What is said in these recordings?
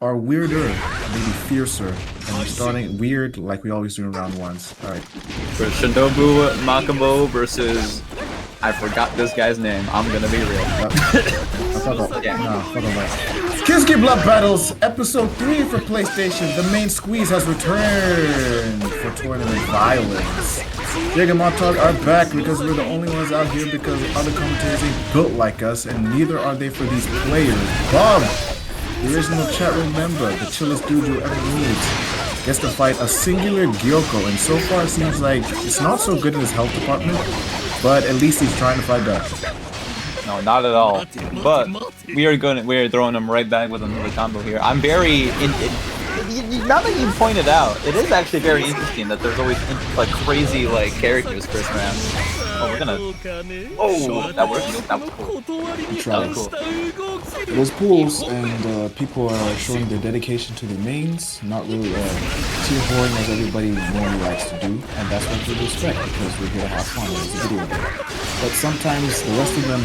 are weirder, maybe fiercer, and we're starting weird like we always do in round ones. Alright. For Shinobu Makomo versus... I forgot this guy's name. I'm gonna be real. Kizuki Blood Battles, Episode 3 for PlayStation. The main squeeze has returned for tournament violence. Jig and Montauk are back because we're the only ones out here because other commentators ain't built like us, and neither are they for these players. Bob, the original chat room member, the chillest dude you ever meet, gets to fight a singular Gyoko, and so far it seems like it's not so good in his health department, but at least he's trying to fight back. No, not at all. But we're throwing him right back with another combo here. I'm very now that you pointed out, it is actually very interesting that there's always like crazy like characters first round. Oh, we're gonna. Oh, that works. That was cool. That was cool. There's pools, and people are showing their dedication to their mains, not really tier whoring as everybody normally likes to do, and that's what we respect because we're here to have fun as a video game. But sometimes the rest of them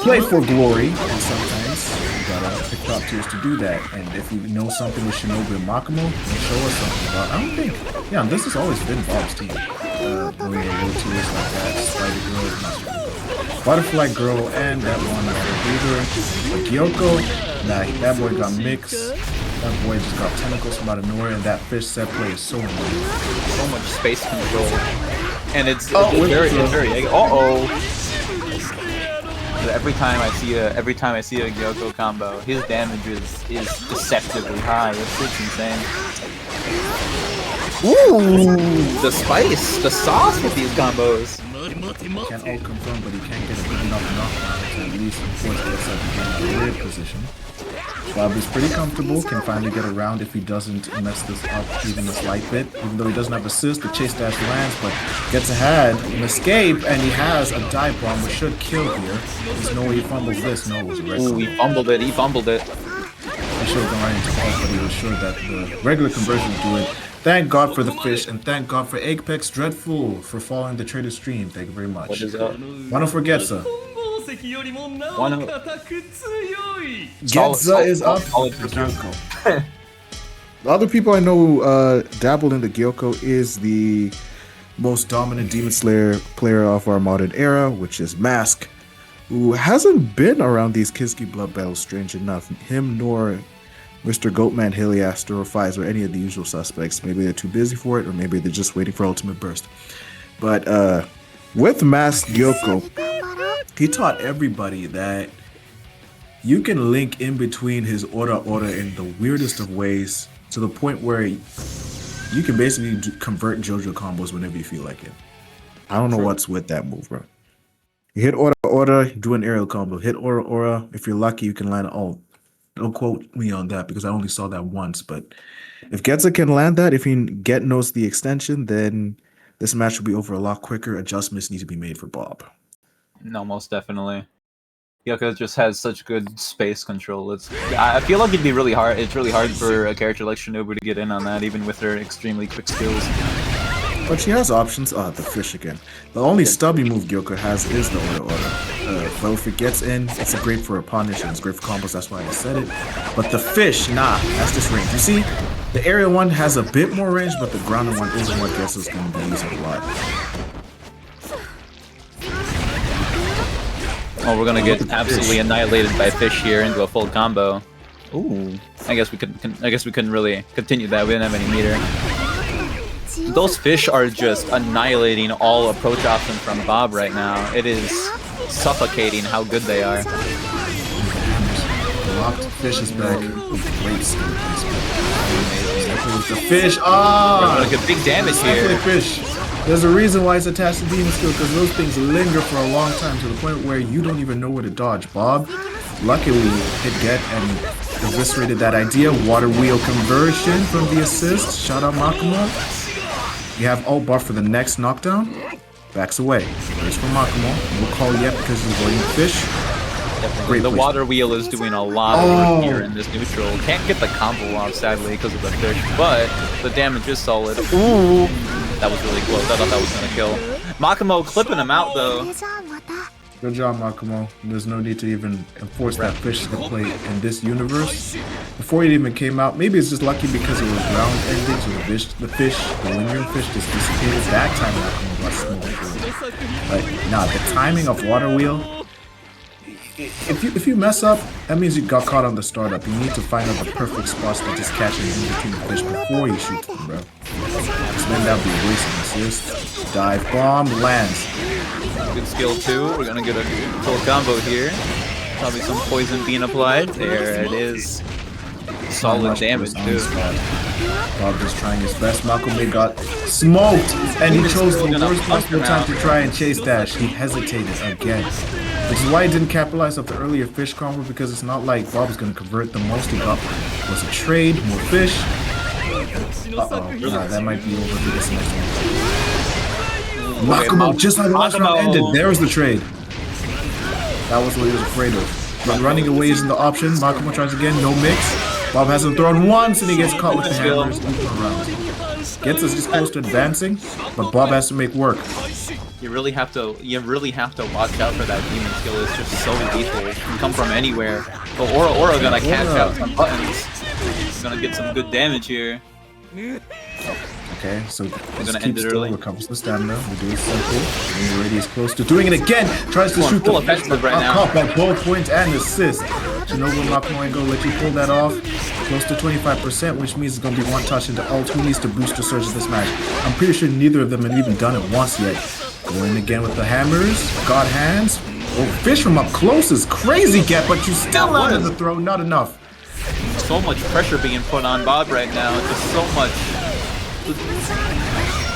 play for glory, and sometimes you gotta pick top tiers to do that. And if you know something with Shinobu and Makomo, then show us something. But I don't think, yeah, this has always been Bob's team. Going to low tiers like that, Spider Girl, Butterfly Girl, and that one breather, Gyoko. Nah, that boy got mixed. That boy just got tentacles from out of nowhere, and that fish set play is so annoying. So much space control, and it's very. Every time I see a Gyoko combo, his damage is deceptively high. It's insane. Ooh, the spice, the sauce with these combos. Can't all confirm, but he can't get a good enough knockdown to at least force himself to get in a weird position. Bob is pretty comfortable, can finally get around if he doesn't mess this up even a slight bit. Even though he doesn't have assist, the chase dash lands, but gets ahead, an escape, and he has a dive bomb, which should kill here. There's no way he fumbles this. No, it was a red. Ooh, he fumbled it. He fumbled it. He should have gone right into pulse, but he was sure that the regular conversion would do it. Thank God for the fish, and thank God for Apex Dreadful for following the trader stream. Thank you very much. What is up? Wano for Getza. Getza is up. The other people I know who dabbled in the Gyoko is the most dominant Demon Slayer player of our modern era, which is Mask, who hasn't been around these Kizuki Blood Battles, strange enough. Him nor Mr. Goatman, Heliaster, or Fies, or any of the usual suspects. Maybe they're too busy for it, or maybe they're just waiting for Ultimate Burst. But with Mask Gyoko, he taught everybody that you can link in between his Ora in the weirdest of ways to the point where you can basically convert JoJo combos whenever you feel like it. I don't know what's with that move, bro. You hit Ora, do an aerial combo. Hit Ora. If you're lucky, you can land an ult. Don't quote me on that because I only saw that once. But if Getza can land that, if he knows the extension, then this match will be over a lot quicker. Adjustments need to be made for Bob. No, most definitely. Gyoko just has such good space control. I feel like it'd be really hard. It's really hard for a character like Shinobu to get in on that, even with her extremely quick skills. But she has options. Oh, the fish again. The only stubby move Gyoko has is the Ora. But if it gets in, it's great for a punish and it's great for combos. That's why I said it. But the fish, nah, that's just range. You see, the aerial one has a bit more range, but the grounded one isn't what Getza's going to be using a lot. Oh, we're gonna get absolutely annihilated by fish here into a full combo. Ooh, I guess we couldn't really continue that. We didn't have any meter. Those fish are just annihilating all approach options from Bob right now. It is suffocating how good they are. Locked fish is back. Great skill. The fish. Ah! We're gonna get big damage here. Fish. There's a reason why it's attached to Demon Skill, because those things linger for a long time to the point where you don't even know where to dodge. Bob, luckily, hit get and eviscerated that idea. Water wheel conversion from the assist. Shout out Makomo. You have ult buff for the next knockdown. Backs away. There's for Makomo. No call yet because he's avoiding the fish. Definitely. The water wheel is doing a lot of work here in this neutral. Can't get the combo off, sadly, because of the fish, but the damage is solid. Ooh! That was really close. I thought that was going to kill. Makomo clipping him out, though. Good job, Makomo. There's no need to even enforce that fish to play in this universe. before it even came out. Maybe it's just lucky because it was round ended, so the lingering fish just dissipated. That time Nakamura got smoked. But nah, the timing of Water Wheel. If you mess up, that means you got caught on the startup. You need to find out the perfect spots to just catch it in between the fish before you shoot them, bro. Because then that'd be a waste of assist. Dive bomb lands. Good skill too. We're gonna get a full combo here. Probably some poison being applied. There it is. Solid damage too. Bob just trying his best. Makume got smoked, and he chose the worst possible time to try and chase dash. He hesitated again. Which is why he didn't capitalize off the earlier fish combo, because it's not like Bob is going to convert. The most he got was a trade, more fish. Uh-oh, nah, that might be over for this next one. Makumo, just like the last round ended, there was the trade. That was what he was afraid of. But running away isn't the option. Makumo tries again, no mix. Bob has him thrown once, and he gets caught with the hammers. Gets us just close to advancing, but Bob has to make work. You really have to watch out for that demon skill. It's just so lethal. It can come from anywhere. But Aura gonna catch out some buttons. He's gonna get some good damage here. Okay, so We're gonna keep end it still, early. recovers the stamina. We do it simple. And already is close to doing it again. Tries to shoot full the offensive right now. caught by both points and assist. Shinobu Makumo ain't gonna let you pull that off. Close to 25%, which means it's gonna be one touch into ult. Who needs to boost the surge of this match? I'm pretty sure neither of them have even done it once yet. Going again with the hammers. God hands. Oh, fish from up close is crazy, Get, but you still landed the throw. Not enough. So much pressure being put on Bob right now. Just so much.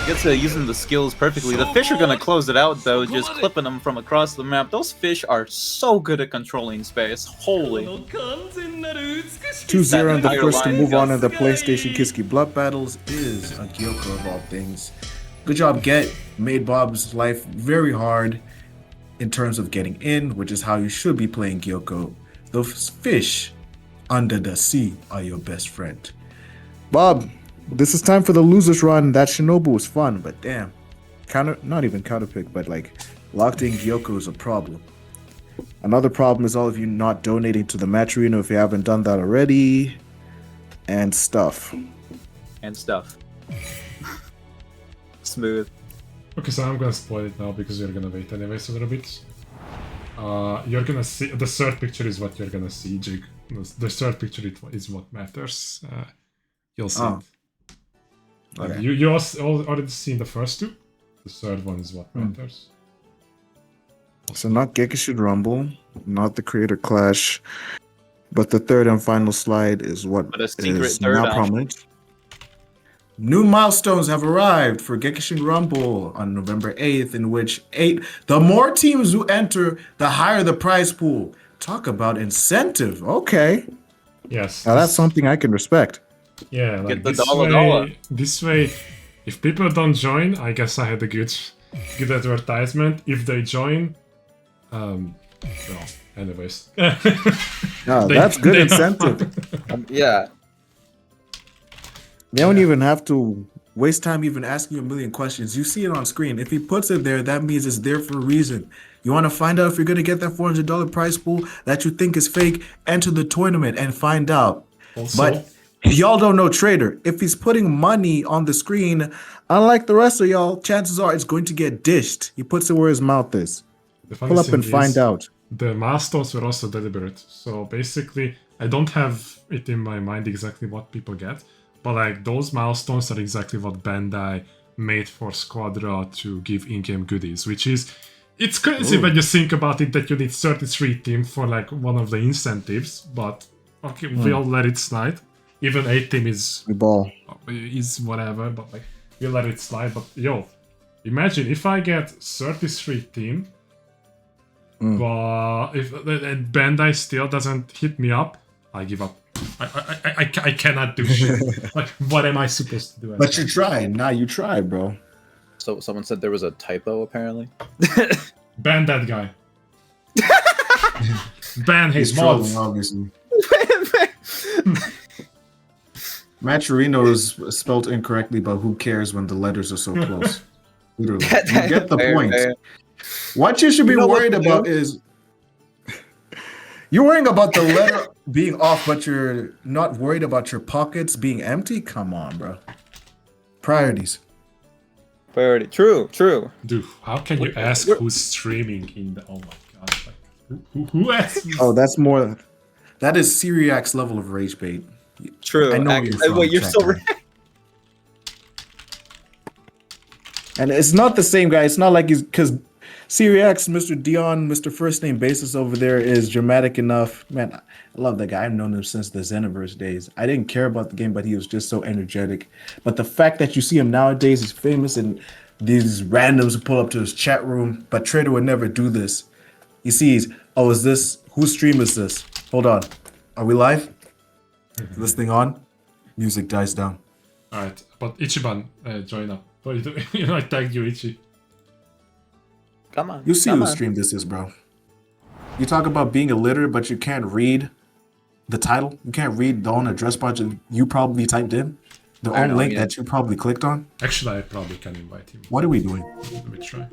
Gets using the skills perfectly. The fish are gonna close it out though, just clipping them from across the map. Those fish are so good at controlling space. Holy. 2-0 and the first to move on in the PlayStation Kiski Blood Battles is a Gyoko of all things. Good job, Get. Made Bob's life very hard in terms of getting in, which is how you should be playing Gyoko. Those fish under the sea are your best friend. Bob, this is time for the losers run. That Shinobu was fun, but damn. Not even counterpick, but like locked in Gyoko is a problem. Another problem is all of you not donating to the match arena if you haven't done that already. And stuff. Smooth. Okay, so I'm gonna spoil it now because you're gonna wait anyways a little bit. You're gonna see the third picture is what you're gonna see, Jig. The third picture is what matters. You'll see it. Okay. You already seen the first two. The third one is what matters. So not Gekishin Rumble, not the Creator Clash, but the third and final slide is what But a secret is third now option. prominent. New milestones have arrived for Gekishin Rumble on November 8th, in which the more teams who enter, the higher the prize pool. Talk about incentive. Okay. Yes. Now that's something I can respect. Yeah, like Get the this dollar. This way, if people don't join, I guess I had a good advertisement. If they join, well, anyways. No, that's good incentive. Yeah. They don't even have to waste time even asking you a million questions. You see it on screen. If he puts it there, that means it's there for a reason. You want to find out if you're going to get that $400 prize pool that you think is fake? Enter the tournament and find out. Also, But y'all don't know Trader. If he's putting money on the screen, unlike the rest of y'all, chances are it's going to get dished. He puts it where his mouth is. the funny Pull up thing and find is, out. The milestones were also deliberate. So basically, I don't have it in my mind exactly what people get, but like those milestones are exactly what Bandai made for Squadra to give in-game goodies, which is it's crazy when you think about it that you need 33 team for like one of the incentives, but okay, we'll let it slide. Even 8 team is We ball. whatever, but like we'll let it slide. But yo, imagine if I get 33 team, but if and Bandai still doesn't hit me up, I give up. I cannot do shit. Like, what am I supposed to do? But you tried. Nah, you tried, bro. So someone said there was a typo apparently. Ban that guy. Ban He's his trolling, mods. obviously. Matcherino is spelled incorrectly, but who cares when the letters are so close? Literally. You get the Fair, point. fair. What you should be You know what worried to about do? is you're worrying about the letter being off, but you're not worried about your pockets being empty? Come on, bro. Priorities. Priority. True. Dude, how can you ask who's streaming in the? Oh my god! Like, who asked? Oh, that's more. That is Syriac's level of rage bait. True. I know where you're from, Wait, you're so Check. right. And it's not the same guy. It's not like he's because Syriax, Mr. Dion, Mr. First Name Basis over there is dramatic enough. Man, I love that guy. I've known him since the Xenoverse days. I didn't care about the game, but he was just so energetic. But the fact that you see him nowadays, he's famous, and these randoms pull up to his chat room. But Trader would never do this. He sees, oh, is this whose stream is this? Hold on, are we live? Is this thing on? Music dies down. All right, but Ichiban, join up. You know, I tagged you, Ichi. Come on. You see come whose on. stream this is, bro. You talk about being illiterate, but you can't read the title. You can't read the own address bar that you probably typed in. The I own know, link yeah. that you probably clicked on. Actually, I probably can invite him. What are we doing? Let me try.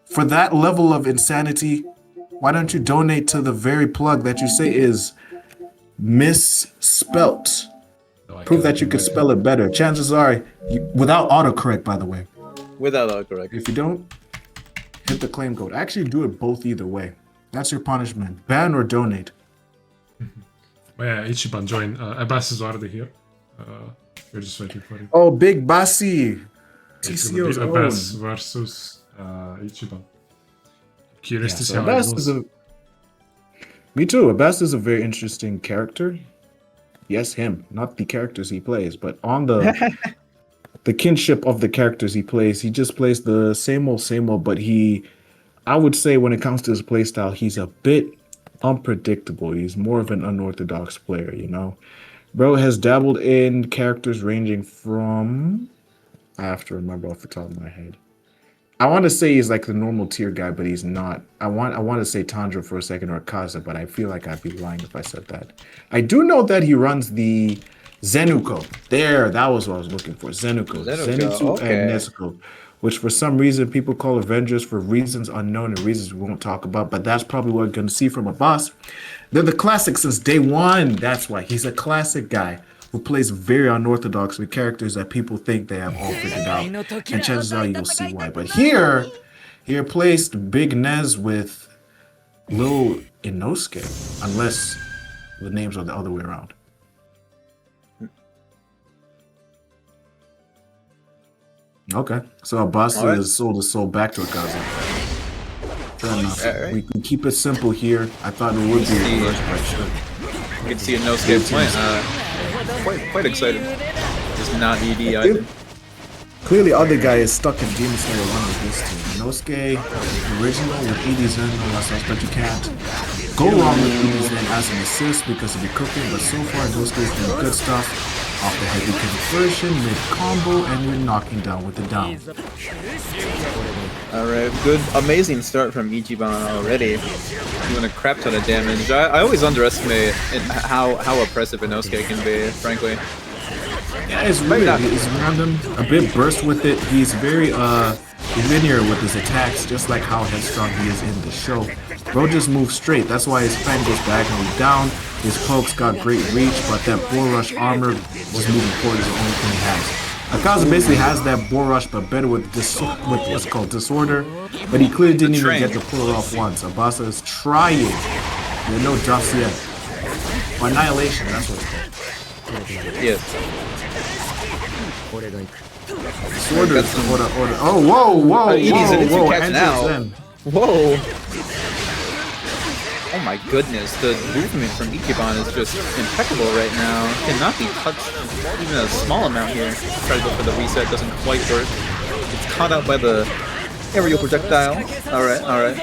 For that level of insanity, why don't you donate to the very plug that you say is misspelt? No, I Prove can't that you could invite spell it better. Chances are, without autocorrect, by the way. Without autocorrect. If you don't, hit the claim code. Actually, do it both either way. That's your punishment. Ban or donate. But yeah, Ichiban, join. Abbas is already here. We're just waiting for him. Oh, Big Bossy. It's gonna TCO's be own. Abbas versus Ichiban. Curious Yeah, to see so how it Abbas goes. is a. Me too. Abbas is a very interesting character. Yes, him, not the characters he plays, but on the kinship of the characters he plays, he just plays the same old. But I would say, when it comes to his playstyle, he's a bit unpredictable. He's more of an unorthodox player, you know. Bro has dabbled in characters ranging from. I have to remember off the top of my head. I want to say he's like the normal tier guy, but he's not. I want to say Tundra for a second, or Kaza, but I feel like I'd be lying if I said that. I do know that he runs the Zenuko. That was what I was looking for. Zenuko. Zenitsu okay. and Nezuko, which for some reason people call Avengers for reasons unknown and reasons we won't talk about, but that's probably what we're going to see from a boss. They're the classic since day one. That's why he's a classic guy who plays very unorthodox with characters that people think they have all figured out. And chances are you'll see why. But here he replaced Big Nez with Lil Inosuke, unless the names are the other way around. Okay, so our boss All right. has sold his soul back to Akaza. Fair enough. All right. We can keep it simple here. I thought it would be See. reversed, but sure. You can see a Nosuke playing. Quite excited. Just not ED either. Clearly, other guy is stuck in Demon Slayer 1 with this team. Nosuke, original with ED Zen, all that stuff, but you can't go wrong with ED Zen as an assist because of the cooking, but so far, Nosuke's doing good stuff. Off the heavy conversion, mid combo, and you're knocking down with the down. Alright, good, amazing start from Ichiban already. Doing a crap ton of damage. I always underestimate how oppressive Inosuke can be, frankly. Yeah, it's weird. He's random, a bit burst with it. He's very linear with his attacks, just like how headstrong he is in the show. Bro just moves straight. That's why his fan goes diagonally down. His pokes got great reach, but that bull rush armor was moving forward is the only thing he has. Akaza basically has that bull rush, but better with what's called disorder. But he clearly didn't even get to pull it off once. Abasa is trying. There are no drops yet. Or annihilation, that's what it's called. Yes. Disorder. Order. Oh, whoa. Edie's in it to catch Enter now. Zen. Whoa! Oh my goodness, the movement from Ichiban is just impeccable right now. Cannot be touched even a small amount here. Try to go for the reset, doesn't quite work. It's caught out by the aerial projectile. Alright.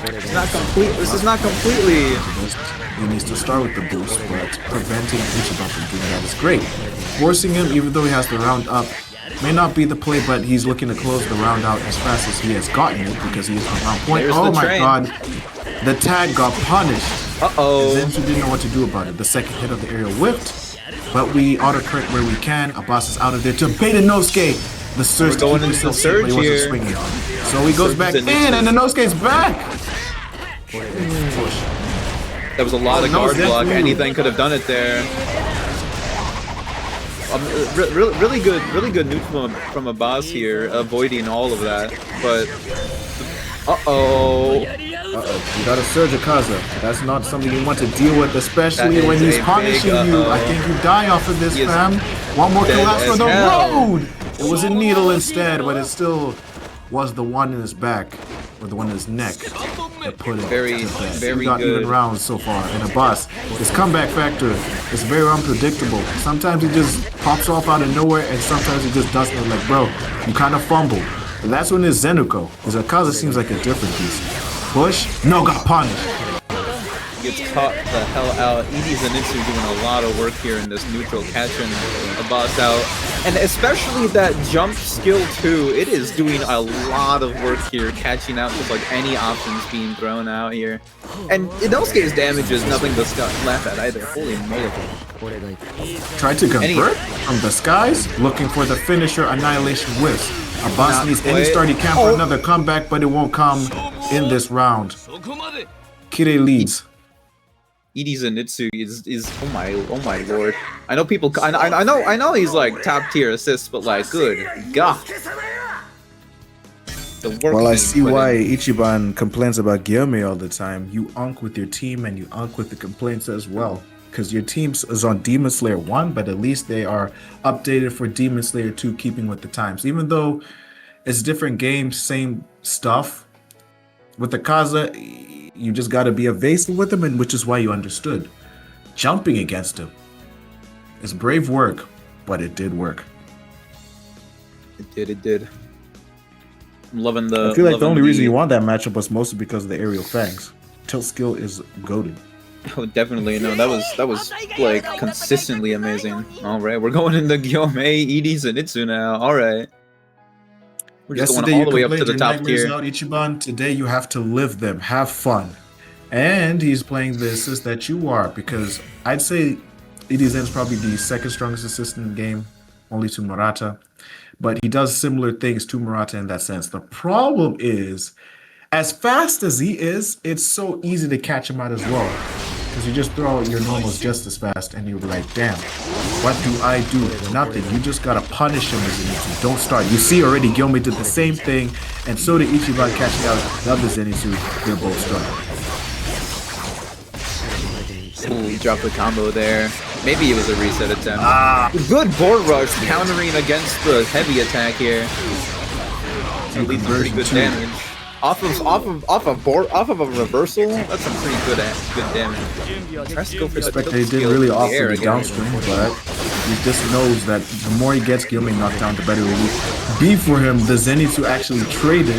It's not complete. This is not completely. He needs to start with the boost, but preventing Ichiban from doing that is great. Forcing him, even though he has the round up, may not be the play, but he's looking to close the round out as fast as he has gotten it because he is on round point. There's Oh the my train. god. The tag got punished. Uh-oh. Zensu didn't know what to do about it. The second hit of the aerial whipped, but we autocorrect where we can. Abbas is out of there to bait Inosuke. The surge We're going to keep into the himself safe, but he surge wasn't here. swinging on. So he goes Surge back is in, an and Inosuke's back. Push. That was a lot of no, guard that's block. you. Anything could have done it there. Really good neutral from a boss here, avoiding all of that. But uh-oh. You got a Surge Akaza. That's not something you want to deal with, especially That when is he's a punishing big you. uh-oh. I think you die off of this, He is fam. One more dead collapse for as the hell. road. It was a needle instead, but it still was the one in his back or the one in his neck that put it. Very, to bed. very We got good. even rounds so far. And a boss, his comeback factor is very unpredictable. Sometimes he just pops off out of nowhere, and sometimes he just doesn't. Like, bro, you kind of fumble. And that's when his Zenuko. His Akaza seems like a different piece. Push, no, got punished. Gets caught the hell out. Edie Zenitsu doing a lot of work here in this neutral, catching a boss out. And especially that jump skill too, it is doing a lot of work here, catching out just like any options being thrown out here. And Inosuke's damage is nothing to laugh at either. Holy moly. Tried to convert from the skies, looking for the finisher Annihilation Wisp. A boss Not needs any quite. starting camp for another comeback, but it won't come in this round. Kire leads. Edie Zenitsu is oh my lord. I know people I know he's like top tier assists, but like good god. The work Well, I that he see put why in. Ichiban complains about Gyome all the time. You unk with your team and you unk with the complaints as well. Because your team is on Demon Slayer 1, but at least they are updated for Demon Slayer 2, keeping with the times. Even though it's different games, same stuff. With the Kaza, you just got to be evasive with him, and which is why you understood. Jumping against him is brave work, but it did work. It did. I'm loving the I feel like the only reason you you won that matchup was mostly because of the aerial fangs. Tilt skill is goated. Oh, definitely. No, that was like consistently amazing. All right, we're going into Gyome, Edie Zenitsu now. All right. We're just Yesterday going all you the way up to complained the your top nightmares tier. out, Ichiban. Today you have to live them, have fun. And he's playing the assist that you are, because I'd say Edie Zen's probably the second strongest assist in the game, only to Murata. But he does similar things to Murata in that sense. The problem is, as fast as he is, it's so easy to catch him out as well. Because you just throw out your normals just as fast, and you're like, damn, what do I do? Nothing. You just gotta punish him as Zenitsu. Don't start. You see already, Gyome did the same thing, and so did Ichiban catching out the other Zenitsu. They're both starting. Ooh, he dropped the combo there. Maybe it was a reset attempt. Good board rush countering against the heavy attack here. That leads to pretty good damage. Off of a reversal, that's some pretty good damage. Tries to go for Respect the that he did skill really in the offer air the again. downstream, but he just knows that the more he gets Gyome knocked down, the better it will be for him. The Zenitsu actually traded,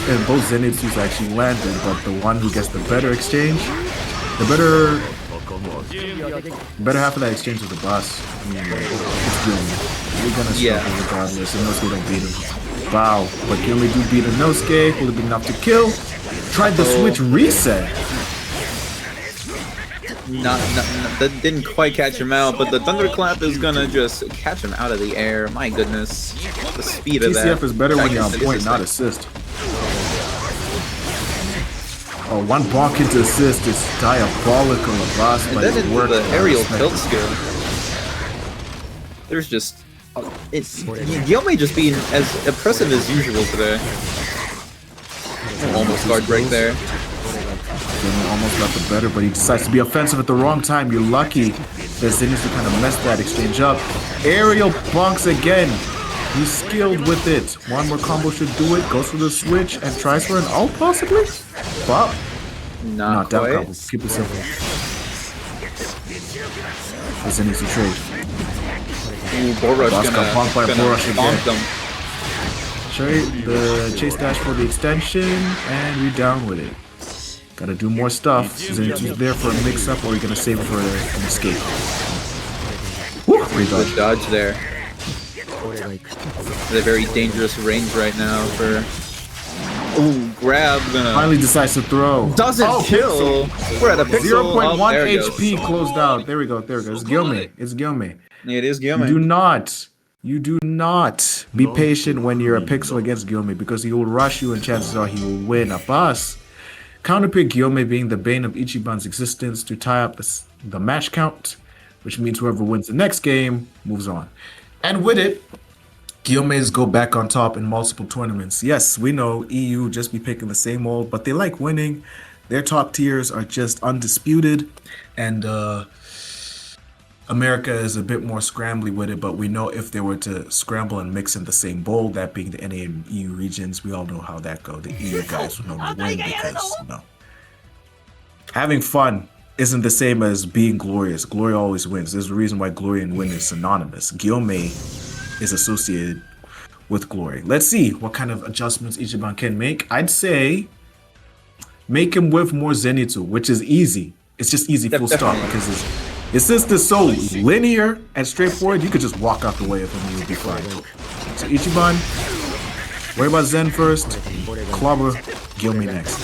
and both Zenitsus actually landed, but the one who gets the better exchange, the better half of that exchange is the boss. I mean, it's Gyome. You're gonna struggle regardless, and Inosuke don't beat him. Wow, but Gyome do beat Inosuke, will it be enough to kill? Tried the switch reset. That didn't quite catch him out, but the thunderclap is gonna just catch him out of the air. My goodness, the speed of that. TCF is better when you're on It's point, not assist. Oh, one bonk into assist is diabolical. A boss, And but then it into worked. the aerial Respect tilt it. skill. There's just it's Gyome just being as impressive as usual today. Almost guard break there. Gyome almost got the better, but he decides to be offensive at the wrong time. You're lucky that Zenitsu kind of messed that exchange up. Aerial bonks again. He's skilled with it. One more combo should do it. Goes for the switch and tries for an ult possibly. But Not down quite. combo. Keep it simple. Zenitsu trade. Ooh, Borush Boss got bonked by gonna Borush again. bonk them. Trade the chase dash for the extension, and we're down with it. Gotta do more stuff. Zenitsu's there for a mix-up, or are you gonna save it for an escape? Woo! Great dodge. Good dodge there. At a very dangerous range right now for. Ooh, grab gonna. Finally decides to throw. Doesn't kill. We're at a pixel. 0.1 Oh, there it goes. HP closed out. There we go. There we go. It's Gyome. It's Gyome. It is You Gyome. do not be patient when you're a pixel against Gyome, because he will rush you and chances are he will win. A boss Counterpick Gyome being the bane of Ichiban's existence to tie up the match count, which means whoever wins the next game moves on. And with it, Gyomes go back on top in multiple tournaments. Yes, we know EU just be picking the same old, but they like winning. Their top tiers are just undisputed, and America is a bit more scrambly with it, but we know if they were to scramble and mix in the same bowl, that being the NA and EU regions, we all know how that go. The EU guys will normally win because, having fun isn't the same as being glorious. Glory always wins. There's a reason why glory and win is synonymous. Gyome is associated with glory. Let's see what kind of adjustments Ichiban can make. I'd say make him with more Zenitsu, which is easy. It's just easy, full stop, because it's just so linear and straightforward. You could just walk out the way of him and you'll be fine. So Ichiban, worry about Zen first, Clobber, Gyome next.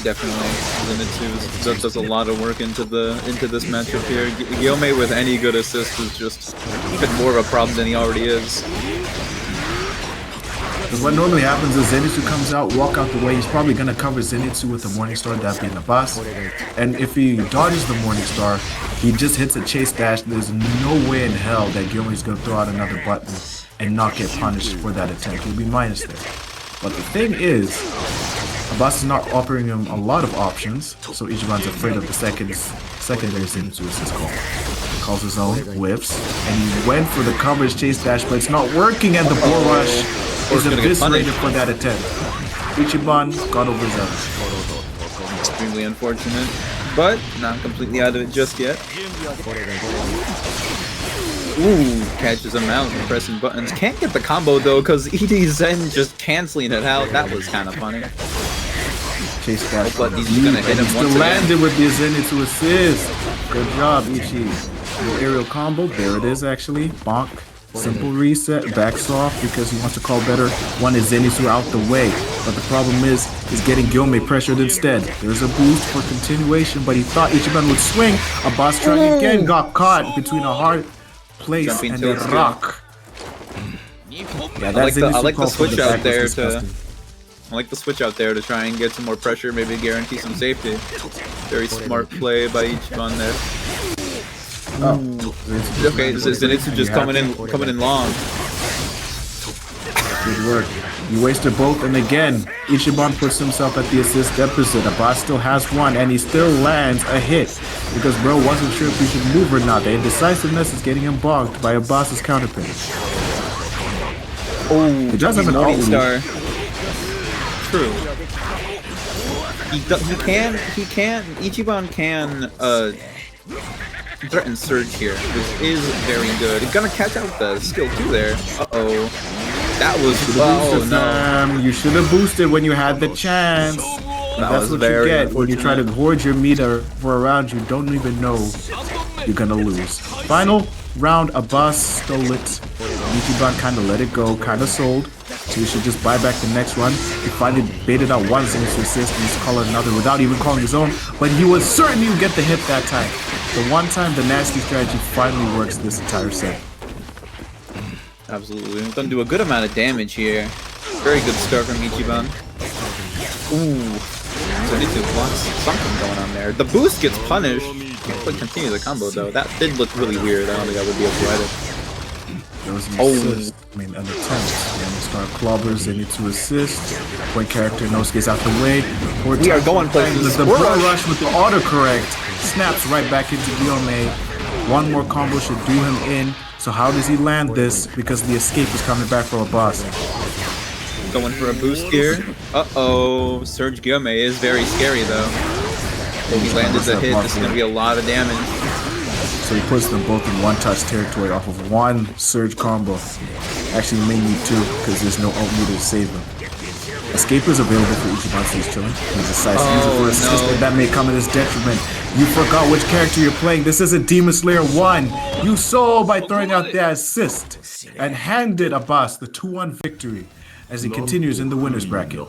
Definitely, Zenitsu does a lot of work into this matchup here. Gyome with any good assist is just even more of a problem than he already is. Because what normally happens is Zenitsu comes out, walk out the way. He's probably going to cover Zenitsu with the Morningstar, that being the boss. And if he dodges the Morningstar, he just hits a chase dash. There's no way in hell that Gyome's going to throw out another button and not get punished for that attempt. He'll be minus there. But the thing is, Abbas is not offering him a lot of options, so Ichiban's afraid of the secondary Zenitsu is his call. Calls his own, whiffs, and he went for the coverage chase dash, but it's not working, and the bull rush is eviscerated for that attempt. Ichiban got over his own. Extremely unfortunate, but not completely out of it just yet. Ooh, catches him out and pressing buttons. Can't get the combo though, because ED Zen just canceling it out. That was kind of funny. Chase dash. But he's gonna hit him once again. Landed with the Zenitsu assist. Good job, Ichi. Little aerial combo. There it is, actually. Bonk. Simple reset. Backs off because he wants to call better. One is Zenitsu out the way. But the problem is, he's getting Gyome pressured instead. There's a boost for continuation, but he thought Ichiban would swing. Abbas trying again. Got caught between a hard place Jumping and to a his rock. Yeah, I like the switch out there to. I like the switch out there to try and get some more pressure, maybe guarantee some safety. Very smart play by Ichiban there. Okay, Zenitsu just coming in long. Good work. You wasted both, and again, Ichiban puts himself at the assist deficit. Abbas still has one, and he still lands a hit because bro wasn't sure if he should move or not. The indecisiveness is getting him bogged by Abbas's counterpick. Oh, he does have an Morningstar. True. Ichiban can threaten Surge here, which is very good. He's gonna catch out the skill 2 there. Uh-oh. That was, oh no. You should have boosted when you had the chance. That's what you get when you try to hoard your meter for a round you don't even know you're gonna lose. Final round, Abbas stole it. Ichiban kind of let it go, kind of sold. So you should just buy back the next one. He finally baited out one Zenitsu assist and he's calling another without even calling his own. But he was certain he would get the hit that time. The one time the nasty strategy finally works this entire set. Absolutely. He's gonna do a good amount of damage here. Very good start from Ichiban. Ooh. Zenitsu wants something going on there. The boost gets punished. Can't quite continue the combo though. That did look really weird. I don't think I would be able to ride it. There was an assist. I mean, an attempt. Start Clobber, Zenitsu assist. Point character, Nosuke's out the way. We are going places. The bull rush with the autocorrect snaps right back into Gyome. One more combo should do him in. So how does he land this? Because the escape is coming back for a boss. Going for a boost here. Uh-oh. Surge Gyome is very scary though. He landed the hit. This is going to be a lot of damage. So he puts them both in one-touch territory off of one Surge combo. Actually, may need two, because there's no ult meter to save him. Escape is available for Ichiban, so he's chilling. He's decided to use it for assist, and that may come at his detriment. You forgot which character you're playing. This isn't Demon Slayer 1. You saw by throwing out the assist and handed Abbas the 2-1 victory as he continues in the winner's bracket.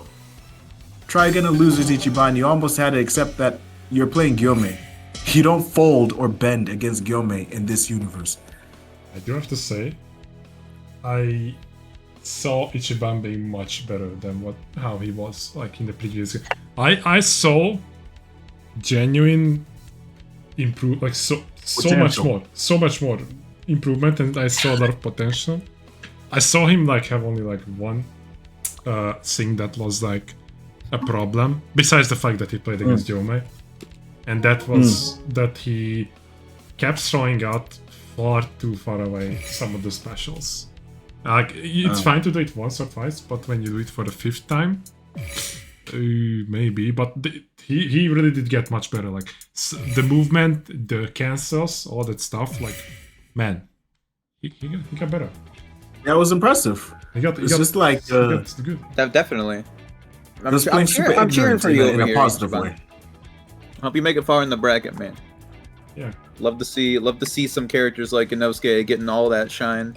Try again and losers, Ichiban. You almost had to accept that you're playing Gyome. You don't fold or bend against Gyome in this universe. I do have to say, I saw Ichiban being much better than how he was like in the previous game. I saw genuine like so much more improvement, and I saw a lot of potential. I saw him like have only like one thing that was like a problem, besides the fact that he played against Jome, and that was that he kept throwing out far too far away some of the specials. Like it's fine to do it once or twice, but when you do it for the 5th time, maybe. But he really did get much better. Like the movement, the cancels, all that stuff. Like, man, he got better. That was impressive. It's just like good. Definitely. I'm playing super cheering ignorant for you in over a here. positive Ichiban. way. Hope you make it far in the bracket, man. Yeah. Love to see some characters like Inosuke getting all that shine.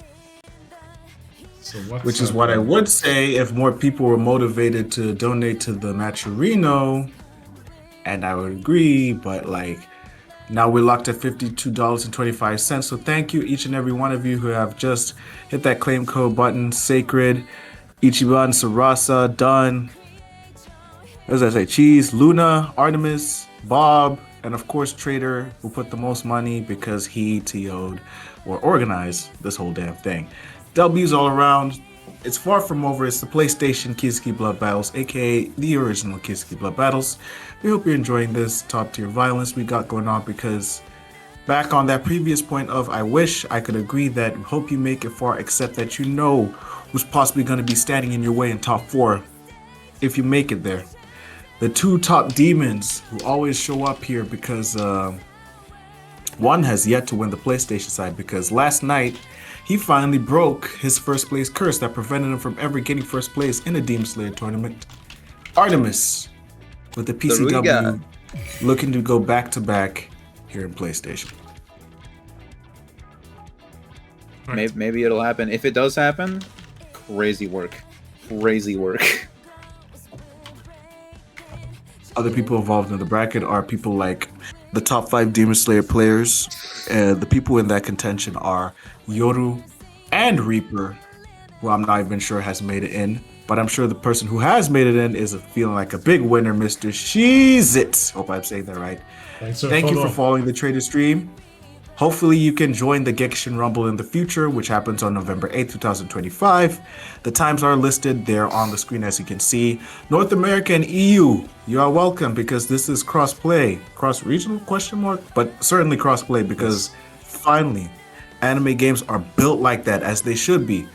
So Which is what I would say if more people were motivated to donate to the Matcherino, and I would agree, but like now we're locked at $52.25. So thank you each and every one of you who have just hit that claim code button. Sacred, Ichiban, Sarasa, Dunn, as I say, Cheese, Luna, Artemis, Bob, and of course Trader, who put the most money because he TO'd or organized this whole damn thing. W's all around. It's far from over. It's the PlayStation Kizuki Blood Battles, aka the original Kizuki Blood Battles. We hope you're enjoying this top tier violence we got going on, because back on that previous point of I wish I could agree that hope you make it far, except that you know who's possibly going to be standing in your way in top 4 if you make it there. The 2 top demons who always show up here because one has yet to win the PlayStation side, because last night he finally broke his first place curse that prevented him from ever getting first place in a Demon Slayer tournament. Artemis with the PCW looking to go back to back here in PlayStation. Maybe it'll happen. If it does happen, crazy work. Other people involved in the bracket are people like the top 5 Demon Slayer players. The people in that contention are Yoru and Reaper, who I'm not even sure has made it in. But I'm sure the person who has made it in is feeling like a big winner, Mr. Sheezit. Hope I'm saying that right. Thank you for following the Trader stream. Hopefully you can join the Genshin Rumble in the future, which happens on November 8th, 2025. The times are listed there on the screen, as you can see. North America and EU, you are welcome, because this is cross-play. Cross-regional, question mark? But certainly cross-play, because finally, anime games are built like that, as they should be.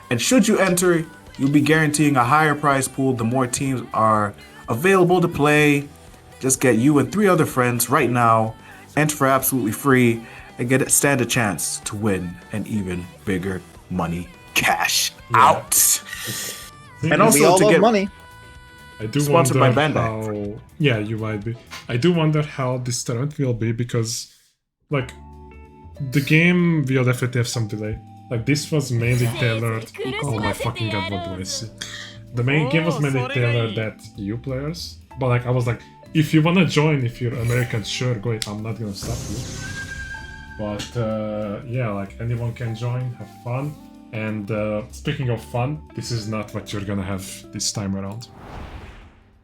And should you enter, you'll be guaranteeing a higher prize pool the more teams are available to play. Just get you and 3 other friends right now, enter for absolutely free, and stand a chance to win an even bigger money cash out. And also we all to love get money. I do sponsored wonder by Bandai. how. Yeah, you might be. I do wonder how this tournament will be, because, like, the game will definitely have some delay. Like, this was mainly tailored. Oh my fucking god, what do I see? The main game was mainly tailored at EU players, but like I was like, if you wanna join, if you're American, sure, go ahead. I'm not gonna stop you. But yeah, like anyone can join, have fun. And speaking of fun, this is not what you're gonna have this time around.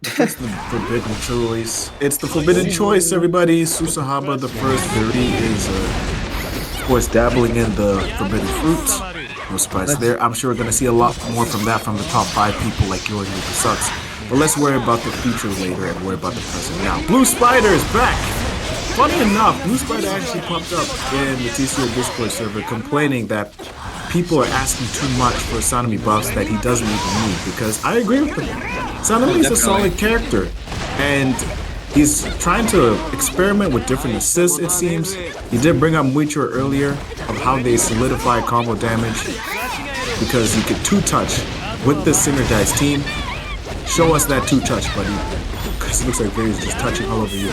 It's the forbidden choice. It's the forbidden choice, everybody. Susahaba, the first 30, is of course dabbling in the forbidden fruits. No surprise there. I'm sure we're gonna see a lot more from that from the top 5 people like Jordan who sucks. But let's worry about the future later and worry about the present now. Blue Spider is back! Funny enough, Blue Spider actually popped up in the TCO Discord server complaining that people are asking too much for Sanemi buffs that he doesn't even need, because I agree with him. Sanemi is a solid character, and he's trying to experiment with different assists, it seems. He did bring up Muichiro earlier of how they solidify combo damage, because you can 2-touch with this synergized team. Show us that 2-touch, buddy, because it looks like Barry's just touching all over you.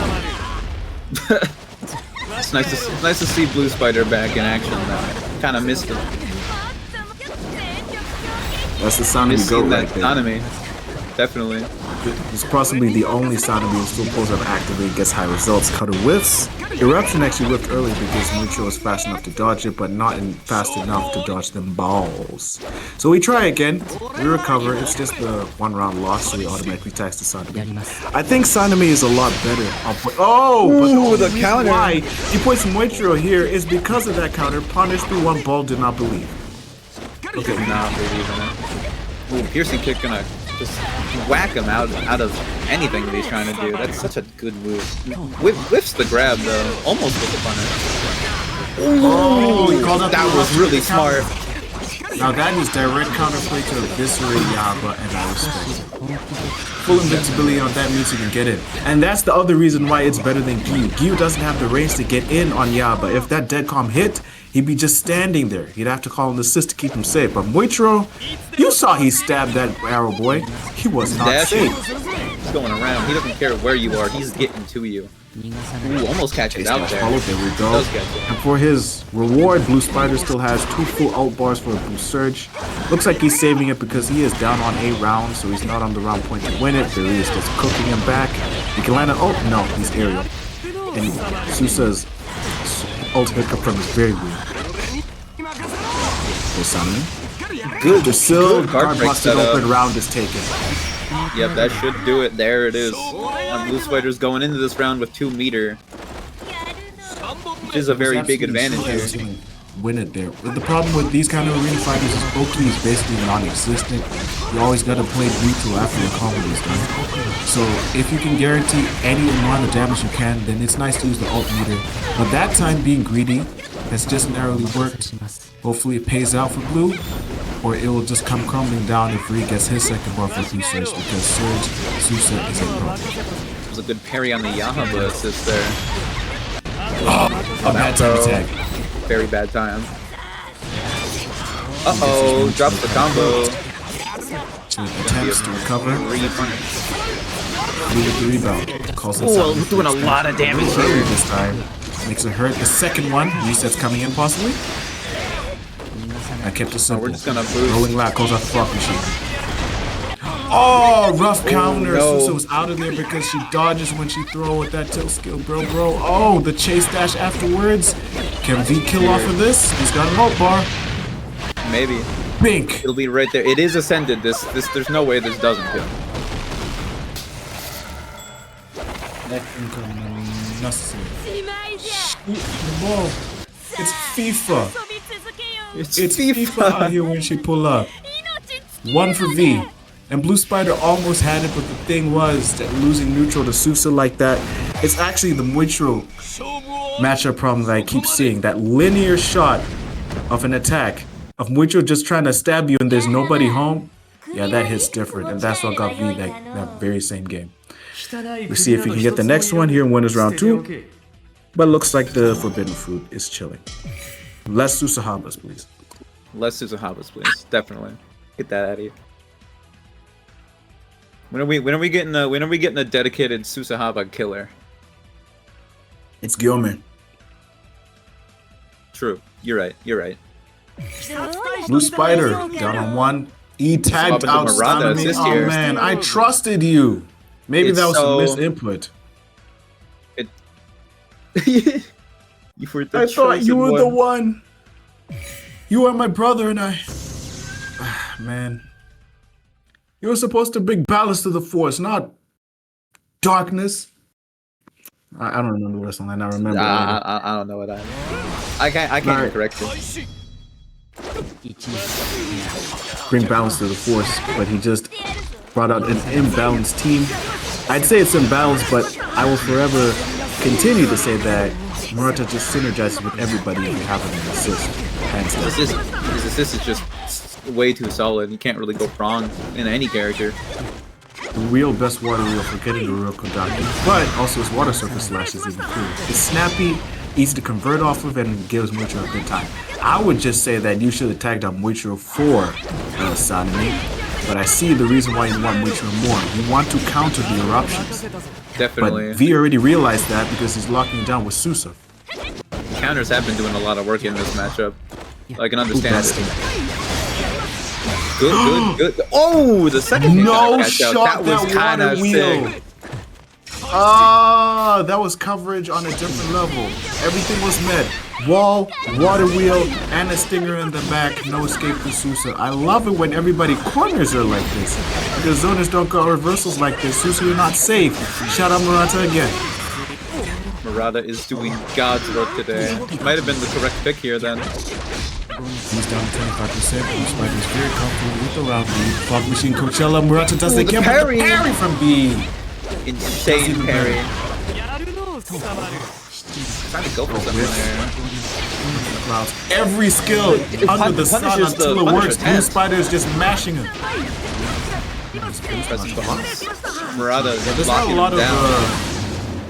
It's nice to see Blue Spider back in action. Kind of missed it. That's the sound of the goat right there. Economy, definitely. He's possibly the only Sanemi who still pulls up actively and gets high results. Cutter whiffs. Eruption actually whiffed early because Mucho is fast enough to dodge it, but not fast enough to dodge them balls. So we try again. We recover. It's just the 1 round loss, so we automatically tax the Sanemi. I think Sanemi is a lot better. But the counter. Why he puts Mucho here is because of that counter. Punish through 1 ball. Did not believe. Okay, not believing it. Ooh, piercing kick gonna just whack him out of anything that he's trying to do. That's such a good move. Whiffs the grab though, almost with the punish. Ooh, that was really smart. Now that is direct counterplay to eviscerate Yaba, and I respect it. Full invincibility on that means you can get in. And that's the other reason why it's better than Gyu. Gyu doesn't have the range to get in on Yaba. If that dead calm hit, he'd be just standing there. He'd have to call an assist to keep him safe. But Muichiro, you saw he stabbed that arrow boy. He was not safe. He's going around. He doesn't care where you are. He's getting to you. Ooh, almost catches out there. There we go. And for his reward, Blue Spider still has 2 full ult bars for a Blue Surge. Looks like he's saving it because he is down on a round, so he's not on the round point to win it. Barry is just cooking him back. He can land an ult. No, he's aerial. And Susa's ult hiccup from is very weird. Good. The Sil guard busted open round is taken. Yep, that should do it. There it is. Blue Spider's going into this round with 2 meter, which is a very big advantage here. Win it there. But the problem with these kind of arena fighters is Oki is basically non-existent. You always gotta play neutral after the combo is done. So if you can guarantee any amount of damage you can, then it's nice to use the ult meter. But that time being greedy has just narrowly worked. Hopefully it pays out for Blue, or it will just come crumbling down if Ree gets his second bar for Blue Surge, because Surge Susa is a pro. It was a good parry on the Yahaba assist there. A bad time attack. Very bad time. Uh-oh, drops the combo. Attempts to recover. Blue with the rebound. Calls Ooh, doing a lot of damage here. This time. Makes it hurt. The second one. Reset's coming in possibly. I kept it simple. We're just gonna boost. Rolling lat calls out the flop machine. Oh, rough counter. No. Susa was out of there because she dodges when she throw with that tilt skill, bro. Oh, the chase dash afterwards. Can V kill off of this? He's got an ult bar. Maybe. Bink. It'll be right there. It is ascended. There's no way this doesn't kill. Necessary. Shoot the ball. It's FIFA. It's FIFA out here when she pull up. 1 for V. And Blue Spider almost had it, but the thing was that losing neutral to Susa like that, it's actually the Muichiro matchup problem that I keep seeing. That linear shot of an attack of Muichiro just trying to stab you and there's nobody home. Yeah, that hits different, and that's what got V that very same game. Let's see if we can get the next one here in winners round 2. But it looks like the forbidden fruit is chilling. Less Susahabas, please. Less Susahabas, please. Definitely. Get that out of here. When are we getting a dedicated Susahaba killer? It's Gilman. True. You're right. Blue Spider down on 1. He tagged out Sanemi. Oh man, I trusted you. Maybe that was a misinput. I thought you were the one. You are my brother, and I. Man, you were supposed to bring balance to the force, not darkness. I don't remember the rest of that. I remember. I don't know what I can't correct you. Bring balance to the force, but he just brought out an imbalanced team. I'd say it's imbalanced, but I will forever continue to say that Murata just synergizes with everybody if you have an assist. His assist is just way too solid. You can't really go wrong in any character. The real best water wheel for getting the real Kodaki, but also his water surface slash is even cooler. It's snappy, easy to convert off of, and gives Muichiro a good time. I would just say that you should have tagged out Muichiro for Sanemi, but I see the reason why you want Muichiro more. You want to counter the eruptions. Definitely. But V already realized that because he's locking down with Susa. Counters have been doing a lot of work in this matchup. I can understand it. Good. Oh, the second thing No that catch out, shot, that was that kind water of wheel. sick. Ah, that was coverage on a different level. Everything was met. Wall, water wheel, and a stinger in the back. No escape for Sousa. I love it when everybody corners her like this. Because zoners don't got reversals like this. Sousa, you're not safe. Shout out Murata again. Murata is doing God's work today. Might have been the correct pick here then. He's down 25%. Blue Spider is very comfortable with the round lead. Fog Machine Coachella. Murata does Ooh, the the again, parry. but the parry from B. Insane even parry. better. Trying to go for something there. Clouds. Every skill under the sun punishes until the it works. Punisher Blue tens. Spider is just mashing him. Pressing buttons. Murata is There's not a locking lot him of. down.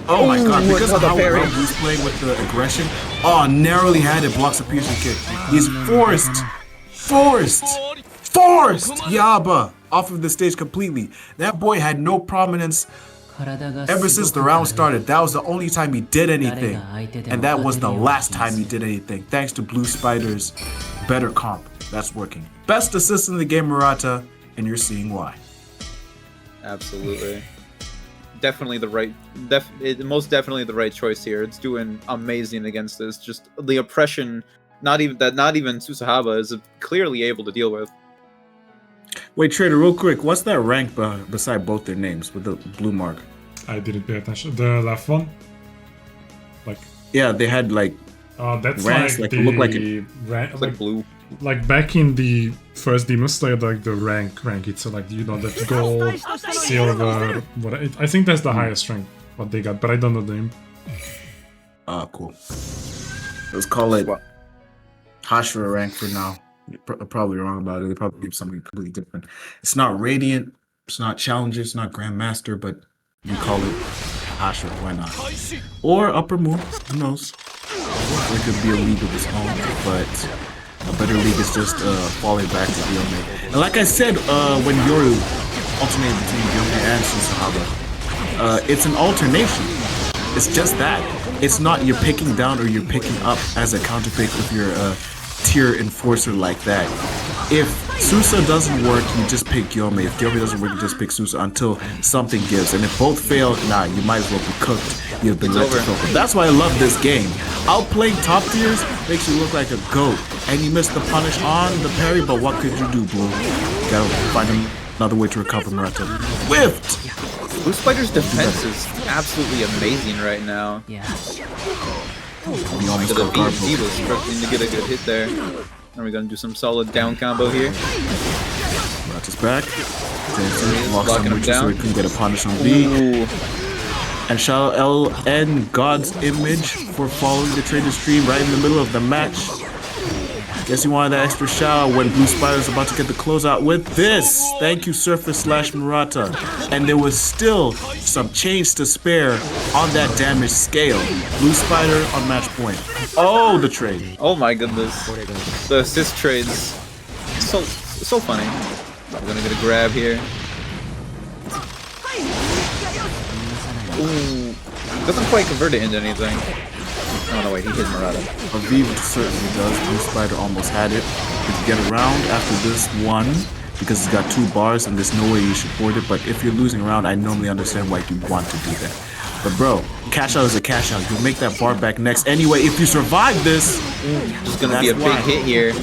Oh my god, Ooh, because of another how parry. well Blue's playing with the aggression. Oh, narrowly had it, blocks a piercing kick. He's forced Yaba off of the stage completely. That boy had no prominence ever since the round started. That was the only time he did anything. And that was the last time he did anything. Thanks to Blue Spider's better comp. That's working. Best assist in the game, Murata, and you're seeing why. Absolutely. Definitely the right, most definitely the right choice here. It's doing amazing against this. Just the oppression, not even Susahaba is clearly able to deal with. Wait, Trader, real quick, what's that rank beside both their names with the blue mark? I didn't pay attention. The left one? Like, Yeah, they had like that's ranks, like like, the look like It's like blue. like back in the first Demon Slayer, like the rank. It's like, you know, the gold, silver. I think that's the highest rank what they got, but I don't know the name. cool. Let's call it Hashira rank for now. You're probably wrong about it. They probably give something completely different. It's not Radiant, it's not Challenger, it's not Grandmaster, but we call it Hashira. Why not? Or Upper Moon. Who knows? Or it could be a league of its own, but a better league is just falling back to Gyome. And like I said, when Yoru alternated between Gyome and Susahaba, it's an alternation. It's just that. It's not you're picking down or you're picking up as a counterpick if you're a tier enforcer like that. If Susa doesn't work, you just pick Gyome. If Gyome doesn't work, you just pick Susa until something gives. And if both fail, nah, you might as well be cooked. You've been let to cook. That's why I love this game. Outplaying top tiers makes you look like a goat. And you missed the punish on the parry, but what could you do, Blue? You gotta find another way to recover Murata. Whiffed! Blue Spider's defense is absolutely amazing right now. Yeah. We almost So the got guard VG broken. was struggling to get a good hit there. Are we gonna do some solid down combo here? Murata's back. Jameson locks Locking on him Mucho so down. he can get a punish on B. Ooh. And shout out LN God's Image for following the trader stream right in the middle of the match. Guess you wanted that extra shout out when Blue Spider's about to get the closeout with this. Thank you, Surface / Murata. And there was still some change to spare on that damage scale. Blue Spider on match point. Oh, the trade. Oh my goodness. The assist trades. So funny. We're gonna get a grab here. Ooh. Doesn't quite convert it into anything. Oh no, wait, he hit Murata. Aviv certainly does. Blue Spider almost had it. He could get around after this one because he's got 2 bars and there's no way you should board it. But if you're losing a round, I normally understand why you want to do that. But bro, cash out is a cash out. You'll make that bar back next anyway. If you survive this, There's gonna be a That's big why. hit here.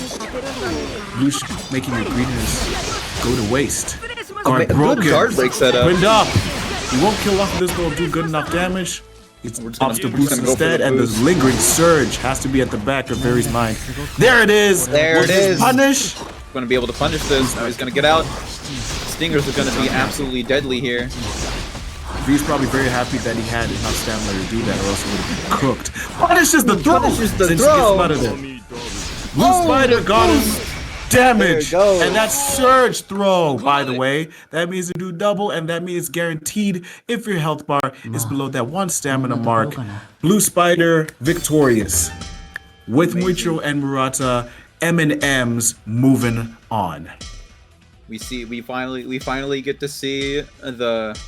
Blue making your greediness go to waste. Guard Good broken. guard break setup. Wind up. You won't kill off of this, but will do good enough damage. It's We're just gonna- ops to we're just boost gonna go for instead, the and the boost. lingering surge has to be at the back of Barry's mind. There it is. There Was it this is. Punish. Gonna be able to punish this. Now he's gonna get out. Stingers are gonna be absolutely deadly here. He's probably very happy that he had enough stamina to do that, or else he would have been cooked. Punishes the throw. Punishes the Since he throw. gets him out of there. Blue Spider got him. Damage. There it goes. And that's surge throw, by the way. That means you do double, and that means guaranteed if your health bar is below that 1 stamina mark. Blue Spider victorious. With Muichiro and Murata, M&M's moving on. We finally get to see the,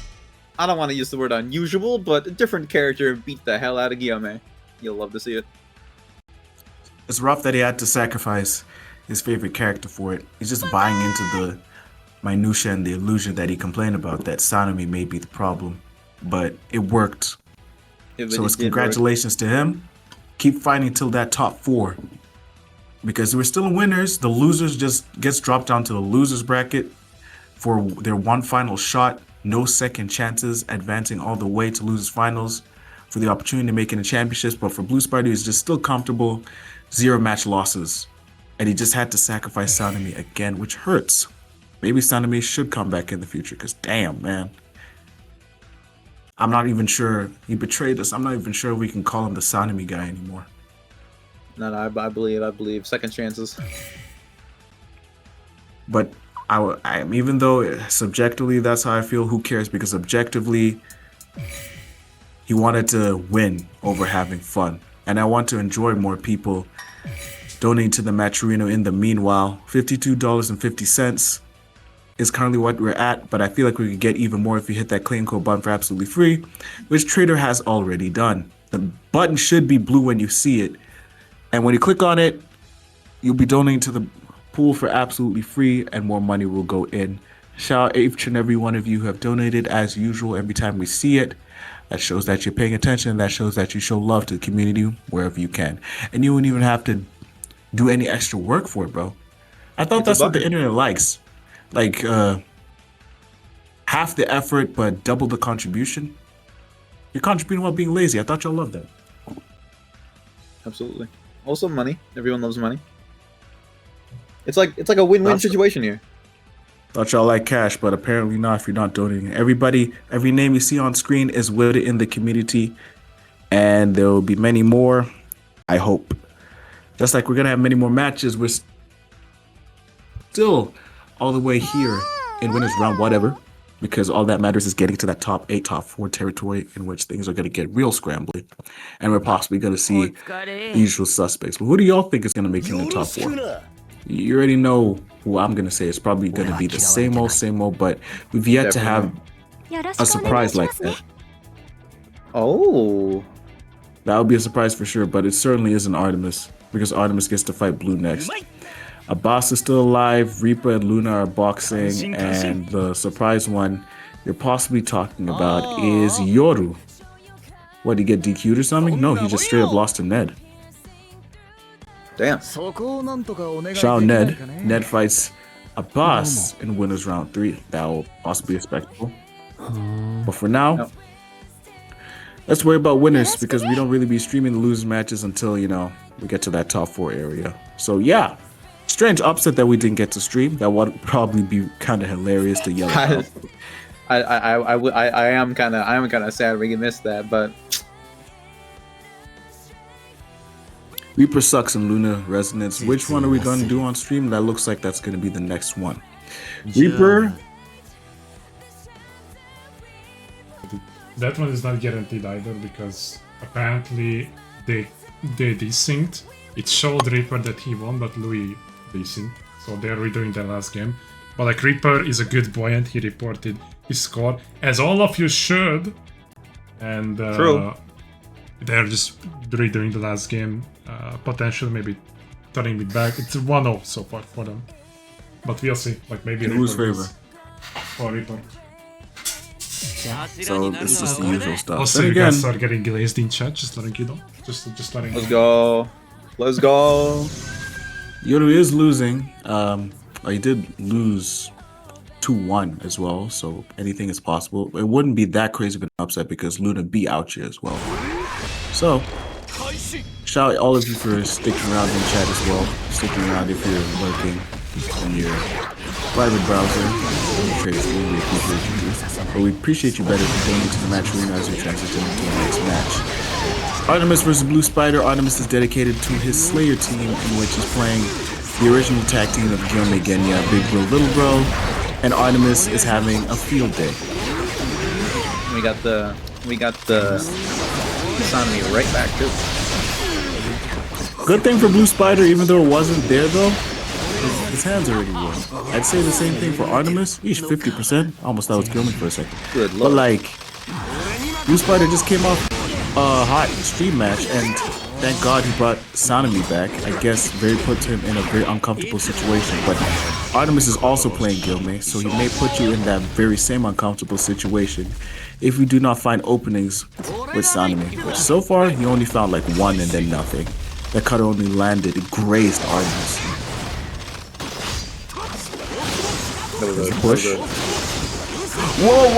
I don't want to use the word unusual, but a different character beat the hell out of Gyome. You'll love to see it. It's rough that he had to sacrifice his favorite character for it. He's just buying into the minutia and the illusion that he complained about, that Sanemi may be the problem. But it worked. So it's congratulations to him. Keep fighting till that top 4. Because we're still winners. The losers just gets dropped down to the losers bracket for their one final shot. No second chances, advancing all the way to losers finals for the opportunity to make it in the championships. But for Blue Spider, he's just still comfortable. 0 match losses. And he just had to sacrifice Sanemi again, which hurts. Maybe Sanemi should come back in the future, because damn, man. I'm not even sure. He betrayed us. I'm not even sure we can call him the Sanemi guy anymore. No, I believe. Second chances. But I even though subjectively that's how I feel, who cares? Because objectively, he wanted to win over having fun. And I want to enjoy more people donating to the Matcherino in the meanwhile. $52.50 is currently what we're at, but I feel like we could get even more if you hit that claim code button for absolutely free, which Trader has already done. The button should be blue when you see it, and when you click on it, you'll be donating to the pool for absolutely free, and more money will go in. Shout out each and every one of you who have donated as usual every time we see it. That shows that you're paying attention. That shows that you show love to the community wherever you can. And you wouldn't even have to do any extra work for it, bro. I thought that's what the internet likes. Like, half the effort, but double the contribution. You're contributing while being lazy. I thought y'all loved that. Absolutely. Also money. Everyone loves money. It's like a win-win situation here. Thought y'all like cash, but apparently not if you're not donating. Everybody, every name you see on screen is with it in the community, and there will be many more, I hope. Just like we're going to have many more matches, we're still all the way here in winners round, whatever, because all that matters is getting to that top 8, top 4 territory in which things are going to get real scrambling, and we're possibly going to see the usual suspects. But who do y'all think is going to make it in the top 4? You already know who I'm going to say. It's probably going to be the same old, but we've yet to have a surprise like that. Oh. That would be a surprise for sure, but it certainly isn't Artemis, because Artemis gets to fight Blue next. Abbas is still alive, Reaper and Luna are boxing, and the surprise one you're possibly talking about is Yoru. What, did he get DQ'd or something? No, he just straight up lost to Ned. Damn. Shout out Ned. Ned fights Abbas in winners round 3. That will also be a spectacle. But for now, let's worry about winners, because we don't really be streaming the losers matches until, you know, we get to that top 4 area. So yeah, strange upset that we didn't get to stream. That would probably be kind of hilarious to yell about. I am kind of sad we missed that, but Reaper sucks and Luna Resonance. Which one are we going to do on stream? That looks like that's going to be the next one. Reaper. That one is not guaranteed either, because apparently they desynced. It showed Reaper that he won, but Louis desynced. So they're redoing their last game. But like, Reaper is a good boy and he reported his score, as all of you should. And True. They're just redoing the last game. Potentially maybe turning it back. It's 1-0 so far for them. But we'll see. Like, maybe in whose favor? For Reaper. So this is the usual stuff. Also, you guys are getting glazed in chat, just letting you know. Just letting you know. Let's go. Yoru is losing. He did lose 2-1 as well, so anything is possible. It wouldn't be that crazy of an upset because Luna beat Ouchie as well. So, shout out all of you for sticking around in chat as well. Sticking around if you're lurking in your private browser. But we appreciate you better for going into the match arena as we transition into the next match. Artemis versus Blue Spider. Artemis is dedicated to his Slayer team, in which he's playing the original tag team of Gyome Genya, Big Bro, Little Bro, and Artemis is having a field day. We got the Sanemi right back too. Good thing for Blue Spider, even though it wasn't there though. His hands already won. I'd say the same thing for Artemis. He's 50%. Almost thought it was Gilman for a second. Good But like, Blue Spider just came off a hot stream match, and Thank God he brought Sanemi back. I guess Very put him in a very uncomfortable situation. But Artemis is also playing Gilmay, so he may put you in that very same uncomfortable situation if you do not find openings with Sanemi. But so far, he only found like one and then nothing. That cut only landed, it grazed Artemis. There's a push. Whoa,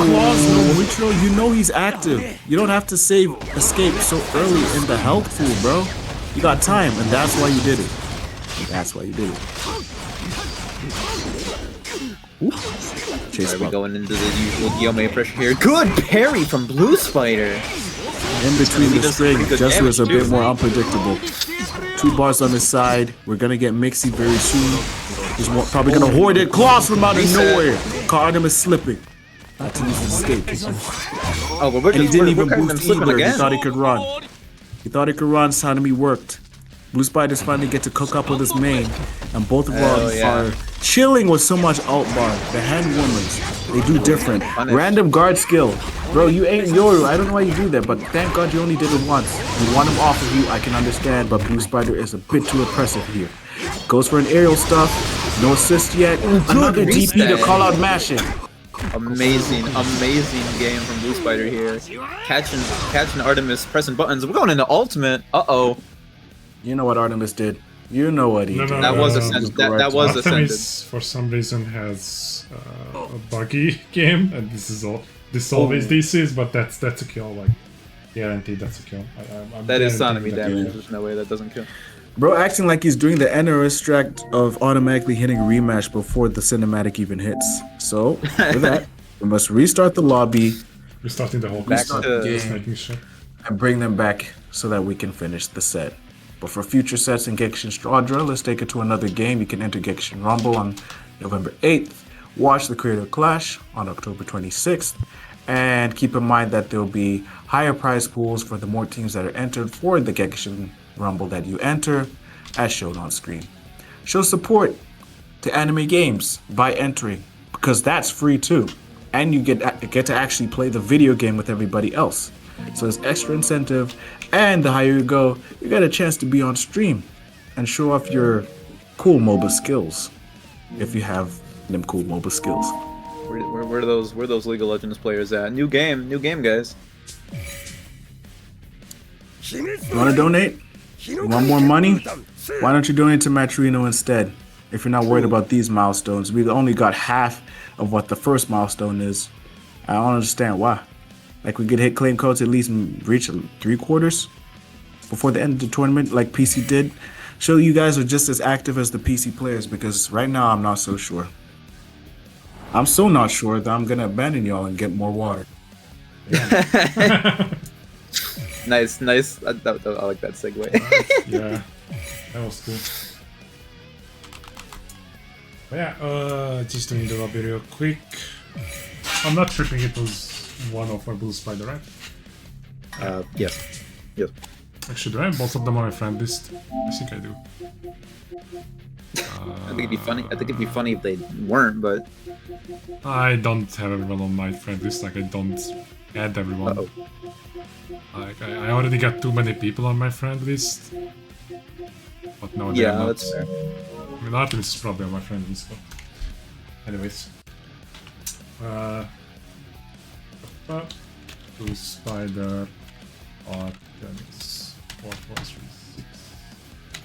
Claws, no Mucho, you know he's active. You don't have to save escape so early in the health pool, bro. You got time, and that's why you did it. That's why you did it. Ooh. Chase Are we going into the usual Guillaume pressure here? Good parry from Blue Spider. In between the string, just was a bit too. more unpredictable. 2 bars on his side. We're gonna get Mixie very soon. He's probably gonna hoard it. Claws from out of nowhere. Artemis slipping. Not to use his escape. Oh, but we're And he didn't even catching them boost slipping either. He again. thought he could run. He thought he could run. Sanemi worked. Blue Spiders finally get to cook up with his main, and both of them are chilling with so much alt bar. The hand warmers, they do different. Random guard skill. Bro, you ain't Yoru. I don't know why you do that, but thank God you only did it once. You want him off of you, I can understand, but Blue Spider is a bit too oppressive here. Goes for an aerial stuff. No assist yet. Another DP to call out mashing. Amazing game from Blue Spider here. Catching Artemis, pressing buttons. We're going into ultimate. Uh-oh. You know what Artemis did. You know what he did. That was ascended. That was ascended. Artemis, for some reason, has a buggy game, and this always DCs, but that's a kill, like guaranteed. That's a kill. I'm That is guaranteeing Sanemi that. damage. There's no way that doesn't kill. Bro acting like he's doing the NRS tract of automatically hitting rematch before the cinematic even hits. So, for that, we must restart the lobby Restarting the whole Back console, to- just making sure. and bring them back so that we can finish the set. But for future sets in Genshin Stradra, let's take it to another game. You can enter Genshin Rumble on November 8th, watch the Creator Clash on October 26th, and keep in mind that there'll be higher prize pools for the more teams that are entered for the Genshin Rumble that you enter, as shown on screen. Show support to anime games by entering, because that's free too, and you get to actually play the video game with everybody else. So it's extra incentive, and the higher you go, you get a chance to be on stream and show off your cool MOBA skills, if you have them cool MOBA skills. Where are those League of Legends players at? New game, guys. You want to donate? You want more money? Why don't you donate to Matrino instead? If you're not worried about these milestones, we only got half of what the first milestone is. I don't understand why. Like, we could hit claim codes at least reach 3/4 before the end of the tournament, like PC did. Show you guys are just as active as the PC players, because right now I'm not so sure. I'm so not sure that I'm gonna abandon y'all and get more water. Nice. I like that segue. Yeah, that was cool. But yeah, just doing the lobby real quick. I'm not tripping, it was one of my Blue Spider, right? Yes. Actually, do I have both of them on my friend list? I think I do. I think it'd be funny if they weren't, but I don't have everyone on my friend list, like I don't add everyone. Like I already got too many people on my friend list. But no, they're not. That's fair. I mean, Artemis is probably on my friend list, but anyways. Blue Spider, Artemis, 4436,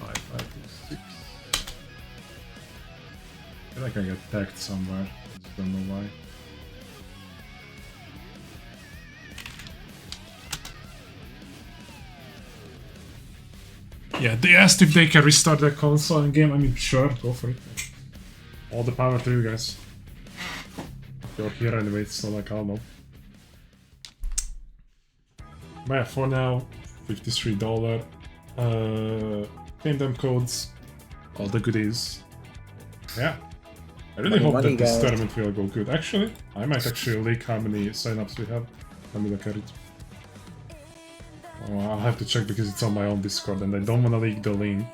5526. I feel like I got tagged somewhere, I just don't know why. Yeah, they asked if they can restart their console and game. I mean, sure, go for it. All the power to you guys. You're here anyway, so like, I'll know. But yeah, for now, $53. Claim them codes, all the goodies. Yeah. I really hope money, that this guys. tournament will go good. Actually, I might actually leak how many signups we have. Let me look at it. Oh, I'll have to check because it's on my own Discord and I don't want to leak the link,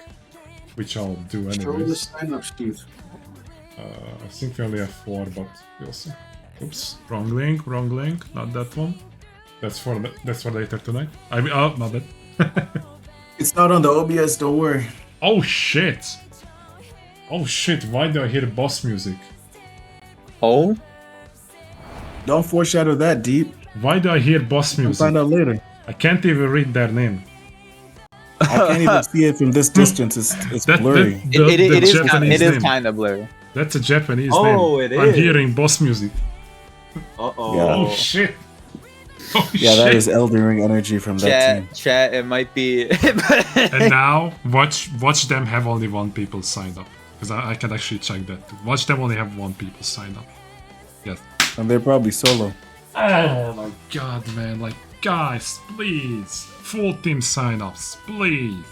which I'll do anyways. I think we only have 4, but we'll see. Oops, wrong link, not that one. That's for later tonight. I mean, oh, not that. It's not on the OBS, don't worry. Oh shit! Oh shit, why do I hear boss music? Oh? Don't foreshadow that deep. Why do I hear boss We'll music? find out later. I can't even read their name. I can't even see it from this distance. It's That- blurry. that- the Japanese It is name. kind of blurry. That's a Japanese Oh, name. it I'm is. hearing boss music. Uh-oh. Yeah. Oh shit! Oh Yeah, that shit! is Elden Ring energy from that team. Chat, it might be... And now watch them have only 1 people signed up, because I can actually check that. Watch them only have 1 people signed up. Yes. And they're probably solo. Oh my god, man! Like, guys, please, full team sign-ups, please.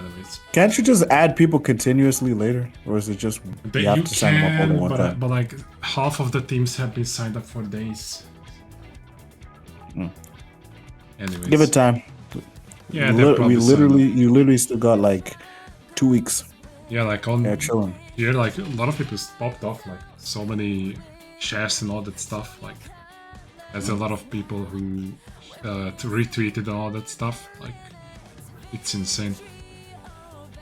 Anyways, Can't you just add people continuously later? Or is it just you have you to sign them up all can, at one time? but like half of the teams have been signed up for days. Anyways, Give it time. Yeah, they're probably signed up. You literally still got like 2 weeks. Yeah, like on Yeah, chilling. here, like a lot of people popped off, like so many shares and all that stuff. Like, there's a lot of people who retweeted and all that stuff. Like, it's insane.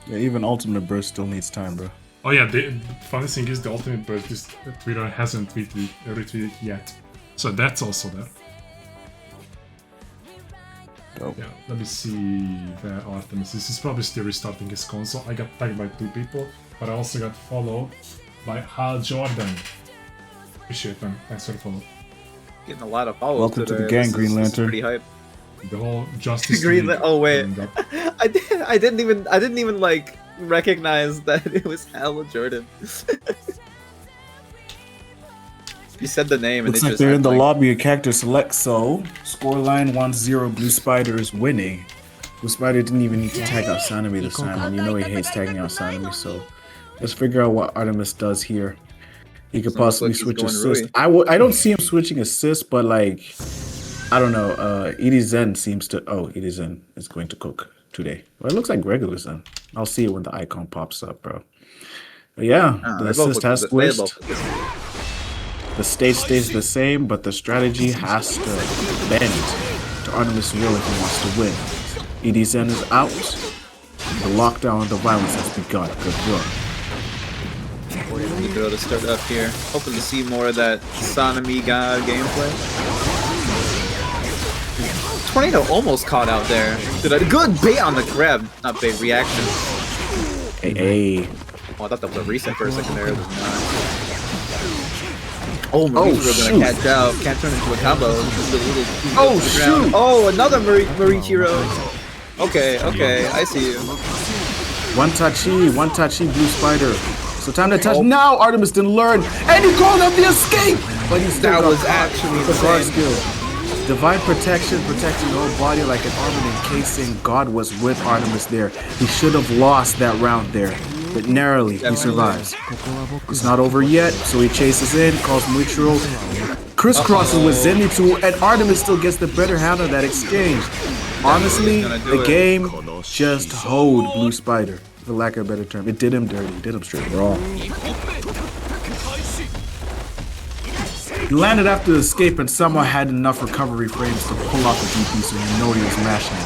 Yeah, even Ultimate Burst still needs time, bro. Oh yeah, the funny thing is the Ultimate Burst, this Twitter hasn't retweeted yet, so that's also there. Dope. Yeah, let me see where Artemis is. He's probably still restarting his console. I got tagged by 2 people, but I also got followed by Hal Jordan. Appreciate them. Thanks for the follow. Getting a lot of follows Welcome to the today. gang, This Green is Lantern. pretty hype. The whole Justice Green League. Oh wait, going up. I didn't even like recognize that it was Hal Jordan. You said the name and Looks it like just they're in had, the like, lobby of Cactus Select, so scoreline 1-0, Blue Spider is winning. Blue Spider didn't even need to tag out Sanemi this time, and you know he hates tagging out Sanemi, so let's figure out what Artemis does here. He could Doesn't look possibly like he's switch going assist. Rui. I don't see him switching assist, but like, I don't know. Edie Zen seems to. Oh, Edie Zen is going to cook today. Well, it looks like regular Zen. I'll see it when the icon pops up, bro. But yeah, the they both assist look has good. They switched. both look good. The stage stays the same, but the strategy has to bend to Artemis' will if he wants to win. Edie Zen is out. The lockdown and the violence has begun. Good work. Nico to start up here. Hoping to see more of that Sanemi God gameplay. Tornado almost caught out there. Good bait on the grab. Not bait, reaction. Hey. Oh, I thought that was a reset for a second there. It was not. Oh, Marichi's shoot. gonna catch out. Can't turn into a combo. Just a little Oh, to the ground. shoot. Oh, another Marichiro. Okay, I see you. One touchy, Blue Spider. So time to touch. Now Artemis didn't learn, and he called up the escape. But he still That got was caught. actually the guard insane. skill. Divine protection, protecting the whole body like an armor encasing. God was with Artemis there. He should have lost that round there, but narrowly he survives. It's not over yet, so he chases in, calls Muichiro, crisscrosses with Zenitsu, and Artemis still gets the better hand of that exchange. Honestly, gonna do the it. game just hoed Blue Spider, for lack of a better term. It did him dirty, did him straight wrong. He landed after the escape and somehow had enough recovery frames to pull off the DP, so you know he was mashing it.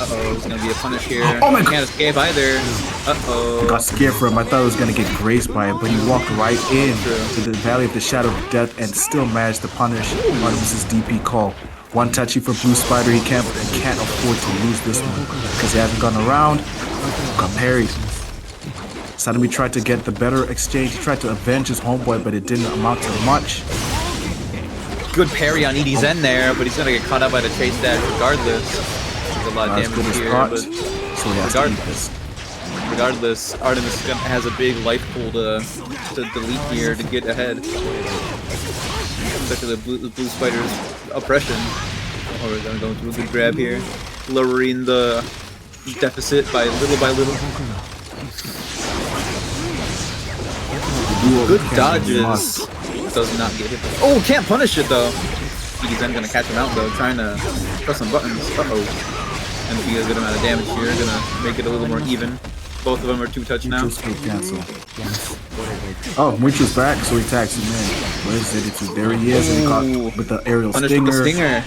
Uh-oh, it's gonna be a punish here. Oh my God. Can't escape either. Uh-oh. Got scared for him. I thought I was gonna get grazed by it, but he walked right in to the Valley of the Shadow of Death and still managed to punish Artemis' DP call. One touchy for Blue Spider. He can't afford to lose this one because he hasn't gone around. Got parried. Sanemi tried to get the better exchange. He tried to avenge his homeboy, but it didn't amount to much. Good parry on Edie Zen there, but he's gonna get caught up by the chase dash regardless. There's a lot Not of as good damage as here, thought, but so he has to eat this. regardless, Artemis has a big life pool to delete here to get ahead. Especially the Blue Spider's oppression. Oh, we're gonna go through a good grab here, lowering the deficit by little. Good dodges. Does not get hit. Oh, can't punish it though. He's then gonna catch him out though, trying to press some buttons. Uh-oh. And he has a good amount of damage here, gonna make it a little more even. Both of them are 2-touch now. Cancel. Oh, Muichu's back, so he tags him in. Where is it? There he is, and he caught with the aerial Punish with stinger. the stinger.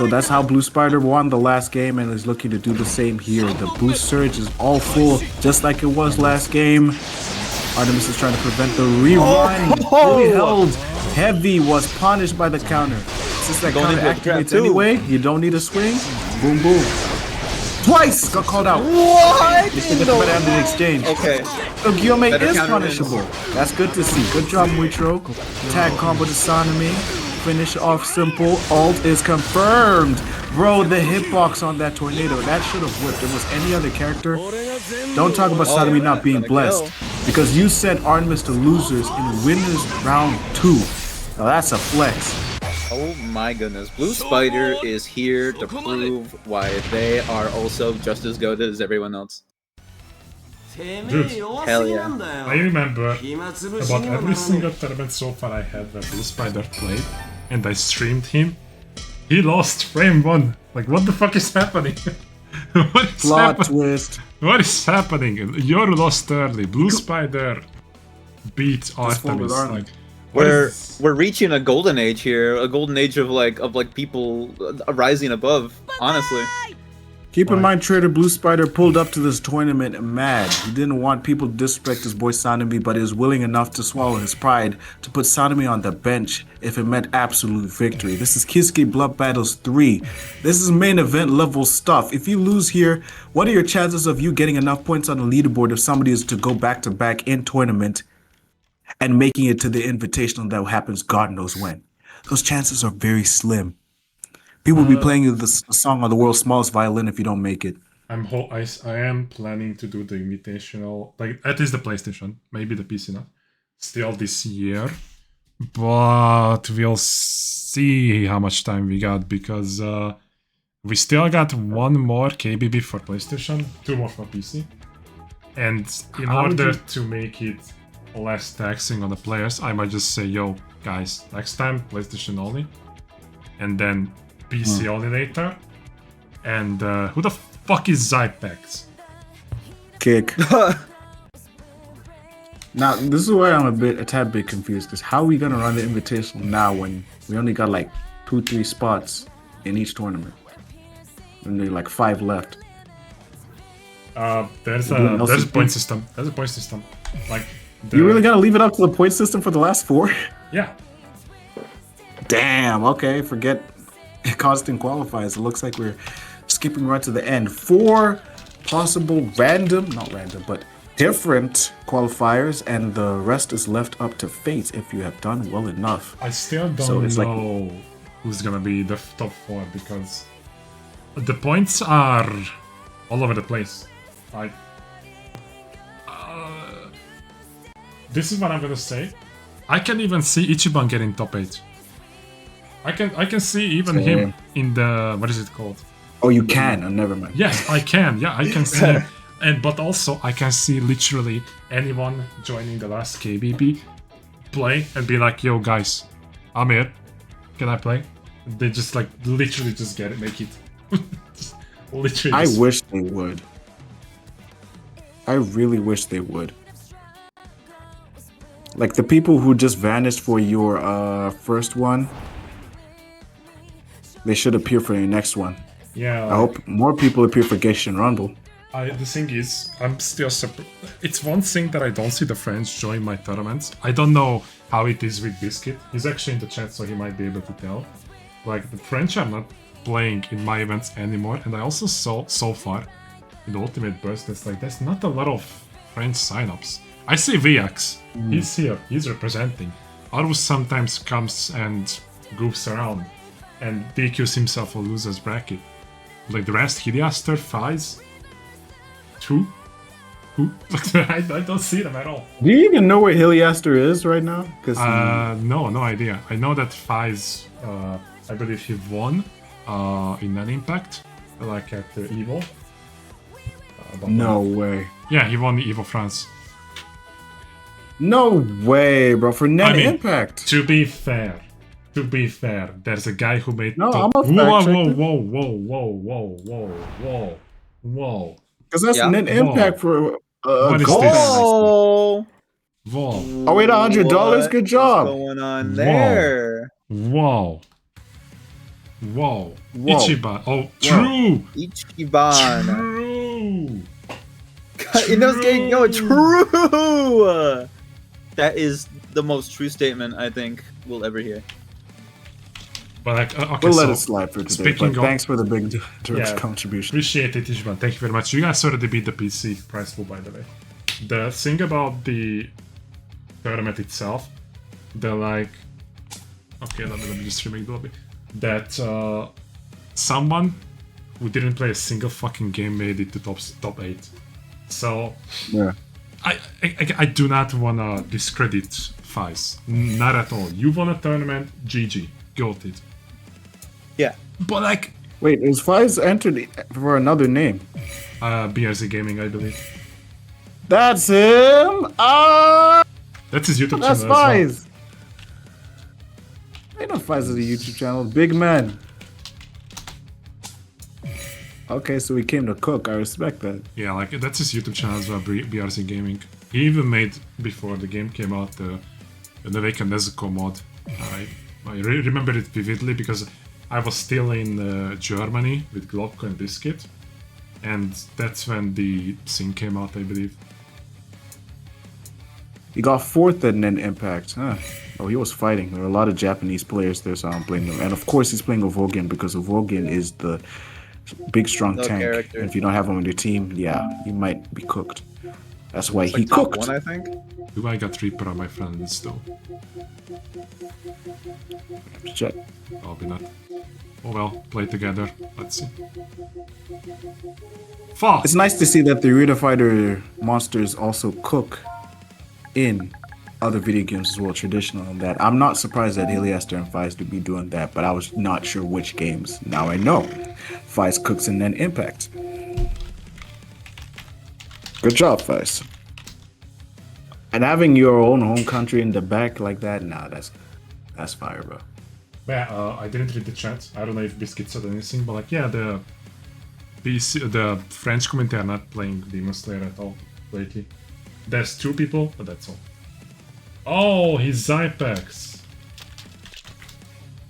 So that's how Blue Spider won the last game and is looking to do the same here. The boost surge is all full, just like it was last game. Artemis is trying to prevent the rerun. Fully held. Heavy was punished by the counter. Since that counter activates anyway, you don't need a swing. Boom, boom. Twice got called out. What? You still get the better end of the exchange. Okay. So Guillaume Better is counter punishable. That's good to see. Good job, Muitro. Tag combo to Sanemi. Finish off simple. Ult is confirmed. Bro, the hitbox on that tornado, that should have whipped. If it was any other character. Don't talk about Sanemi not being blessed. Because you sent Artemis to losers in winners round 2. Now that's a flex. Oh my goodness. Blue Spider is here to prove why they are also just as good as everyone else. Dude, Hell yeah. I remember about every single tournament so far I had where Blue Spider played, and I streamed him. He lost frame 1. Like, what the fuck is happening? What is Plot happening? twist. What is happening? You're lost early. Blue Spider beat Artemis. Like, We're reaching a golden age here, a golden age of like people rising above. Honestly, Keep in mind, Trader Blue Spider pulled up to this tournament mad. He didn't want people to disrespect his boy Sanemi, but he was willing enough to swallow his pride to put Sanemi on the bench if it meant absolute victory. This is Kizuki Blood Battles 3. This is main event level stuff. If you lose here, what are your chances of you getting enough points on the leaderboard if somebody is to go back-to-back in tournament and making it to the invitational that happens God knows when? Those chances are very slim. People will be playing you the song on the world's smallest violin if you don't make it. I am planning to do the invitational, like at least the PlayStation, maybe the PC not, still this year. But we'll see how much time we got because we still got 1 more KBB for PlayStation, 2 more for PC. And in order to make it less taxing on the players, I might just say, yo, guys, next time PlayStation only. And then PC only later. And who the fuck is Zypex? Kick. Now, this is where I'm a tad bit confused, because how are we going to run the invitational now when we only got like 2-3 spots in each tournament? And there are like 5 left. There's a point system. There's a point system. Like, you really got to leave it up to the point system for the last 4? Yeah. Damn, okay, forget constant qualifiers. It looks like we're skipping right to the end. 4 possible not random, but different qualifiers, and the rest is left up to fate if you have done well enough. I still don't know who's gonna be the top 4 because the points are all over the place. Like, this is what I'm gonna say. I can even see Ichiban getting top 8. I can see even him in the, what is it called? Oh, you can. Oh, never mind. Yes, I can. Yeah, I can see him. But also I can see literally anyone joining the last KBB play and be like, yo guys, I'm here. Can I play? They just like literally just get it, make it. Literally. I wish they would. I really wish they would. Like the people who just vanished for your first one, they should appear for your next one. Yeah. I hope more people appear for Genshin Rumble. The thing is, I'm still surprised. It's one thing that I don't see the French join my tournaments. I don't know how it is with Biscuit. He's actually in the chat, so he might be able to tell. Like, the French are not playing in my events anymore, and I also saw so far in the Ultimate Burst there's not a lot of French signups. I see VX. He's here. He's representing. Arus sometimes comes and goofs around and DQs himself a loser's bracket. Like the rest, Hidiaster, Fies, 2? Who? I don't see them at all. Do you even know where Heliaster is right now? No idea. I know that Fies, I believe he won in an Impact, like at the Evo. No way. Yeah, he won the Evo France. No way, bro. For Net Impact. To be fair, there's a guy who made. No, I'm a fact checker. Whoa. Because that's Net Impact for what is gold. this? Oh, Whoa. Oh wait, $100. Good job. What's going on there? Whoa. Whoa. Whoa. Ichiban. Oh, true. Ichiban. True. Inosuke, no, True. true. That is the most true statement I think we'll ever hear. But like, okay, We'll so let it slide for today. speaking But of- thanks for the big direct Yeah. contribution. Appreciate it, Ichiban. Thank you very much. You guys already beat the PC prize pool, by the way. The thing about the tournament itself, the like, okay, let me just remake the lobby. That someone who didn't play a single fucking game made it to top 8. So Yeah. I do not wanna discredit Faiz. Not at all. You won a tournament, GG, got it. Yeah. But like, Wait, is Fies entered for another name? BRZ Gaming, I believe. That's him. That's his YouTube That's channel as well. Fies. I know Fies is a YouTube channel. Big man. Okay, so he came to cook. I respect that. Yeah, like that's his YouTube channel as well, BRC Gaming. He even made, before the game came out, the Veka Nezuko mod. I remember it vividly because I was still in Germany with Globko and Biscuit, and that's when the thing came out, I believe. He got fourth in an Impact. Huh. Oh, he was fighting. There were a lot of Japanese players there, so I don't blame him. And of course, he's playing Evogian because Evogian is the big, strong No tank. character. And if you don't have him on your team, yeah, you might be cooked. That's why It's he like top cooked. one, I think. Do I got Reaper on my friend list though? Check. Probably not. Oh well, play together. Let's see. Fuck! It's nice to see that the Arena Fighter monsters also cook in other video games as well, traditional and that. I'm not surprised that Heliaster and Fies to be doing that, but I was not sure which games. Now I know. Fies cooks in an Impact. Good job, Fies. And having your own home country in the back like that, nah, that's fire, bro. Yeah, I didn't read the chat. I don't know if Biscuit said anything, but like, yeah, the French community are not playing Demon Slayer at all lately. There's 2 people, but that's all. Oh, he's Zypex.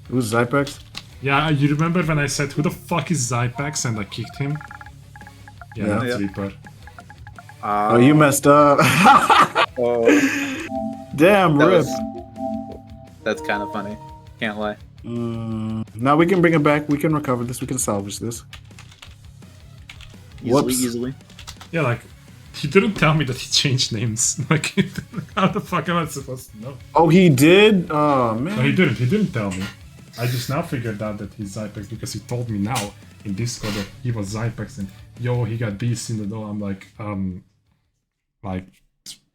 Who's Zypex? Yeah, you remember when I said, who the fuck is Zypex, and I kicked him? Yeah, Yeah. that's Yeah. Reaper. Oh, you messed up. Oh, Damn, that rip. was, that's kind of funny. Can't lie. Now we can bring it back. We can recover this. We can salvage this. Easily, Whoops. easily. Yeah, like, he didn't tell me that he changed names. Like, how the fuck am I supposed to know? Oh, he did? Oh, man. No, he didn't tell me. I just now figured out that he's Zypex because he told me now in Discord that he was Zypex and yo, he got this in the door. I'm like,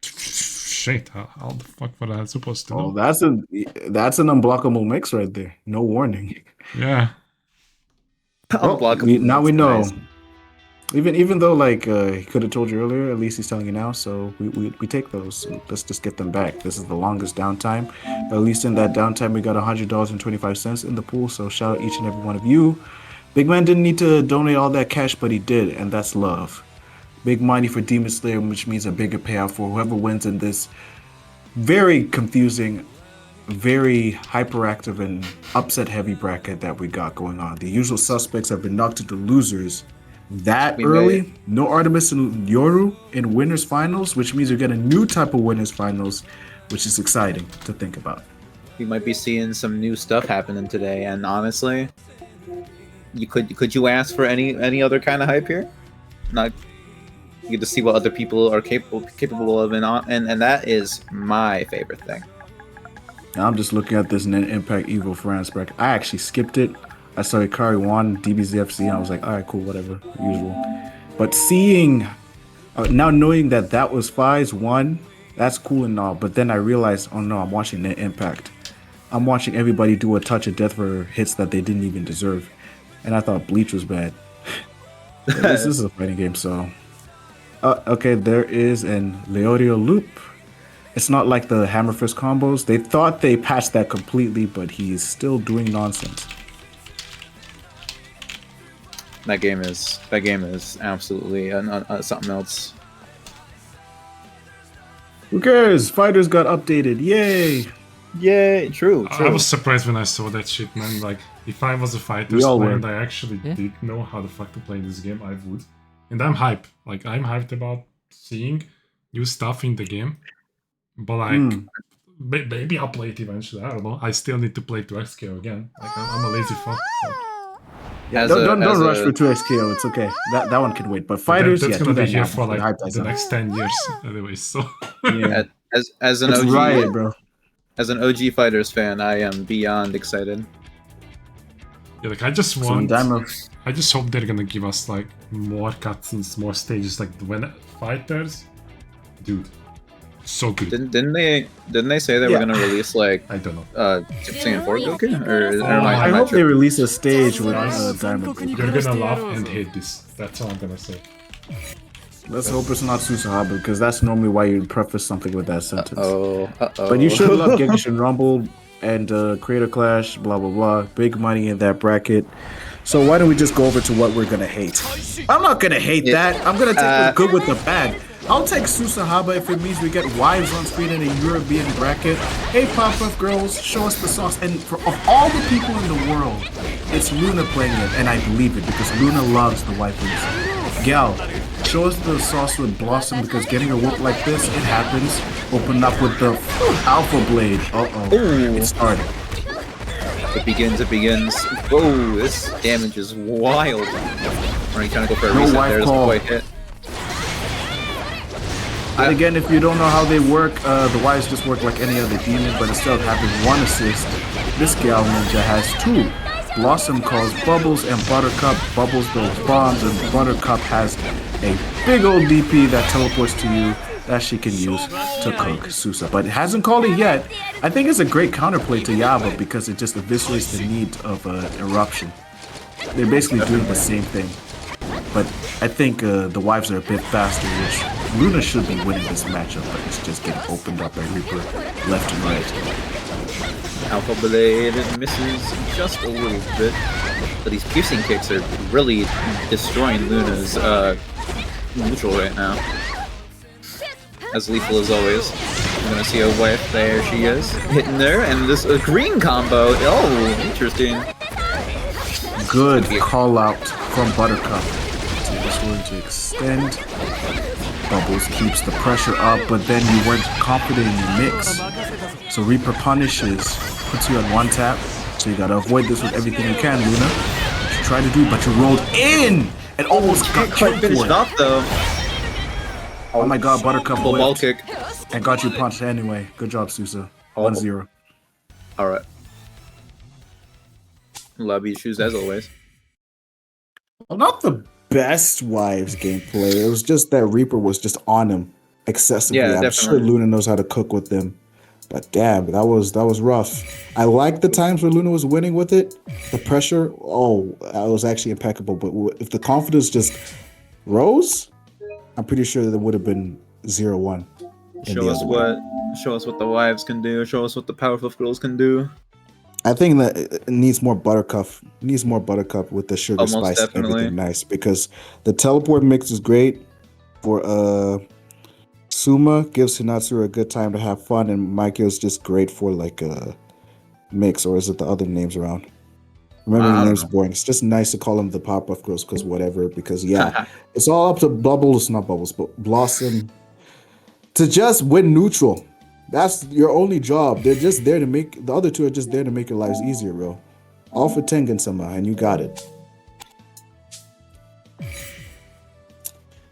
shit, how the fuck was I supposed to Oh, know? that's an unblockable mix right there. No warning. Yeah. Well, Unblockable. now we know. Nice. Even though like he could have told you earlier, at least he's telling you now. So we take those. Let's just get them back. This is the longest downtime. But at least in that downtime, we got $100.25 in the pool. So shout out each and every one of you. Big Man didn't need to donate all that cash, but he did, and that's love. Big money for Demon Slayer, which means a bigger payout for whoever wins in this very confusing, very hyperactive and upset-heavy bracket that we got going on. The usual suspects have been knocked into losers that We early. made- No Artemis and Yoru in winners finals, which means we get a new type of winners finals, which is exciting to think about. We might be seeing some new stuff happening today, and honestly, could you ask for any other kind of hype here? Not you get to see what other people are capable of, and that is my favorite thing. Now I'm just looking at this Impact Evo France bracket. I actually skipped it. I saw Ikari won DBZFC, and I was like, all right, cool, whatever, usual. But seeing, now knowing that was Fies won, that's cool and all. But then I realized, oh no, I'm watching the Impact. I'm watching everybody do a touch of death for hits that they didn't even deserve. And I thought Bleach was bad. But this is a fighting game, so. Okay, there is an Leorio loop. It's not like the Hammer Fist combos. They thought they patched that completely, but he's still doing nonsense. That game is absolutely something else. Who cares? Fighters got updated. Yay! Yeah, true, I true. was surprised when I saw that shit, man. Like, if I was a fighters We all player were. and I actually did know how the fuck to play this game, I would. And I'm hyped. Like, I'm hyped about seeing new stuff in the game. But like, Mm. maybe I'll play it eventually. I don't know. I still need to play 2XKO again. Like, I'm a lazy fuck. So. Yeah, As don't as rush a- for 2XKO. It's okay. That one can wait. But But fighters, that's yeah, gonna do be that here now for before like hype dies the out. next 10 years, anyways. So. Yeah, as an it's OG Riot, bro. as an OG Fighters fan, I am beyond excited. Yeah, like I just So when want. Daimler, I just hope they're gonna give us like more cutscenes, more stages. Like when fighters, dude, so good. Didn't they say they Yeah. were gonna release like I don't know. Super Saiyan 4 Goku? Or Oh, am I I'm hope they tripping? release a stage with Guys, Diamond. You're gonna laugh and hate this. That's all I'm gonna say. Let's hope it's not Susahaba because that's normally why you preface something with that sentence. Oh, But you should love Gekishin Rumble and Creator Clash, blah blah blah. Big money in that bracket. So why don't we just go over to what we're gonna hate? I'm not gonna hate that. I'm gonna take the good with the bad. I'll take Susahaba if it means we get wives on screen in a European bracket. Hey Pop-Up Girls, show us the sauce. And of all the people in the world, it's Luna playing it, and I believe it because Luna loves the waifus. Gal, show us the sauce with Blossom because getting a whoop like this, it happens. Open up with the Alpha Blade. Ooh. It started. It begins. Whoa, this damage is wild. Are you trying to go for a No reset wife there? Doesn't call. quite hit. And again, if you don't know how they work, the wives just work like any other demon, but instead of having one assist, this Gal Ninja has two. Blossom calls Bubbles and Buttercup. Bubbles those bombs, and Buttercup has a big old DP that teleports to you that she can use to cook Susa. But it hasn't called it yet. I think it's a great counterplay to Yaba because it just eviscerates the need of eruption. They're basically doing the same thing. But I think the wives are a bit faster, which Luna should be winning this matchup, but it's just getting opened up by Reaper left and right. Alpha Blade misses just a little bit, but these piercing kicks are really destroying Luna's neutral right now. As lethal as always. I'm gonna see a wife. There she is, hitting there, and this green combo. Oh, interesting. Good call out from Buttercup. So just going to extend. Bubbles keeps the pressure up, but then you weren't confident in your mix. So Reaper punishes, puts you on one tap. So you gotta avoid this with everything you can, Luna. What you try to do, but you rolled in and almost got Quite killed finished for it. off though. Oh my god, Buttercup Full ball whipped kick. and got you punched anyway. Good job, Susa. 1-0. All right. Lobby issues as always. Well, not the best wives gameplay. It was just that Reaper was just on him excessively. Yeah, I'm sure definitely. Luna knows how to cook with them. But damn, that was rough. I like the times where Luna was winning with it. The pressure, that was actually impeccable. But if the confidence just rose, I'm pretty sure that it would have been 0-1. Show us what the wives can do. Show us what the Powerpuff Girls can do. I think that it needs more buttercup. Needs more buttercup with the sugar Most spice and definitely. everything nice because the teleport mix is great for Suma gives Hinatsu a good time to have fun, and Maikyo's just great for like a mix, or is it the other names around? Remember I the don't names know. boring. It's just nice to call them the Pop-Up Girls because whatever. Because yeah, it's all up to Bubbles, not Bubbles, but Blossom to just win neutral. That's your only job. They're just there to make the other two are just there to make your lives easier, bro. All for Tengen somehow, and you got it.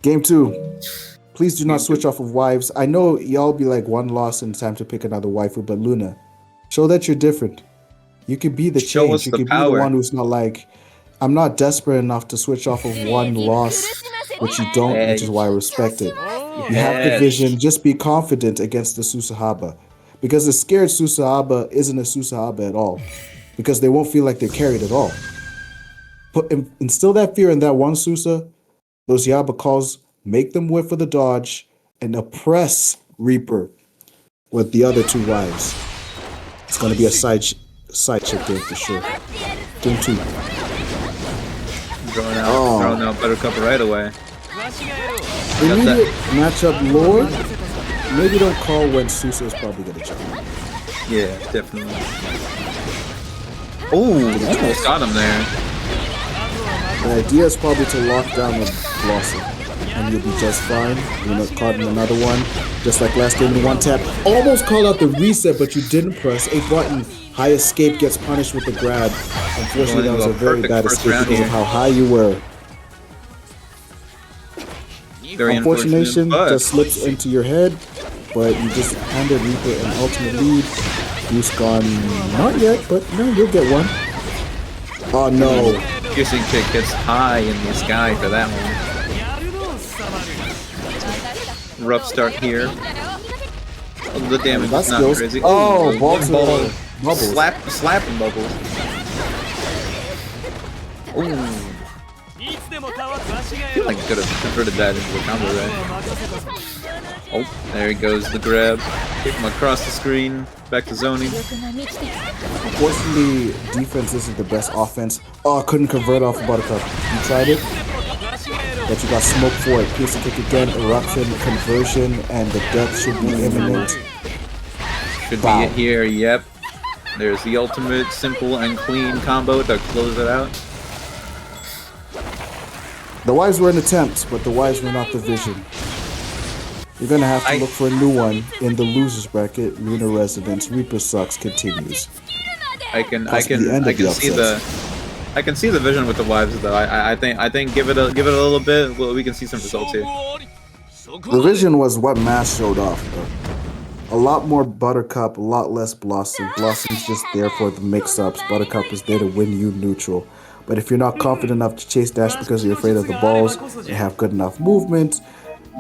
Game 2. Please do not switch off of wives. I know y'all be like one loss and it's time to pick another waifu, but Luna, show that you're different. You could be the Show us change. You the could be power. the one who's not like, I'm not desperate enough to switch off of one loss, which you don't, which is why I respect it. You have the Yes. vision. Just be confident against the Susahaba. Because the scared Susahaba isn't a Susahaba at all. Because they won't feel like they're carried at all. Instill that fear in that one Susa, those Yaba calls, make them wait for the dodge, and oppress Reaper with the other two wives. It's going to be a side chick game for sure. Game 2. Throwing out Buttercup right away. Immediate matchup lore. Maybe don't call when Susa is probably going to jump. Yeah, definitely. Oh, almost got him there. The idea is probably to lock down the Blossom, and you'll be just fine. You're not caught in another one, just like last game in one tap. Almost called out the reset, but you didn't press a button. High escape gets punished with the grab. Unfortunately, that was a very bad escape because of how high you were. Very Unfortunation but just slips into your head, but you just handed Reaper an ultimate lead. Goose gone, not yet, but no, you'll get one. Oh no. Piercing kick hits high in the sky for that one. Rough start here. Oh, the damage That's is not skills. crazy. Oh, ball to ball. bubbles. Slapping bubbles. Ooh. I feel like I could have converted that into a combo, right? Oh, there he goes, the grab. Kick him across the screen. Back to zoning. Unfortunately, defense isn't the best offense. Oh, I couldn't convert off of Buttercup. You tried it, but you got smoked for it. Piercing kick again, eruption, conversion, and the death should be imminent. Should be it here, yep. There's the ultimate, simple and clean combo to close it out. The Wives were an attempt, but the Wives were not the vision. You're gonna have to look for a new one in the losers bracket. Lunar Residence, Reaper Sucks continues. I can see the vision with the Wives though. I think give it a little bit. Well, we can see some results here. The vision was what Mass showed off though. A lot more Buttercup, a lot less Blossom. Blossom's just there for the mix-ups. Buttercup is there to win you neutral. But if you're not confident enough to chase dash because you're afraid of the balls and have good enough movement,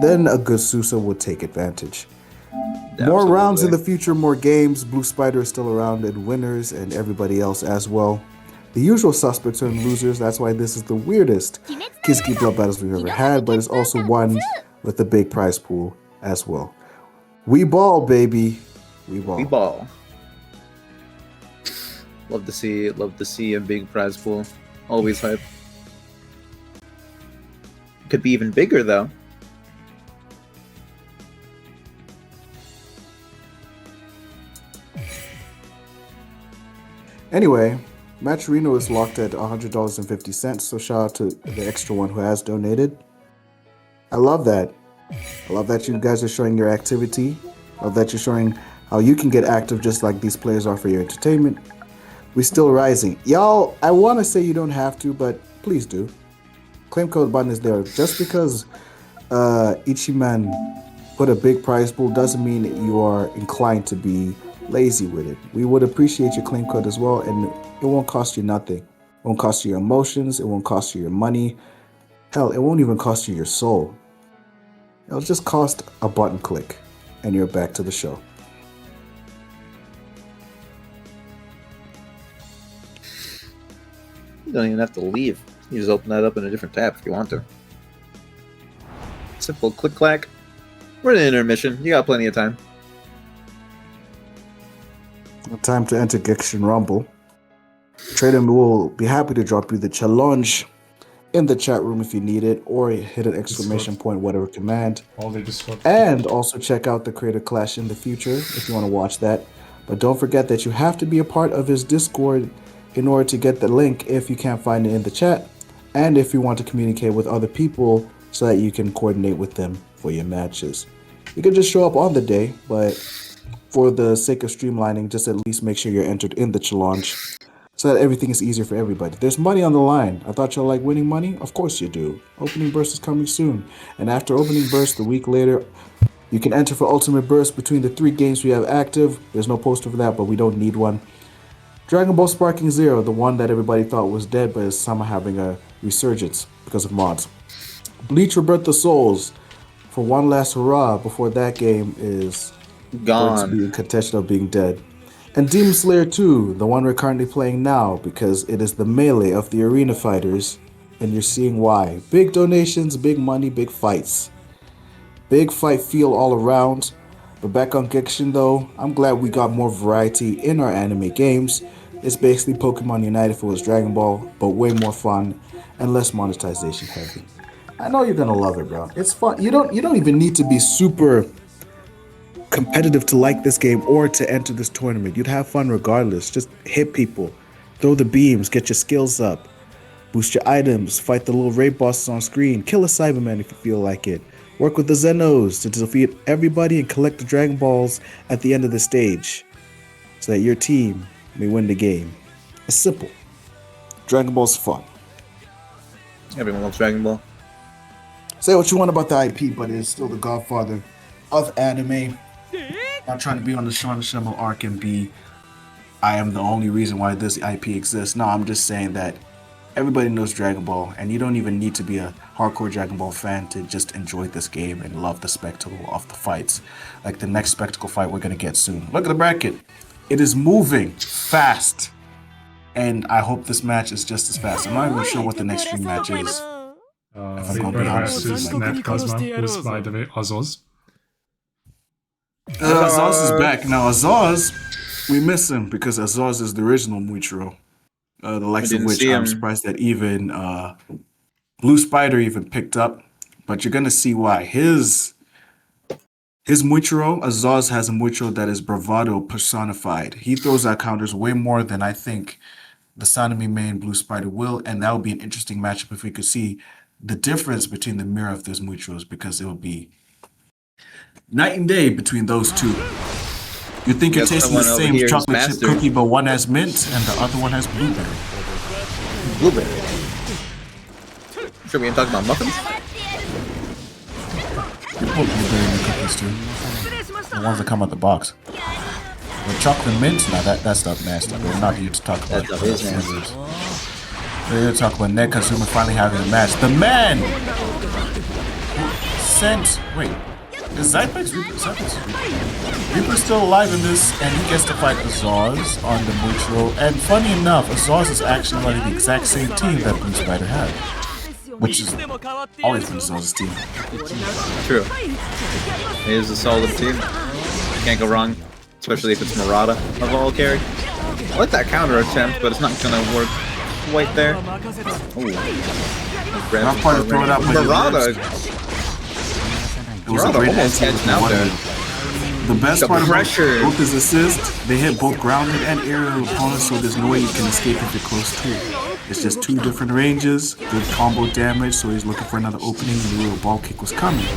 then a good Susa will take advantage. Absolutely. More rounds in the future, more games. Blue Spider is still around and winners and everybody else as well. The usual suspects are in losers. That's why this is the weirdest Kizuki Blood battles we've ever had, but it's also one with a big prize pool as well. We ball, baby. We ball. We ball. Love to see a big prize pool. Always hype. Could be even bigger though. Anyway, Matcherino is locked at $100.50, so shout out to the extra one who has donated. I love that. I love that you guys are showing your activity. I love that you're showing how you can get active just like these players are for your entertainment. We're still rising. Y'all, I want to say you don't have to, but please do. Claim code button is there. Just because Ichiman put a big prize pool doesn't mean that you are inclined to be lazy with it. We would appreciate your claim code as well, and it won't cost you nothing. It won't cost you your emotions. It won't cost you your money. Hell, it won't even cost you your soul. It'll just cost a button click, and you're back to the show. You don't even have to leave. You just open that up in a different tab if you want to. Simple click clack. We're in intermission. You got plenty of time. Time to enter Genshin Rumble. Trader will be happy to drop you the challenge in the chat room if you need it, or hit an exclamation point, whatever command. And also check out the Creator Clash in the future if you want to watch that. But don't forget that you have to be a part of his Discord in order to get the link if you can't find it in the chat, and if you want to communicate with other people so that you can coordinate with them for your matches. You can just show up on the day, but for the sake of streamlining, just at least make sure you're entered in the challenge so that everything is easier for everybody. There's money on the line. I thought y'all like winning money? Of course you do. Opening Burst is coming soon. And after Opening Burst, a week later, you can enter for Ultimate Burst between the 3 games we have active. There's no poster for that, but we don't need one. Dragon Ball Sparking Zero, the one that everybody thought was dead, but is somehow having a resurgence because of mods. Bleach Rebirth the Souls for one last hurrah before that game is gone, to be in contention of being dead. And Demon Slayer 2, the one we're currently playing now, because it is the melee of the arena fighters, and you're seeing why. Big donations, big money, big fights. Big fight feel all around. But back on Genshin though, I'm glad we got more variety in our anime games. It's basically Pokemon Unite if it was Dragon Ball, but way more fun and less monetization heavy. I know you're gonna love it, bro. It's fun. You don't even need to be super competitive to like this game or to enter this tournament. You'd have fun regardless. Just hit people, throw the beams, get your skills up, boost your items, fight the little raid bosses on screen, kill a Cyberman if you feel like it. Work with the Zenos to defeat everybody and collect the Dragon Balls at the end of the stage so that your team may win the game. It's simple. Dragon Ball's fun. Everyone loves Dragon Ball. Say what you want about the IP, but it is still the godfather of anime. Not trying to be on the Shauna Schimmel arc and be, I am the only reason why this IP exists. No, I'm just saying that everybody knows Dragon Ball, and you don't even need to be a hardcore Dragon Ball fan to just enjoy this game and love the spectacle of the fights. Like the next spectacle fight we're going to get soon. Look at the bracket. It is moving fast. And I hope this match is just as fast. I'm not even sure what the next stream match is. If I'm gonna be honest versus with you. Net Cosma, who's by the way Azaz. Azaz is back. Now Azaz, we miss him because Azaz is the original Muichiro. The likes of which I'm surprised that even Blue Spider even picked up. But you're gonna see why. His Muichiro, Azaz has a Muichiro that is bravado personified. He throws out counters way more than I think the Sanemi main Blue Spider will, and that would be an interesting matchup if we could see the difference between the mirror of those Muichiros, because it will be night and day between those two. You think you're tasting the same chocolate chip cookie, but one has mint and the other one has blueberry. Blueberry. Sure, we ain't talking about muffins? You put blueberry in the cookies too. The ones that come out the box. With chocolate mint, now that stuff nasty. We're not here to talk about That stuff is nasty. We're here to talk about Net Consumer finally having a match. The man sent. Wait, is Zypex Reaper? Reaper's still alive in this, and he gets to fight Azaz on the Muichiro. And funny enough, Azaz is actually running the exact same team that Blue Spider had, which is always been Azaz's team. True. It is a solid team. Can't go wrong. Especially if it's Murata of all carry. I like that counter attempt, but it's not gonna work quite there. Rough part to throw it out, but Murata. It was a great almost catching out there. The best The part about pressure. both his assists, they hit both grounded and aerial opponents, so there's no way you can escape if you're close to it. It's just two different ranges, good combo damage, so he's looking for another opening, and the little ball kick was coming.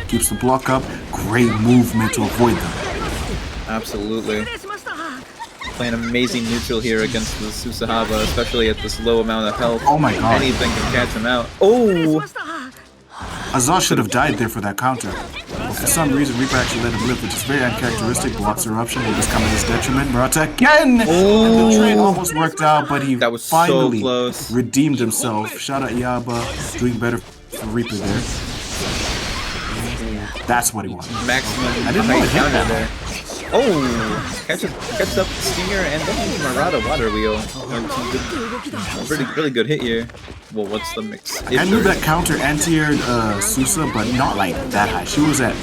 Keeps the block up, great movement to avoid them. Absolutely. Playing amazing neutral here against the Susahaba, especially at this low amount of health. Oh my god. Anything can catch him out. Oh! Azaz should have died there for that counter. But for some reason, Reaper actually let him live, which is very uncharacteristic. Blocks eruption, will just come at his detriment. Murata again! And the trade almost worked out, but he That was finally so close. redeemed himself. Shout out Yaba, doing better for Reaper there. That's what he wanted. Maximum I didn't know height it hit counter that. there. Oh! Catches up Stinger and then uses Murata Water Wheel. Really good hit here. Well, what's the mix? I knew that counter anti-aired Susa, but not like that high. She was at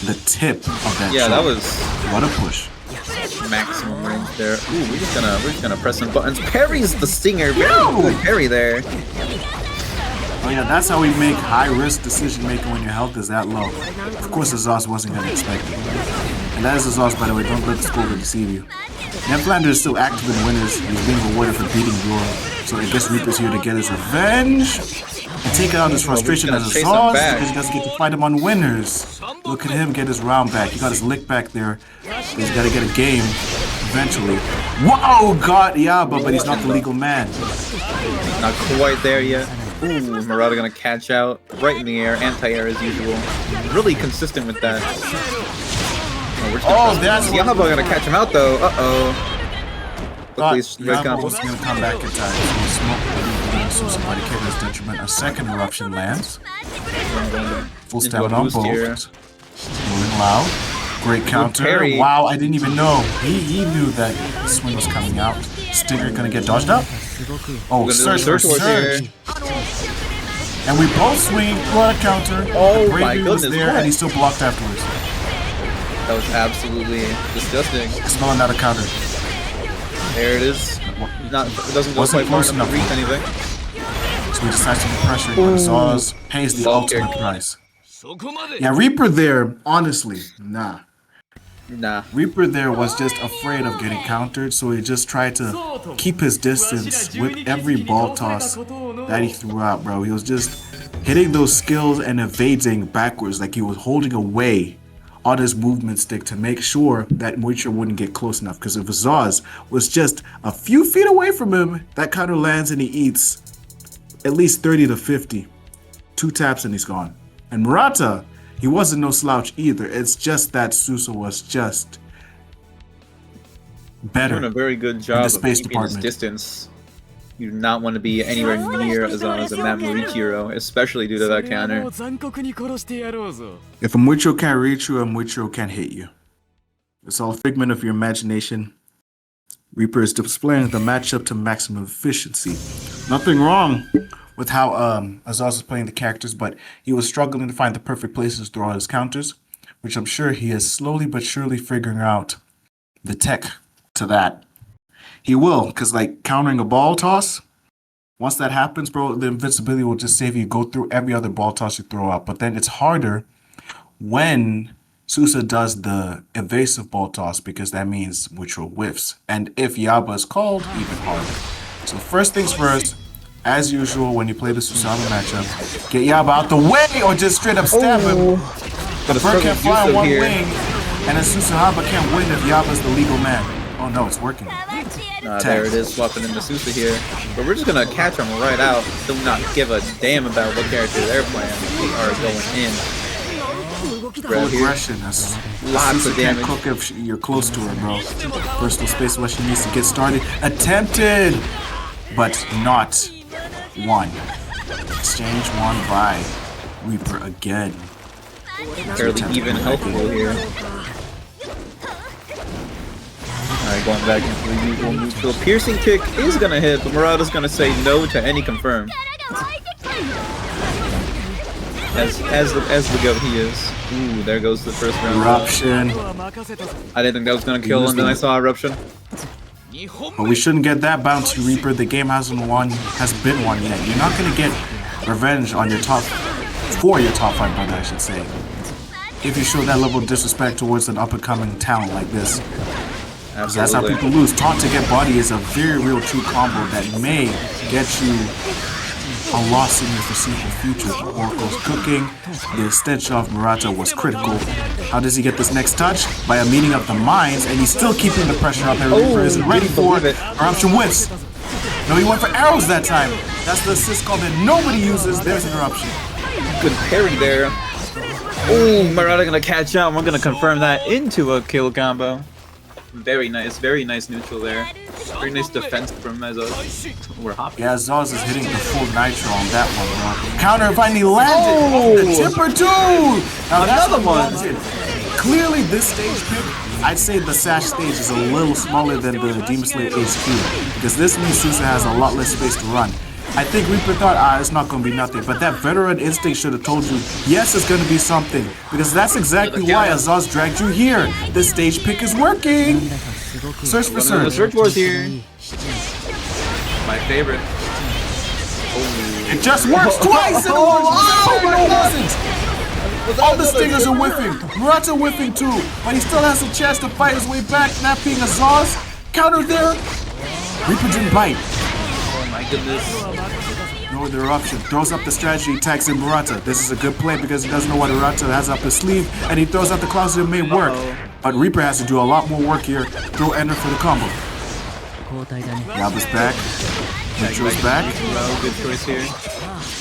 the tip of that Yeah, shot. that was What a push. maximum range there. Ooh, we're just gonna press some buttons. Parries the Stinger. Very good parry there. Oh yeah, that's how we make high-risk decision-making when your health is that low. Of course, Azaz wasn't going to expect it. And that is Azaz, by the way. Don't let the score deceive you. Neflander is still active in winners. He's being rewarded for beating Dora. So I guess Reaper's here to get his revenge and take out his frustration as chase him Azaz back. because he doesn't get to fight him on winners. Look at him get his round back. He got his lick back there. He's got to get a game eventually. Wow, got Yaba, but he's not the legal man. Not quite there yet. Ooh, Murata gonna catch out right in the air, anti-air as usual. Really consistent with that. That's what- Yahaba gonna catch him out though. Luckily, Yaba was going to come back in time. So smoke so somebody kill his detriment. A second eruption lands. Full Into stamina a on boost both. here. Moving loud. Great counter. parry. Wow, I didn't even know. He knew that the swing was coming out. Stinger gonna get dodged up. Oh, Gonna do surge the for surge surge. here. And we both swing, throw a counter. Oh The my bravery was goodness, there, what? and he still blocked afterwards. That was absolutely disgusting. Smelling out a counter. There it is. It doesn't go Wasn't quite far close enough to enough. reach anything. So he decides to be pressuring, but Azaz pays the Ball ultimate kick. price. Yeah, Reaper there, honestly, nah. Nah. Reaper there was just afraid of getting countered, so he just tried to keep his distance with every ball toss that he threw out, bro. He was just hitting those skills and evading backwards, like he was holding away on his movement stick to make sure that Muichiro wouldn't get close enough. Because if Azaz was just a few feet away from him, that counter lands and he eats at least 30 to 50. 2 taps and he's gone. And Murata, he wasn't no slouch either. It's just that Susa was just better. Doing a very good job of space keeping his department. distance. You do not want to be anywhere near Azaz and that Muichiro, especially due to that counter. If a Muichiro can't reach you, a Muichiro can't hit you. It's all a figment of your imagination. Reaper is displaying the matchup to maximum efficiency. Nothing wrong with how Azaz is playing the characters, but he was struggling to find the perfect places to throw out his counters, which I'm sure he is slowly but surely figuring out the tech to that. He will, because like countering a ball toss, once that happens, bro, the invincibility will just save you. Go through every other ball toss you throw out. But then it's harder when Susa does the evasive ball toss, because that means Muichiro whiffs. And if Yaba is called, even harder. So first things first, as usual, when you play the Susama matchup, get Yaba out the way or just straight up stab him. The bird can't fly on one wing, and then Susahaba can't win if Yaba's the legal man. Oh no, it's working. There it is, swapping into Susa here. But we're just gonna catch him right out. Do not give a damn about what character they're playing. We are going in. Full aggression. That's Lots Susa of can't damage. cook if you're close to her, bro. Personal space where she needs to get started. Attempted, but not won. Exchange won by Reaper again. Fairly even health pool here. Alright, going back into the usual neutral. Piercing kick is gonna hit, but Murata's gonna say no to any confirm. As the goat he is. Ooh, there goes the first round. Eruption. I didn't think that was gonna kill him, then I saw Eruption. But we shouldn't get that bounty, Reaper. The game hasn't been won yet. You're not gonna get revenge on your top 5 brother, I should say. If you show that level of disrespect towards an up-and-coming talent like this. That's how people lose. Taunt to get body is a very real true combo that may get you a loss in your foreseeable future. Oracle's cooking. The extension of Murata was critical. How does he get this next touch? By a meeting of the minds, and he's still keeping the pressure up. And Reaper isn't ready for it. Eruption whiffs. No, he went for arrows that time. That's the assist call that nobody uses. There's an Eruption. Good parry there. Ooh, Murata gonna catch up. We're gonna confirm that into a kill combo. Very nice neutral there. Very nice defense from Mezzo. We're hopping. Yeah, Zaz is hitting the full nitro on that one, bro. Counter finally landed. The tipper too. Now Another one. Clearly, this stage pick, I'd say the Sash stage is a little smaller than the Demon Slayer HQ, because this means Susa has a lot less space to run. I think Reaper thought, it's not going to be nothing. But that veteran instinct should have told you, yes, it's going to be something. Because that's exactly why Azaz dragged you here. This stage pick is working. Search for The search. search wars here. My favorite. It just works twice in a row. Oh, no, it doesn't. All the stingers are whiffing. Murata whiffing too. But he still has a chance to fight his way back. Not being Azaz. Counter there. Reaper didn't bite. Oh my goodness. No, the eruption. Throws up the strategy, attacks in Murata. This is a good play because he doesn't know what Murata has up his sleeve, and he throws out the clouds that may work. But Reaper has to do a lot more work here. Throw Ender for the combo. Yaba's back. Nitro's back. Well, good choice here.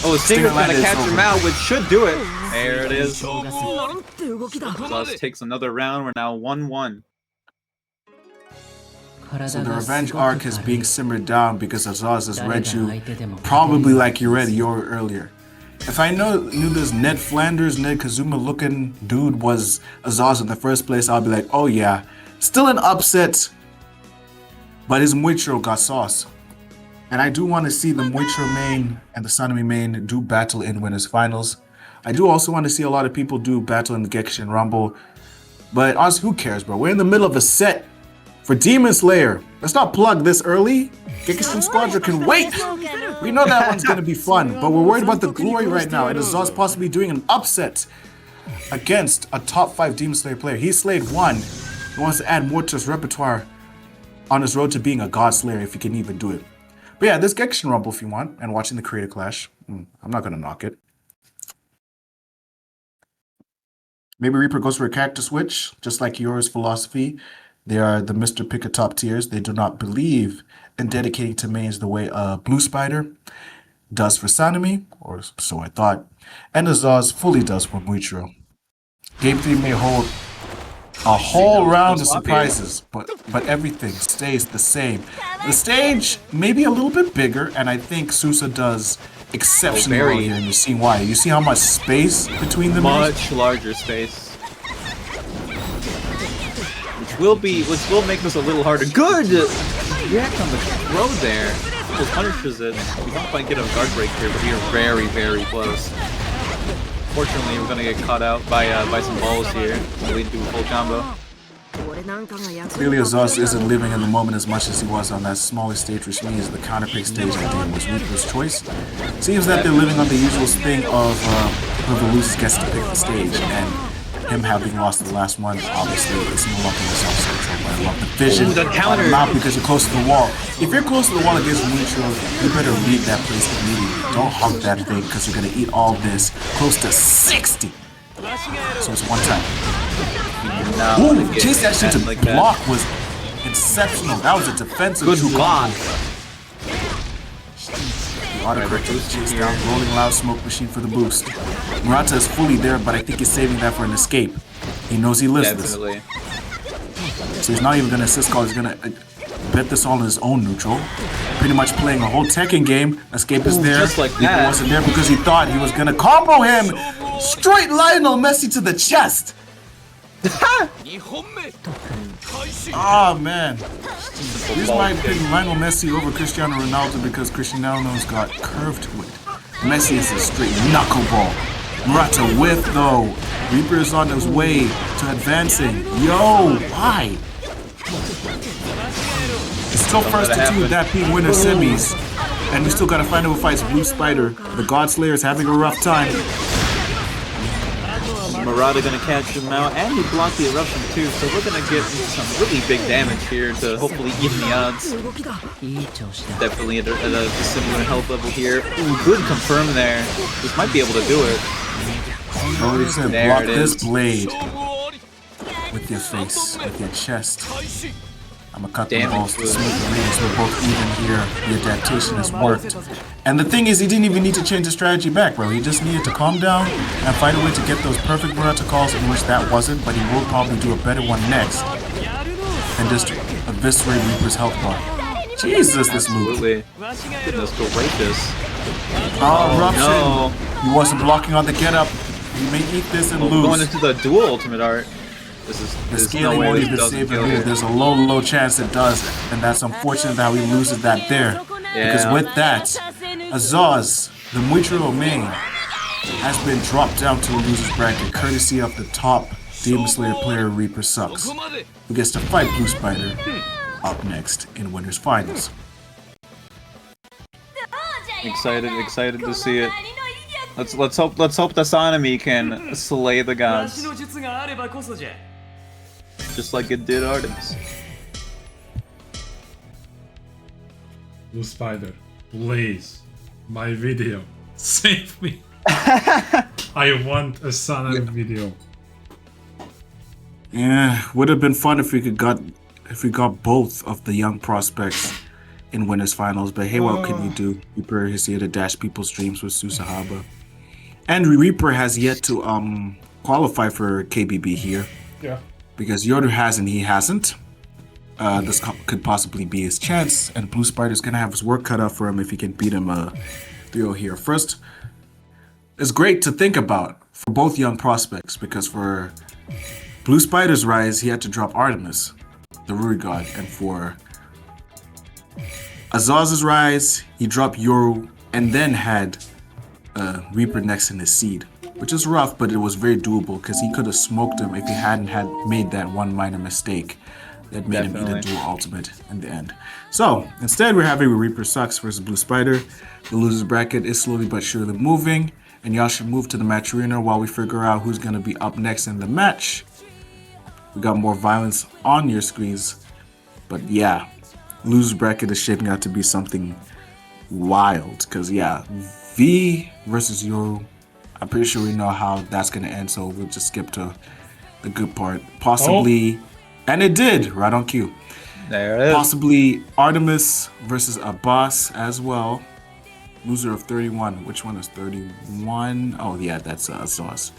Oh, Stinger's gonna catch him out, which should do it. There it is. Plus takes another round. We're now 1-1. So the revenge arc is being simmered down because Azaz has read you probably like he read Yor earlier. If I knew this Ned Flanders, Ned Kazuma looking dude was Azaz in the first place, I'll be like, oh yeah, still an upset, but his Muichiro got sauce. And I do want to see the Muichiro main and the Sanemi main do battle in winners finals. I do also want to see a lot of people do battle in the Gekishin Rumble, but honestly, who cares, bro? We're in the middle of a set for Demon Slayer. Let's not plug this early. Gekishin Squadron can wait. We know that one's going to be fun, but we're worried about the glory right now. And Azaz possibly doing an upset against a top 5 Demon Slayer player. He slayed 1. He wants to add more to his repertoire on his road to being a God Slayer if he can even do it. But yeah, there's Genshin Rumble if you want, and watching the Creator Clash. I'm not gonna knock it. Maybe Reaper goes for a character switch, just like yours philosophy. They are the Mr. Pick a Top tiers. They do not believe in dedicating to mains the way Blue Spider does for Sanemi, or so I thought, and Azaz fully does for Muichiro. Game 3 may hold a whole round of surprises, but everything stays the same. The stage may be a little bit bigger, and I think Susa does exceptionally well here, and you're seeing why. You see how much space between them is? Much larger space. Which will make this a little harder. Good react on the throw there. Just punishes it. We don't quite get a guard break here, but we are very, very close. Fortunately, we're gonna get caught out by some balls here. Lead to a full combo. Clearly, Azaz isn't living in the moment as much as he was on that smaller stage, which means the counterpick stage I think was Reaper's choice. Seems that they're living on the usual thing of whoever loses gets to pick the stage, and him having lost the last one, obviously, it's no longer the self-central. I love the vision, the counter. Not because you're close to the wall. If you're close to the wall against Muichiro, you better leave that place immediately. Don't hug that thing, because you're going to eat all this. Close to 60! So it's one time. Ooh, chase that shit to like block was exceptional. That was a defensive good block. Autocorrect Chase down, rolling loud smoke machine for the boost. Murata is fully there, but I think he's saving that for an escape. He knows he lives Definitely. this. So he's not even going to assist call, he's going to bet this all in his own neutral. Pretty much playing a whole Tekken game. Escape is there. Just like He that. wasn't there because he thought he was going to combo him. Straight Lionel Messi to the chest. Oh man. This might pick Lionel Messi over Cristiano Ronaldo because Cristiano's got curved to it. Messi is a straight knuckleball. Murata with though. Reaper is on his way to advancing. Yo, why? It's still first to two, that being winner semis. And we still gotta find out who fights Blue Spider. The God Slayer is having a rough time. Murata gonna catch him out, and he blocked the eruption too, so we're gonna get some really big damage here to hopefully even the odds. Definitely at a similar health level here. Ooh, good confirm there. This might be able to do it. Oh, he said There block it this is. blade with your face, with your chest. I'm gonna cut the Damage balls to was- smooth the rings. We're both even here. The adaptation has worked. And the thing is, he didn't even need to change his strategy back, bro. He just needed to calm down and find a way to get those perfect Murata calls, in which that wasn't, but he will probably do a better one next. And just eviscerate Reaper's health bar. Jesus, this move. Absolutely. Goodness gracious. Oh, eruption. No. He wasn't blocking on the get up. He may eat this and Going lose. into the dual ultimate art. The There's scaling no way won't this even doesn't save kill him. here. There's a low chance it does, and that's unfortunate that he loses that there. Because Yeah. with that, Azaz, the Muichiro main, has been dropped down to a loser's bracket, courtesy of the top Demon Slayer player Reaper Sucks, who gets to fight Blue Spider up next in Winners Finals. Excited to see it. Let's hope the Sanemi can slay the gods, just like it did Artemis. Blue Spider, please, my video, save me. I want a Sanemi video. Yeah, would have been fun if we got both of the young prospects in Winners Finals, but hey, what can you do? Reaper is here to dash people's dreams with Susahaba. And Reaper has yet to qualify for KBB here. Yeah. Because Yoru hasn't, he hasn't. This could possibly be his chance, and Blue Spider's gonna have his work cut out for him if he can beat him 3-0 here. First, it's great to think about for both young prospects, because for Blue Spider's rise, he had to drop Artemis, the Ruri God, and for Azaz's rise, he dropped Yoru and then had Reaper next in his seed, which is rough, but it was very doable because he could have smoked him if he hadn't had made that one minor mistake that made him eat a Definitely. dual ultimate in the end. So instead, we're having Reaper Sucks versus Blue Spider. The loser's bracket is slowly but surely moving, and y'all should move to the match arena while we figure out who's gonna be up next in the match. We got more violence on your screens. But yeah, loser bracket is shaping out to be something wild. Because yeah, V versus Yoru. I'm pretty sure we know how that's going to end. So we'll just skip to the good part. Possibly, and it did, right on cue. There it is. Possibly Artemis versus Abbas as well. Loser of 31. Which one is 31? Oh yeah, that's Azaz.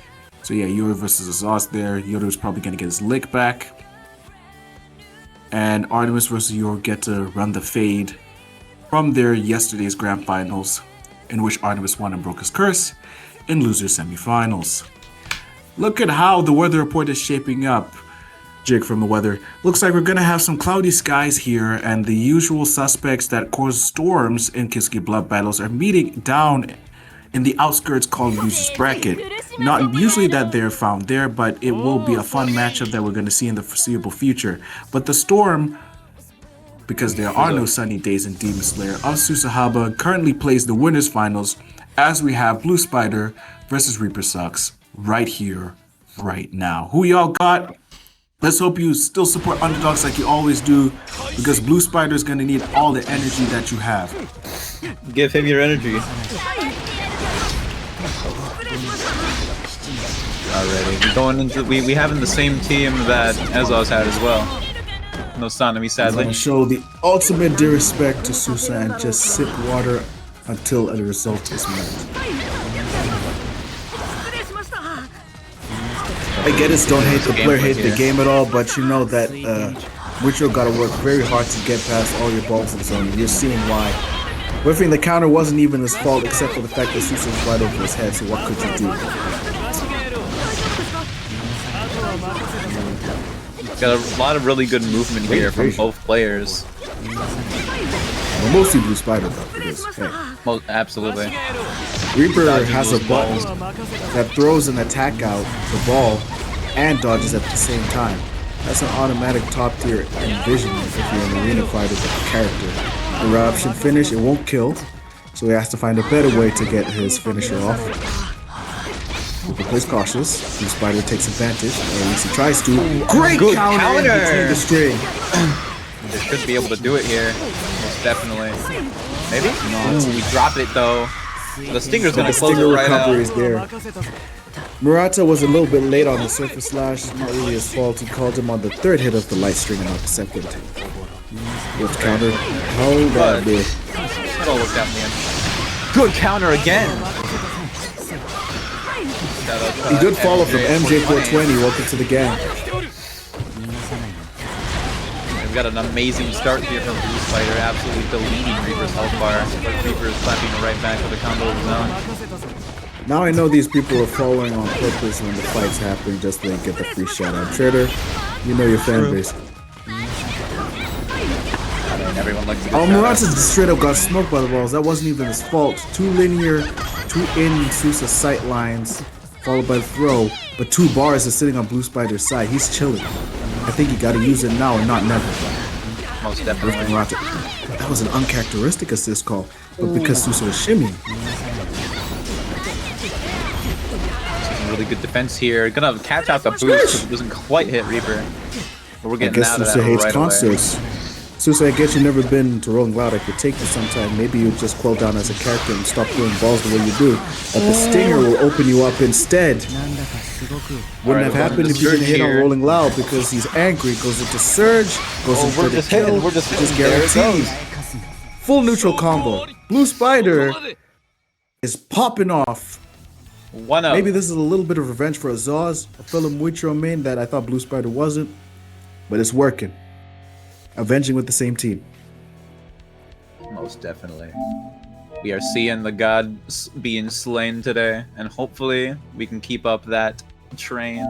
So yeah, Yoru versus Azaz there. Yoru is probably gonna get his lick back. And Artemis versus Yoru get to run the fade from their yesterday's grand finals, in which Artemis won and broke his curse in loser semifinals. Look at how the weather report is shaping up. Jake from the weather. Looks like we're gonna have some cloudy skies here, and the usual suspects that cause storms in Kiski Blood battles are meeting down in the outskirts called Loser's Bracket. Not usually that they're found there, but it will be a fun matchup that we're gonna see in the foreseeable future. But the storm, because there are no sunny days in Demon Slayer of Susahaba, currently plays the winners finals as we have Blue Spider versus Reaper Sucks right here, right now. Who y'all got? Let's hope you still support underdogs like you always do, because Blue Spider is going to need all the energy that you have. Give him your energy. Alrighty, we're going into we having the same team that Azaz had as well. No Sanemi, I'm sadly. going to show the ultimate disrespect to Susa and just sip water until a result is met. I get it, don't hate the player, hate the game at all, but you know that Witcher gotta work very hard to get past all your balls in zone. You're seeing why. Whiffing the counter wasn't even his fault, except for the fact that Susa was right over his head, so what could you do? Got a lot of really good movement here from both players. Well, mostly Blue Spider though, for this. Hey. Absolutely. Reaper has a button that throws an attack out the ball and dodges at the same time. That's an automatic top tier envisionment if you're an arena fighter with a character. The option finish, it won't kill, so he has to find a better way to get his finisher off. Reaper plays cautious. Blue Spider takes advantage, or at least he tries to. Great Good counter in between the string. They should be able to do it here. Most definitely. Maybe? No, we drop it though. The Stinger's gonna The close it stinger right out. recovery is there. Murata was a little bit late on the surface slash. It's not really his fault. He called him on the third hit of the light string and not the second. Good counter. Hold that bit. It all worked out in the end. Good counter again. He did follow from MJ420. Welcome to the gang. We've got an amazing start here from Blue Spider, absolutely deleting Reaper's health bar. But Reaper is clapping it right back with a combo of his own. Now I know these people are following on purpose when the fights happen just to get the free shout out. Trader, you know your fan base. I mean, everyone likes to get Murata just straight up got smoked by the balls. That wasn't even his fault. Two linear, two in Susa sight lines, followed by the throw, but 2 bars is sitting on Blue Spider's side. He's chilling. I think you gotta use it now and not never. Most definitely. Murata. That was an uncharacteristic assist call, but because Susa was shimmying. Really good defense here. Gonna catch out the boost because it doesn't quite hit Reaper. But we're I getting guess out of Susa that hates right concerts. Susa, I guess you've never been to Rolling Loud. I could take you sometime. Maybe you just quell down as a character and stop throwing balls the way you do. But the Stinger will open you up instead. Wouldn't have happened if you didn't hit on Rolling Loud because he's angry. Goes into Surge, goes into the kill. We're just hitting. Guaranteed. Full neutral combo. Blue Spider is popping off. 1-0. Maybe this is a little bit of revenge for Azaz, a fellow Muichiro main that I thought Blue Spider wasn't, but it's working. Avenging with the same team. Most definitely. We are seeing the god being slain today, and hopefully we can keep up that train,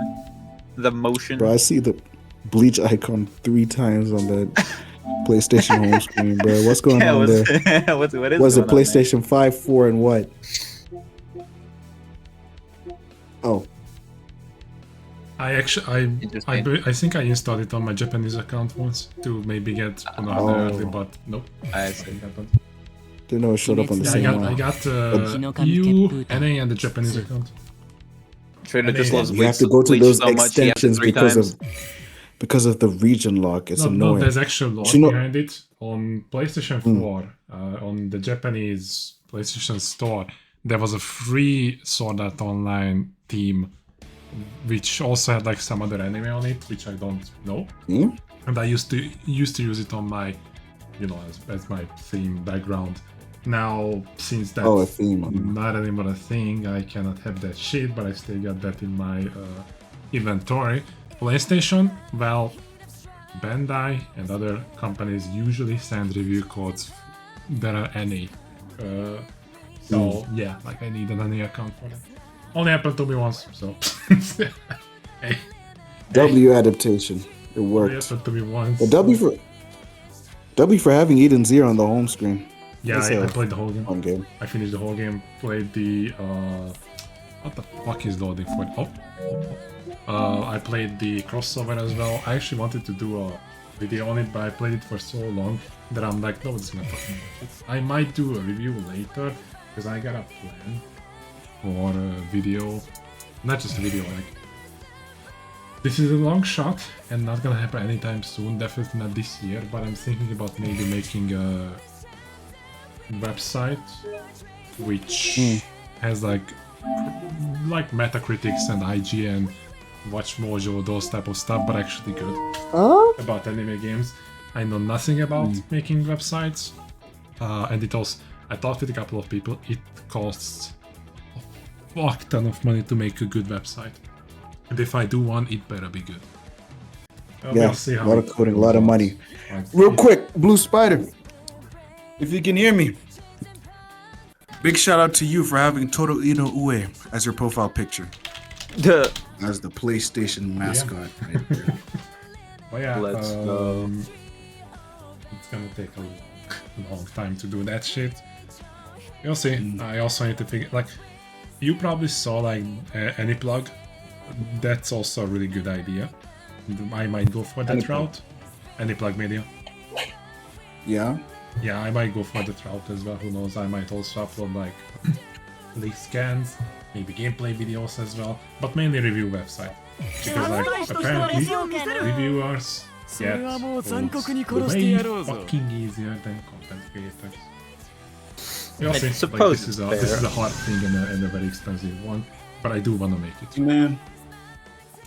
the motion. Bro, I see the Bleach icon 3 times on the PlayStation home screen, bro. What's going on there? what is Was it going on, man? PlayStation 5, 4, and what? Oh, I think I installed it on my Japanese account once to maybe get another early, but nope. I see. didn't know it showed up on the Yeah, same I one. got EU, NA, and the Japanese account. Trader just loves You have to go to Bleach those so much, he has it extensions 3 because times. of because of the region lock. It's No, annoying. there's actual lore You know- behind it. On PlayStation 4, on the Japanese PlayStation Store, there was a free Sword Art Online theme, which also had like some other anime on it, which I don't know. And I used to use it on my, as my theme background. Now, since that's Oh, a theme. not anymore a thing, I cannot have that shit, but I still got that in my inventory. PlayStation, well, Bandai and other companies usually send review codes. There are any. So yeah, like I need an any account for it. Only happened to me once, so hey, W adaptation. It only worked. happened to me once. But W for having Eden Zero on the home screen. Yeah, It's I a played the whole game. fun game. I finished the whole game. Played the what the fuck is loading for it? I played the crossover as well. I actually wanted to do a video on it, but I played it for so long that I'm like, nobody's gonna fucking watch it. I might do a review later because I got a plan for a video, not just a video. Like, this is a long shot and not gonna happen anytime soon. Definitely not this year. But I'm thinking about maybe making a website which has like Metacritics and IGN, WatchMojo, those type of stuff, but actually good about anime games. I know nothing about making websites, and it also, I talked with a couple of people, it costs a fuck ton of money to make a good website, and if I do one, it better be good. Yeah, We'll see a how lot it of coding, a lot of goes. money. Like, Real quick, Blue Spider, if you can hear me, big shout out to you for having Toru Ino Ue as your profile picture, as the PlayStation mascot. Right there. But yeah, Let's go. it's gonna take a long time to do that shit. You'll see. I also need to figure, like, you probably saw like AnyPlug. That's also a really good idea. I might go for that AnyPlug. route. AnyPlug Media. Yeah. Yeah, I might go for that route as well. Who knows? I might also upload like leak scans, maybe gameplay videos as well, but mainly review website. Because like apparently reviewers get those way fucking easier than content creators. We'll see. Like, suppose this is it's a this fair. is a hard thing and a very expensive one, but I do want to make it. Man,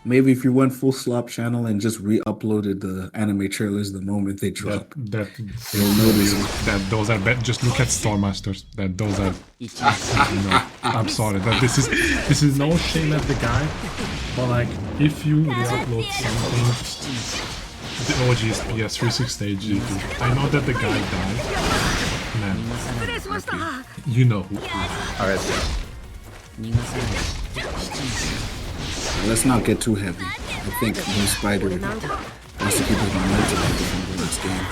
maybe if you went full slop channel and just re-uploaded the anime trailers the moment they drop, You'll notice that those are just look at Stormasters. That those are I'm sorry that this is no shame at the guy, but like if you re-upload something, the OG's PS3 stage GT. I know that the guy died. Man, you know who. Alright. let's not get too heavy. I think Blue Spider wants to keep his momentum up from the next game.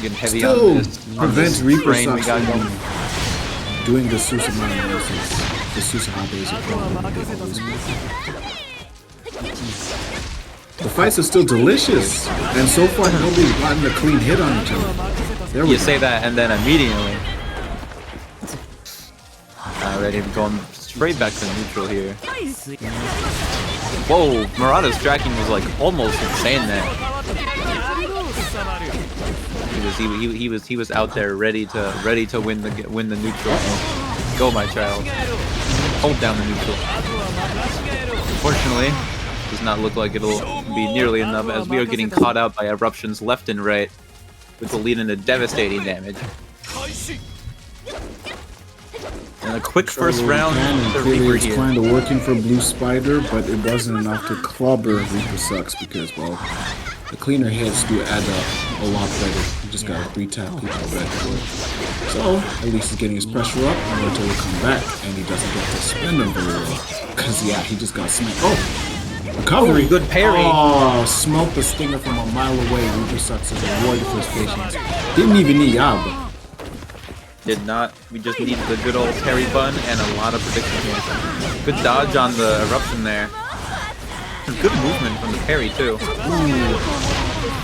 Getting heavy Still on this prevents Reaper train we Sucks got from going. doing the Susamon analysis. The Susahabe is a problem. The fights are still delicious, and so far nobody's gotten a clean hit on each other. There we You go. say that and then immediately. Already going straight back to neutral here. Whoa, Murata's tracking was like almost insane there. He was out there ready to win the neutral. Go my child. Hold down the neutral. Unfortunately, does not look like it'll be nearly enough as we are getting caught out by eruptions left and right, which will lead into devastating damage. And a quick first round to Clearly Reaper it's here. kind of working for Blue Spider, but it wasn't enough to clobber Reaper Sucks because, well, the cleaner hits do add up a lot better. You just gotta re-tap people back for it. So, at least he's getting his pressure up until he come back, and he doesn't get to spend them very well. Because, yeah, he just got smacked. Oh! Recovery! Oh, good parry. Oh, smoked the stinger from a mile away. Reaper Sucks is rewarded for his patience. Didn't even need Yab. Did not. We just needed the good old parry bun and a lot of prediction here. Good dodge on the eruption there. Good movement from the parry too. Ooh.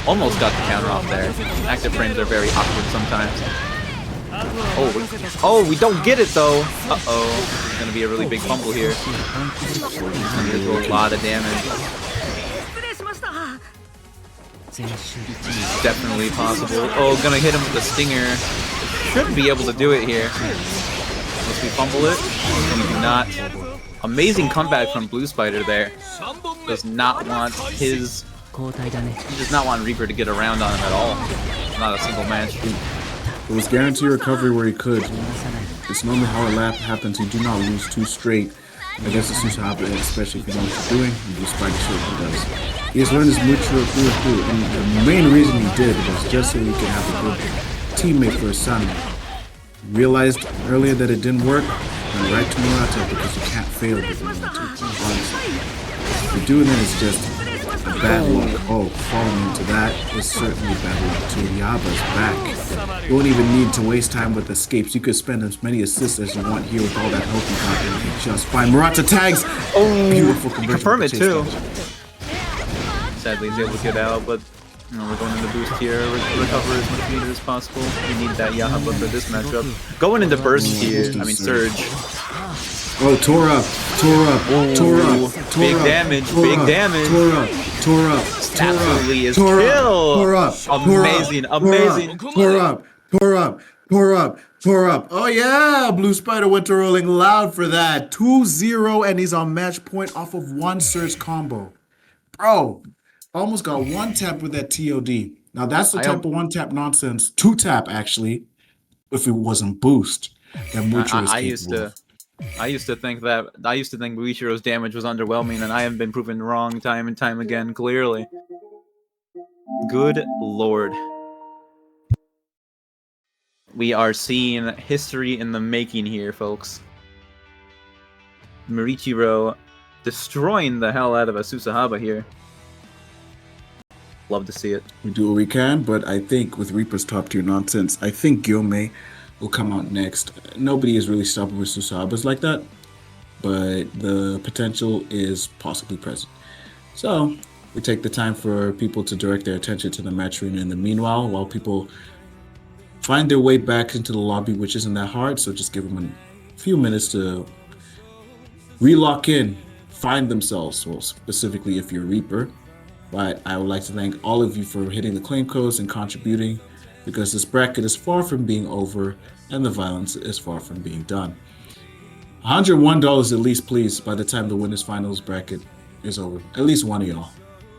Almost got the counter off there. Active frames are very awkward sometimes. Oh, we don't get it though. Uh-oh. It's gonna be a really big fumble here. There's a lot of damage. Definitely possible. Oh, gonna hit him with the stinger. Should be able to do it here. Unless we fumble it. We do not. Amazing comeback from Blue Spider there. Does not want his... He does not want Reaper to get around on him at all. Not a single match. It was guaranteed recovery where he could. It's normally how a lap happens. You do not lose 2 straight against the Susahaba, especially if you know what you're doing. And Blue Spider certainly does. He has learned his Mucho through and through. And the main reason he did was just so he could have a good teammate for his son. Realized earlier that it didn't work, and right to Murata because you can't fail with Murata. Honestly. If you're doing it, it's just bad luck. Oh, falling into that is certainly bad luck too. Yaba's back. You won't even need to waste time with escapes. You could spend as many assists as you want here with all that health you got and just fine. Murata tags! Oh, beautiful conversion. Confirm it too. Sadly, he's able to get out, but you know, we're going into boost here. Recover as much needed as possible. We need that Yahaba for this matchup. Going into burst here, I mean Surge. Oh, tore up. Big damage, big damage. Tore up. Absolutely is kill. Tore up. Amazing. Tore up. Oh yeah, Blue Spider went to rolling loud for that. 2-0 and he's on match point off of 1 Surge combo. Bro, almost got 1 tap with that TOD. Now that's the type of 1 tap nonsense. 2 tap actually, if it wasn't boost. That Mucho is capable. I used to think Buishiro's damage was underwhelming, and I have been proven wrong time and time again, clearly. Good lord. We are seeing history in the making here, folks. Murichiro destroying the hell out of a Susahaba here. Love to see it. We do what we can, but I think with Reaper's top tier nonsense, I think Gyomei will come out next. Nobody is really stopping with Susahabas like that, but the potential is possibly present. So we take the time for people to direct their attention to the match arena in the meanwhile, while people find their way back into the lobby, which isn't that hard. So just give them a few minutes to relock in, find themselves. Well, specifically if you're Reaper. But I would like to thank all of you for hitting the claim codes and contributing, because this bracket is far from being over and the violence is far from being done. $101 at least, please, by the time the winners finals bracket is over. At least one of y'all.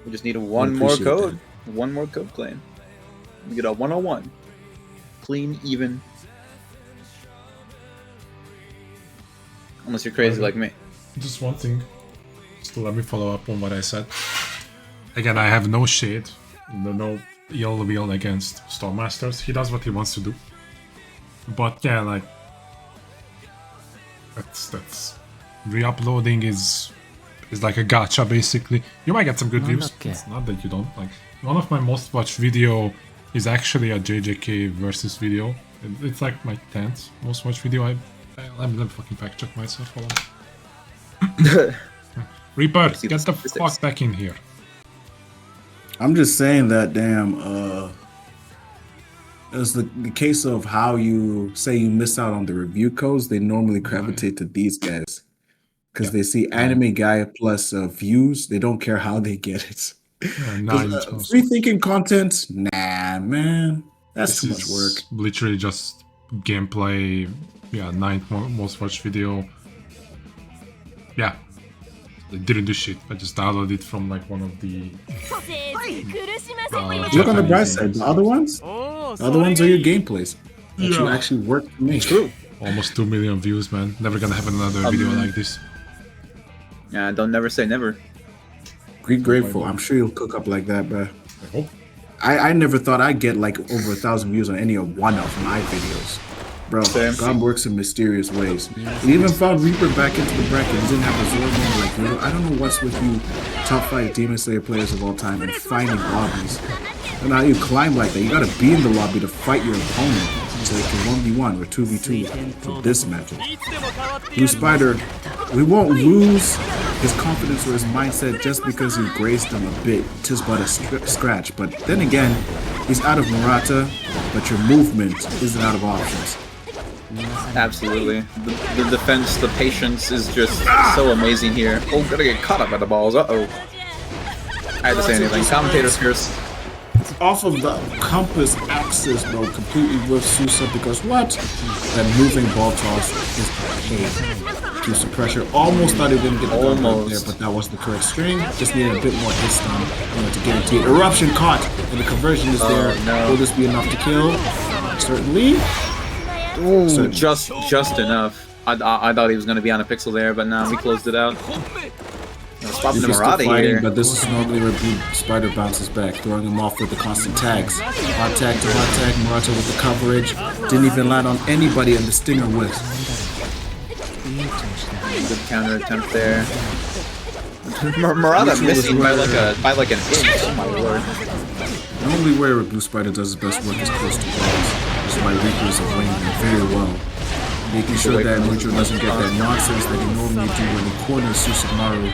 We just need one more code. One more code claim. We get a 101. Clean, even. Unless you're crazy like me. Just one thing. Just to let me follow up on what I said. Again, I have no shade. No ill will against Stormmasters. He does what he wants to do. But yeah, like that's re-uploading is like a gacha basically. You might get some good views. It's not that you don't. Like, one of my most watched video is actually a JJK versus video. It's like my 10th most watched video. Let me fucking fact check myself. Hold on. Reaper, get the fuck back in here. I'm just saying that, damn, it's the case of how you say you miss out on the review codes. They normally gravitate to these guys because they see anime guy plus views. They don't care how they get it. Free thinking content, nah, man, that's too much work. Literally just gameplay. Yeah, 9th most watched video. Yeah. I didn't do shit. I just downloaded it from like one of the. Look on the bright side. The other ones are your gameplays that you actually work to make. True. Almost 2 million views, man. Never gonna have another video like this. Yeah, don't never say never. Be grateful. I'm sure you'll cook up like that, bro. I hope. I never thought I'd get like over 1,000 views on any of one of my videos. Bro, God works in mysterious ways. He even found Reaper back into the bracket. He didn't have a Zoro moment like, yo, I don't know what's with you top 5 Demon Slayer players of all time and finding lobbies. And how you climb like that. You gotta be in the lobby to fight your opponent so they can 1v1 or 2v2 for this matchup. Blue Spider, we won't lose his confidence or his mindset just because you grazed him a bit. Just but a scratch. But then again, he's out of Murata, but your movement isn't out of options. Absolutely. The defense, the patience is just so amazing here. Oh, gonna get caught up by the balls. Uh-oh. I had to say anything. Commentator's curse. off of the compass axis mode completely with Sousa because what? That moving ball toss is paid to some pressure. Almost thought he was gonna get the gun right there, but that wasn't the correct string. Just needed a bit more hit stun to guarantee it. Eruption caught, and the conversion is there. No. Will this be enough to kill? Certainly. Ooh, just enough. I thought he was gonna be on a pixel there, but no, we closed it out. Stopping He's the still Murata fighting, here. but this is normally where Blue Spider bounces back, throwing him off with the constant tags. Hot tag to hot tag, Murata with the coverage. Didn't even land on anybody in the stinger whip. Good counter attempt there. Murata missing by like an inch. Oh my lord. Normally where Blue Spider does his best work is close to balls. This is why Reapers are playing him very well. Making sure that Mucho doesn't get that nonsense that he normally do when he corners Susumaru.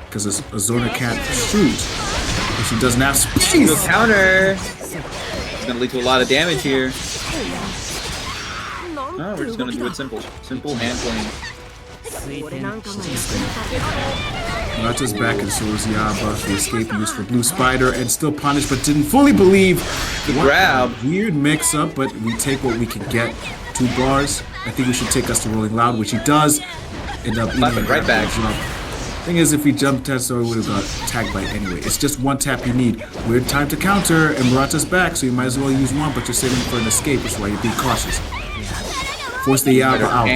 Because Azona can't shoot if she doesn't have space. Good counter. It's gonna lead to a lot of damage here. No, we're just gonna do it simple. Simple hand clean. Murata's back and so is Yaba. The escape used for Blue Spider and still punished but didn't fully believe. The grab. Weird mix up, but we take what we can get. 2 bars. I think we should take us to Rolling Loud, which he does. End up Clap it right back. Thing is, if he jumped test, so he would have got tagged by anyway. It's just one tap you need. Weird time to counter, and Murata's back, so you might as well use one, but you're saving for an escape. That's why you're being cautious. Force the Yaba out.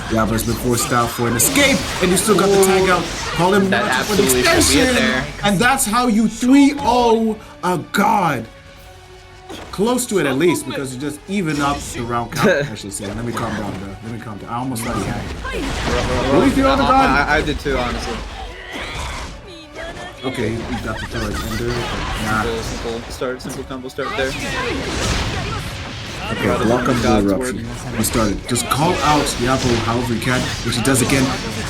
Yaba's been forced out for an escape, and you still got the tag out. Call him That Murata for the absolutely should be extension, it there. and that's how you 3-0 a god. Close to it at least, because you just even up the round count, I should say. Let me calm down, bro. Let me calm down. I almost thought he had it. Really 3-0 the god? I did too, honestly. Okay, you got the third ender, but nah. Simple combo start there. Okay, block up the eruption. We started. Just call out Yabo however you can, which he does again.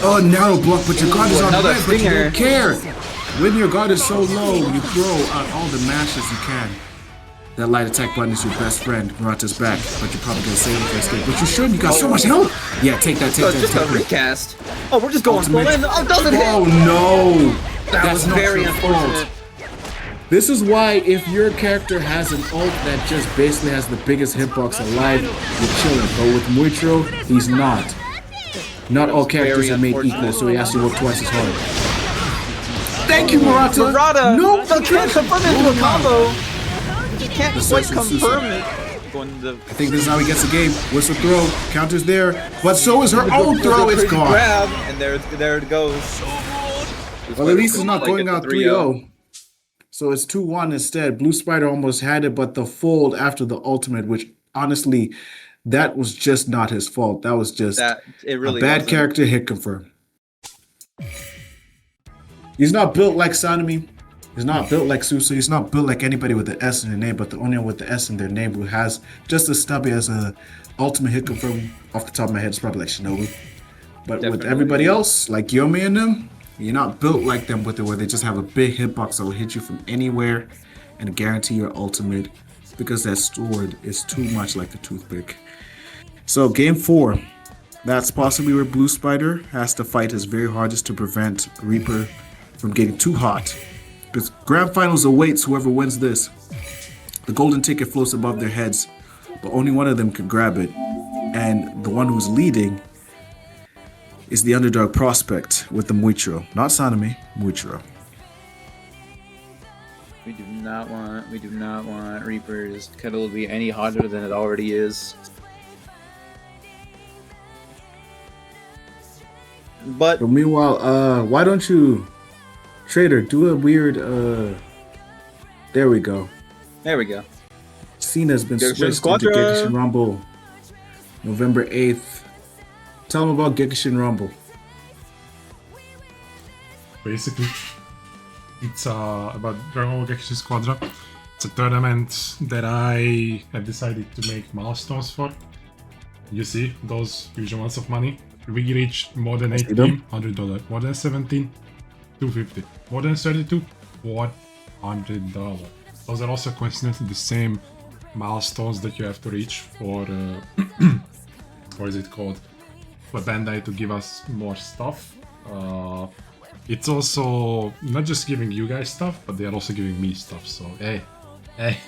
Oh, narrow block, but your guard is on Another red, but you stinger. don't care. When your guard is so low, you throw out all the mashes you can. That light attack button is your best friend. Murata's back, but you're probably gonna save him for escape. But you should, you got so much help! Yeah, take that, take that, Just take a that. recast. Oh, we're just going full Ultimate. in. Oh, doesn't Oh hit. no! That was not very your fault. unfortunate. This is why if your character has an ult that just basically has the biggest hitbox alive, you're chilling. But with Muitro, he's not. Not all characters are made equal, so he has to work twice as hard. Thank you, Murata! Murata! No, you can't convert it into a combo! You can't The quite Susu Susu. confirm it. Going to I think this is how he gets the game. Whistle throw, counter's there, but so is her own throw, it's gone. Grab, and there it goes. Well, at least it's not going out 3-0. 3-0. So it's 2-1 instead. Blue Spider almost had it, but the fold after the ultimate, which honestly, that was just not his fault. That was just It really a bad wasn't. character hit confirm. He's not built like Sanemi. He's not built like Susu. He's not built like anybody with the S in their name, but the only one with the S in their name who has just as stubby as a ultimate hit confirm off the top of my head is probably like Shinobu. But with Definitely. everybody else, like Yomi and them, you're not built like them with it where they just have a big hitbox that will hit you from anywhere and guarantee your ultimate because that sword is too much like the toothpick. So game 4, that's possibly where Blue Spider has to fight his very hardest to prevent Reaper from getting too hot. Because grand finals awaits whoever wins this. The golden ticket floats above their heads, but only one of them can grab it. And the one who's leading is the underdog prospect with the Muitro. Not Sanemi, Muitro. We do not want Reaper's kettle to be any hotter than it already is. But But meanwhile, why don't you, Trader, do a weird, there we go. there we go. Cena's been Gekishin switched into Squadron. Gekishin Rumble, November 8th. Tell them about Gekishin Rumble. Basically, it's about Dragon Ball Gekishin Squadron. It's a tournament that I have decided to make milestones for. You see, those huge amounts of money. We reached more than see 18, them. $100. More than 17, $250. More than 32, $100. Those are also coincidentally the same milestones that you have to reach for, what is it called? For Bandai to give us more stuff. It's also not just giving you guys stuff, but they are also giving me stuff. So hey, Hey,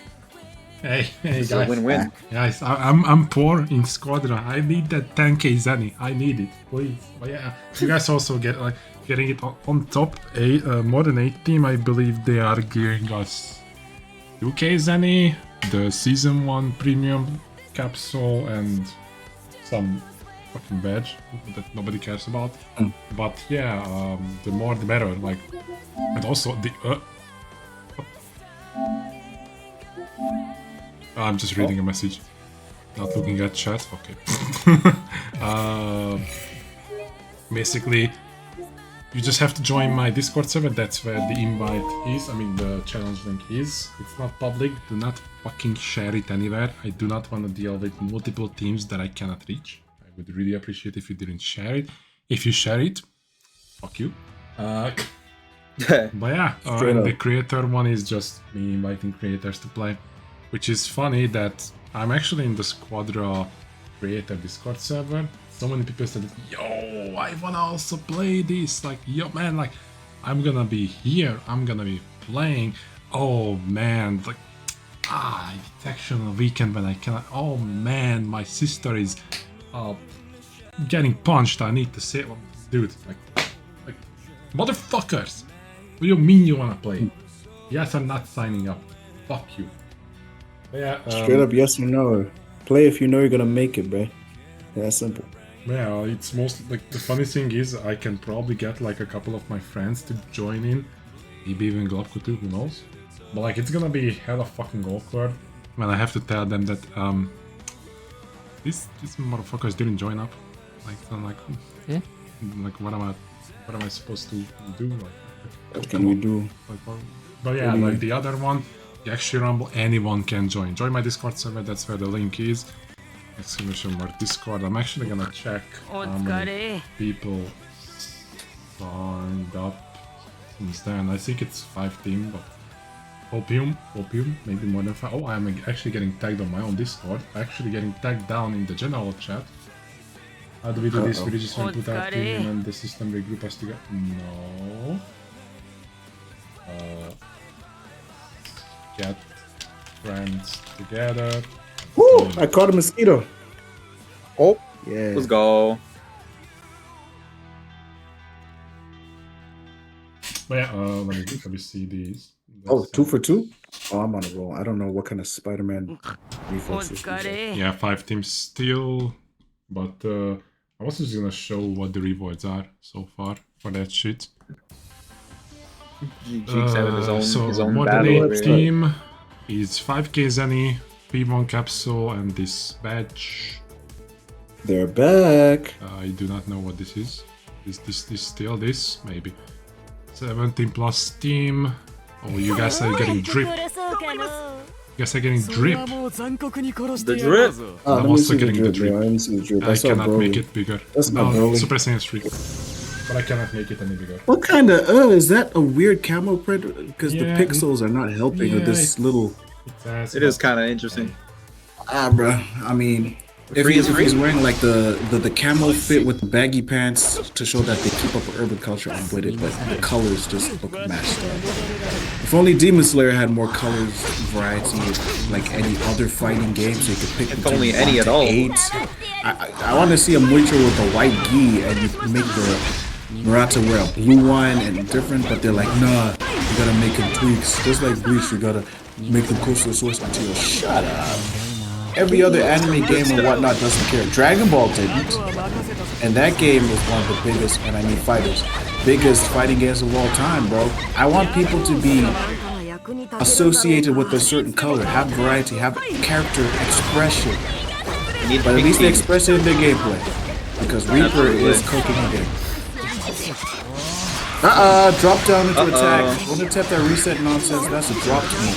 hey, It's a guys. win-win. Guys, I'm poor in Squadron. I need that 10k Zenny. I need it, please. But yeah, you guys also get like getting it on top. More than 8 team, I believe they are giving us 2k Zenny, the season 1 premium capsule, and some fucking badge that nobody cares about. But yeah, the more the better. Like, and also the. I'm just reading a message, not looking at chat. Okay. Basically, you just have to join my Discord server. That's where the invite is. I mean, the challenge link is. It's not public. Do not fucking share it anywhere. I do not want to deal with multiple teams that I cannot reach. I would really appreciate if you didn't share it. If you share it, fuck you. But yeah, and the creator one is just me inviting creators to play. Which is funny that I'm actually in the Squadra creator Discord server. So many people said, yo, I wanna also play this. Like, yo, man, like, I'm gonna be here. I'm gonna be playing. Oh, man, like, detection on the weekend when I cannot. Oh, man, my sister is getting punched. I need to say, well, dude, like, motherfuckers. What do you mean you wanna play? Yes, I'm not signing up. Fuck you. Yeah, Straight up, yes or no. Play if you know you're gonna make it, bro. Yeah, simple. Yeah, it's mostly like the funny thing is I can probably get like a couple of my friends to join in, maybe even Globko too, who knows? But like it's gonna be hella fucking awkward when I have to tell them that these motherfuckers didn't join up. Like I'm like, like what am I supposed to do? Like, What can we do? Like, but yeah, like the other one. The Actually Rumble, anyone can join. Join my Discord server, that's where the link is. Exclamation mark Discord. I'm actually gonna check how many people signed up since then. I think it's 5 team, but Opium, maybe more than 5. Oh, I'm actually getting tagged on my own Discord. Actually getting tagged down in the general chat. How do we do this? We register and put our team and then the system regroup us together? No. Get friends together. Woo! I caught a mosquito. Oh, Yeah. let's go. But yeah, let me see these. Oh, 2 for 2? Oh, I'm on a roll. I don't know what kind of Spider-Man reflexes. Yeah, 5 teams still. But I was just gonna show what the rewards are so far for that shit. Jinx having his own more than battle. 8 team is 5k Zenny, P1 capsule, and this badge. They're back. I do not know what this is. Is this still this? Maybe. 17 plus team. Oh, you guys are getting drip. You guys are getting drip. The drip. Oh, I'm let me also see the getting the drip, drip. bro. Let me see the drip. I saw cannot Broly. make it bigger. That's not No, Broly. Super Saiyan Streak. But I cannot make it any bigger. What kind of is that a weird camo print? Because the Yeah, pixels are not helping with this it's- little. It is kind of interesting. Bro. I mean, if Free is he's free. wearing like the camo fit with the baggy pants to show that they keep up with urban culture, I'm with it. But the colors just look mashed up. If only Demon Slayer had more colors variety, like any other fighting game, so you could pick. If between only 1 any to at all. 8. I want to see a Muicho with a white gi, and you make the Murata wear a blue one and different, but they're like, nah, you gotta make them tweaks. Just like Bleach, you gotta make them coastal source material. Shut up. Every other anime game and whatnot doesn't care. Dragon Ball didn't. And that game is one of the biggest, and I mean fighters, biggest fighting games of all time, bro. I want people to be associated with a certain color, have variety, have character expression. You need But at big least they teams. express it in their gameplay. Because Reaper is cooking the game. Drop down into attack. Don't attempt that reset nonsense. That's a drop to me.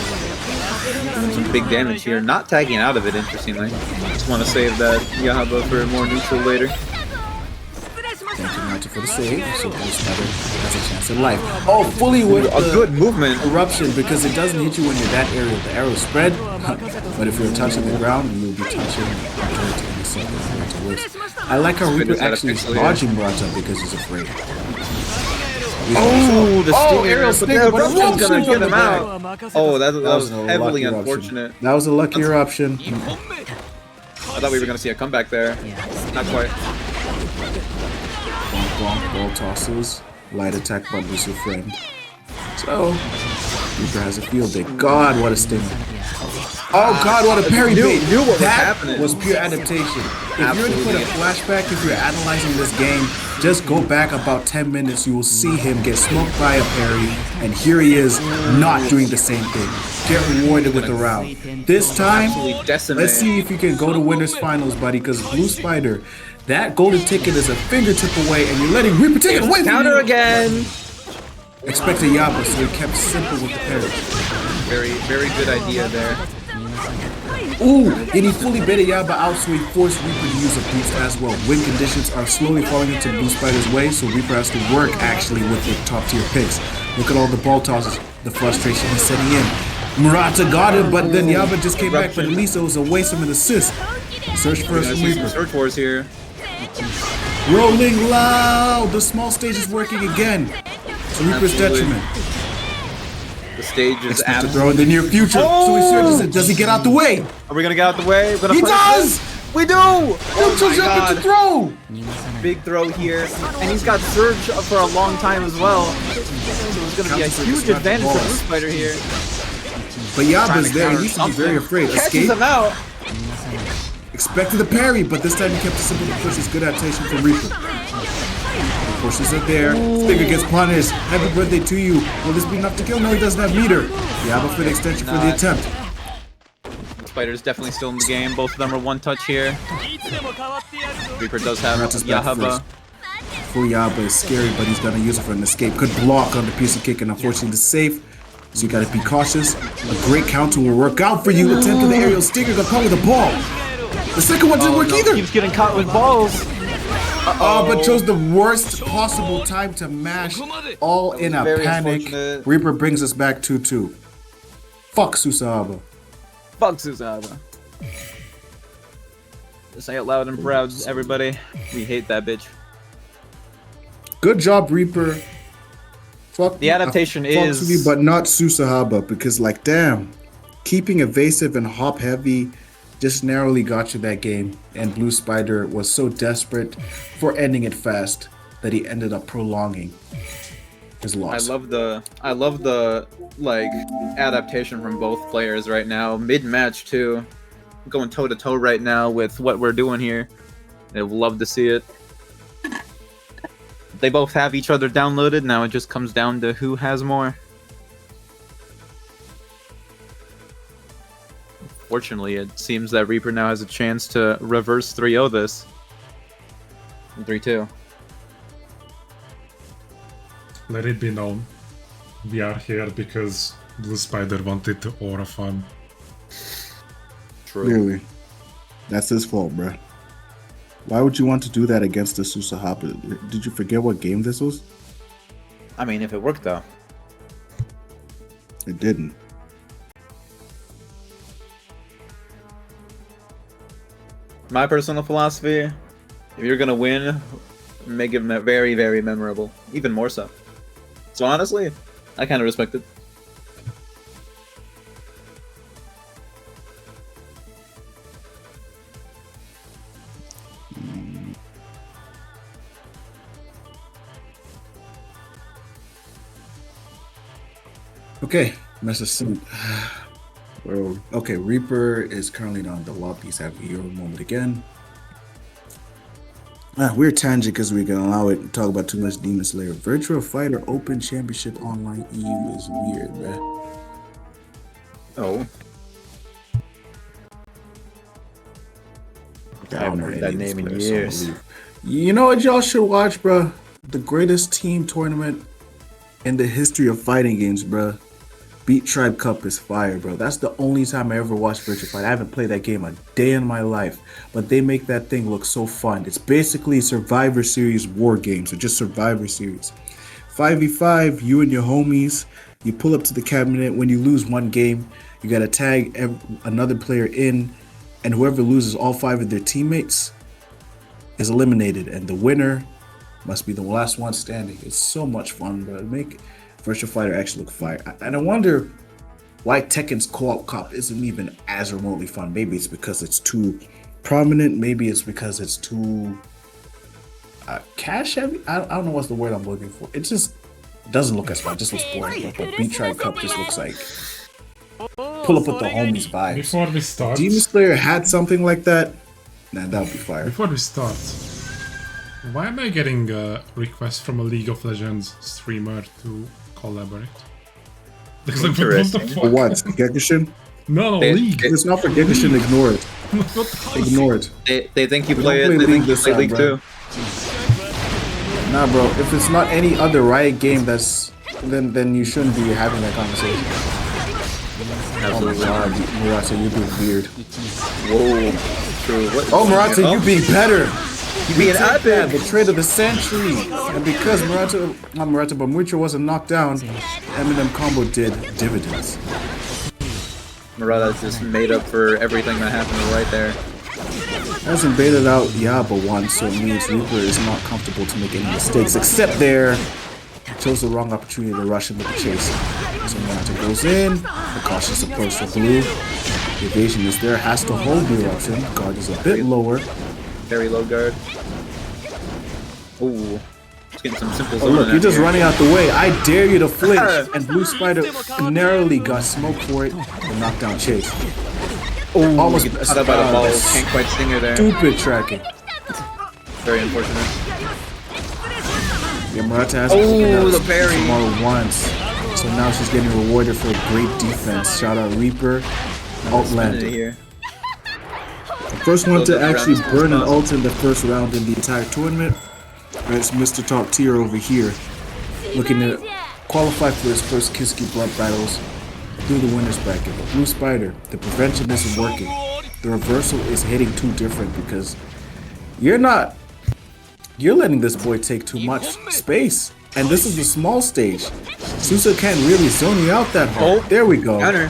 Doing some big damage here. Not tagging out of it, interestingly. Just want to save that Yahaba for more neutral later. Thank you, Naruto, for the save. So Ghost Mother has a chance at life. Oh, fully with A good movement. eruption because it doesn't hit you when you're that area. The arrow spread, but if you're touching the ground, you'll be touching majority in the second. I like how Reaper Fitness out of actually is pixel, yeah. dodging Murata because he's afraid. Oh, the stinger. aerial But stinger, the but eruption's eruption's gonna on get the him back. out. Oh, that was a heavily lucky unfortunate. eruption. That was a lucky eruption. I thought we were gonna see a comeback there. Not quite. Bonk, ball tosses, light attack bundles your friend. So, Reaper has a field day. God, what a stinger. Oh God, what a parry Knew bait. what was That happening. was pure adaptation. If you're to put a Absolutely. flashback, if you're analyzing this game, just go back about 10 minutes, you will see him get smoked by a parry, and here he is not doing the same thing. Get rewarded with a round. This time, Absolutely decimated. let's see if you can go to winners finals, buddy, because Blue Spider, that golden ticket is a fingertip away, and you're letting Reaper take it away from Counter you. again. Expect a Yaba, so he kept simple with the parry. Very, very good idea there. Ooh, and he fully baited Yaba out, so he forced Reaper to use a boost as well. Win conditions are slowly falling into Blue Spider's way, so Reaper has to work actually with the top tier picks. Look at all the ball tosses, the frustration he's setting in. Murata got him, but then Yaba just came back, but at least it was a waste of an assist. Search We're first gonna from see some Reaper. search wars here. Rolling loud! The small stage is working again. To Reaper's Absolutely. detriment. The stage is Expect to absolutely. throw in the near future, so he searches it. Does he get out the way? Are we gonna get out the way? We're gonna He punish does! this? We do! Neutral Oh my jump to god. throw! Big throw here. And he's got Surge for a long time as well. So it's gonna be a Counter huge Surge, advantage for balls. Blue Spider here. But Yaba's there, he needs to be very afraid. Catches Escape, him out. expected the parry, but this time he kept it simple to push his good adaptation from Reaper. The pushes are there, Stinger gets punished. Happy birthday to you. Will this be enough to kill? No, he doesn't have meter. Yaba for the extension for the Not. attempt. Spider's definitely still in the game. Both of them are one touch here. Reaper does have Murata's back Yahaba. first. Full Yaba is scary, but he's gonna use it for an escape. Could block on the piece of kick, and unfortunately the safe. So you gotta be cautious. A great counter will work out for you. Attempting the aerial stinger got caught with a ball. The second one didn't work either. Keeps getting caught with balls. But chose the worst possible time to mash, all in a Very panic. unfortunate. Reaper brings us back 2-2. Fuck Susahaba. Fuck Susaba. Say it loud and proud, everybody. We hate that bitch. Good job, Reaper. Fuck The adaptation fuck is- me, but not Susahaba, because like damn, keeping evasive and hop heavy just narrowly got you that game, and Blue Spider was so desperate for ending it fast that he ended up prolonging his I loss. love the like adaptation from both players right now. Mid-match too. Going toe to toe right now with what we're doing here. I would love to see it. They both have each other downloaded. Now it just comes down to who has more. Fortunately, it seems that Reaper now has a chance to reverse 3-0 this. 3-2. Let it be known, we are here because Blue Spider wanted to aura farm. True. Clearly, that's his fault, bruh. Why would you want to do that against the Susahaba? Did you forget what game this was? I mean, if it worked though. It didn't. My personal philosophy, if you're gonna win, make it very, very memorable. Even more so. So honestly, I kind of respect it. Okay, Mr. Sim. Well, okay, Reaper is currently on the lobby. He's having a hero moment again. Weird tangent because we can allow it to talk about too much Demon Slayer. Virtual Fighter Open Championship Online EU is weird, man. Oh. I haven't heard that name in years. You know what y'all should watch, bro? The greatest team tournament in the history of fighting games, bro. Beat Tribe Cup is fire, bro. That's the only time I ever watched Virtual Fight. I haven't played that game a day in my life, but they make that thing look so fun. It's basically Survivor Series war games, or just Survivor Series. 5v5, you and your homies. You pull up to the cabinet. When you lose one game, you gotta tag another player in, and whoever loses all 5 of their teammates is eliminated, and the winner Must be the last one standing. It's so much fun, but make Virtual Fighter actually look fire. And I wonder why Tekken's co-op cop isn't even as remotely fun. Maybe it's because it's too prominent. Maybe it's because it's too cash heavy. I don't know what's the word I'm looking for. It just doesn't look as fun. It just looks boring. Like a Beat Tribe Cup just looks like pull up with the homies vibes. Before we start, Demon Slayer had something like that. Nah, that would be fire. Before we start, why am I getting a request from a League of Legends streamer to collaborate? Because like, what the Interesting. fuck? For what? Gekushin? No, They- League. It's not for Gekushin. Ignore it. What the fuck? Ignore it. They think you We play don't it. play They think League you this play time, League bro. too. Nah, bro. If it's not any other Riot game, then you shouldn't be having that conversation. Oh my god, Murata, you're being weird. Whoa. True. What? Oh, Murata, you being better. You being Take that, epic. the trade of the century. And because not Murata, but Mucho wasn't knocked down, Eminem combo did dividends. Murata's just made up for everything that happened right there. Hasn't baited out Yaba once, so it means Reaper is not comfortable to make any mistakes, except there. Chose the wrong opportunity to rush him with the chase. So Murata goes in, the cautious approach for Blue. The evasion is there, has to hold the eruption. Guard is a bit lower. Very low guard. Ooh. Just getting some simple Oh look, zoning you're just here. running out the way. I dare you to flinch. And Blue Spider narrowly got smoked for it. The knockdown chase. Ooh, almost get caught up by the balls. Can't quite sting her there. Stupid tracking. Very unfortunate. Yeah, Murata has Oh, the parry. Tomorrow once. So now she's getting rewarded for great defense. Shout out Reaper. Ult Spinning it landed. here. First one to Those are actually rounds burn an responsible. ult in the first round in the entire tournament. It's Mr. Top Tier over here. Looking to qualify for his first Kiski Blood battles through the winner's bracket. But Blue Spider, the prevention isn't working. The reversal is hitting too different because you're letting this boy take too much space. And this is the small stage. Susa can't really zone you out that hard. Oh, There we go. Counter.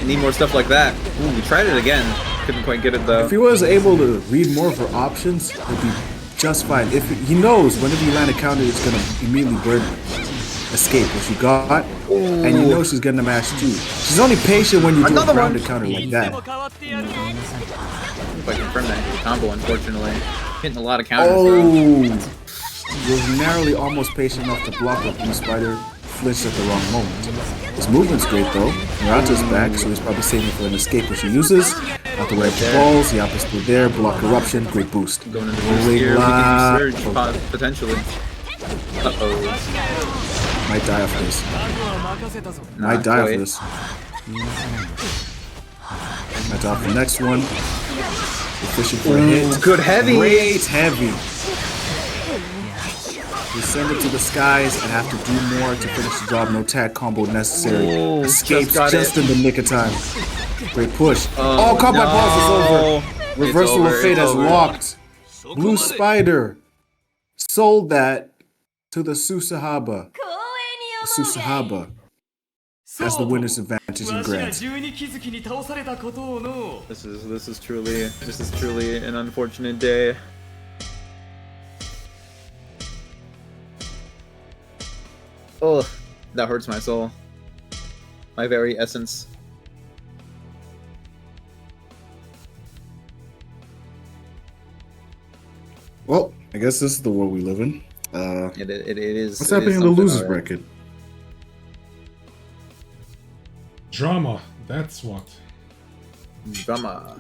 Need more stuff like that. Ooh, we tried it again. Couldn't quite get it though. If he was able to read more of her options, it'd be just fine. If he knows whenever you land a counter, it's gonna immediately burn escape, which you got, and you know she's gonna mash too. She's only patient when you do a Another grounded one. counter like that. If I confirm that combo, unfortunately. Hitting a lot of counters though. Oh, was narrowly almost patient enough to block up Blue Spider. Flinched at the wrong moment. His movement's great though. Murata's back, so he's probably saving for an escape, which he uses. Out the way of the balls, Yappa's still there. Block eruption, great boost. Going into Holy boost here. We la- can use surge, potentially. Uh-oh. Might die after this. Not Might die after quite. this. Might die for the next one. Efficient for a hit. Good heavy. Great heavy. We send it to the skies and have to do more to finish the job. No tag combo necessary. Ooh, Escapes just got just it. in the nick of time. Great push. Oh, caught by balls is over. It's Reversal over, of fate it's has over. locked. Blue Spider sold that to the Susahaba. Susahaba has the winner's advantage in grands. This is truly an unfortunate day. Oh, that hurts my soul. My very essence. Well, I guess this is the world we live in. It is. What's it happening is in the something, losers alright. bracket? Drama, that's what. Drama.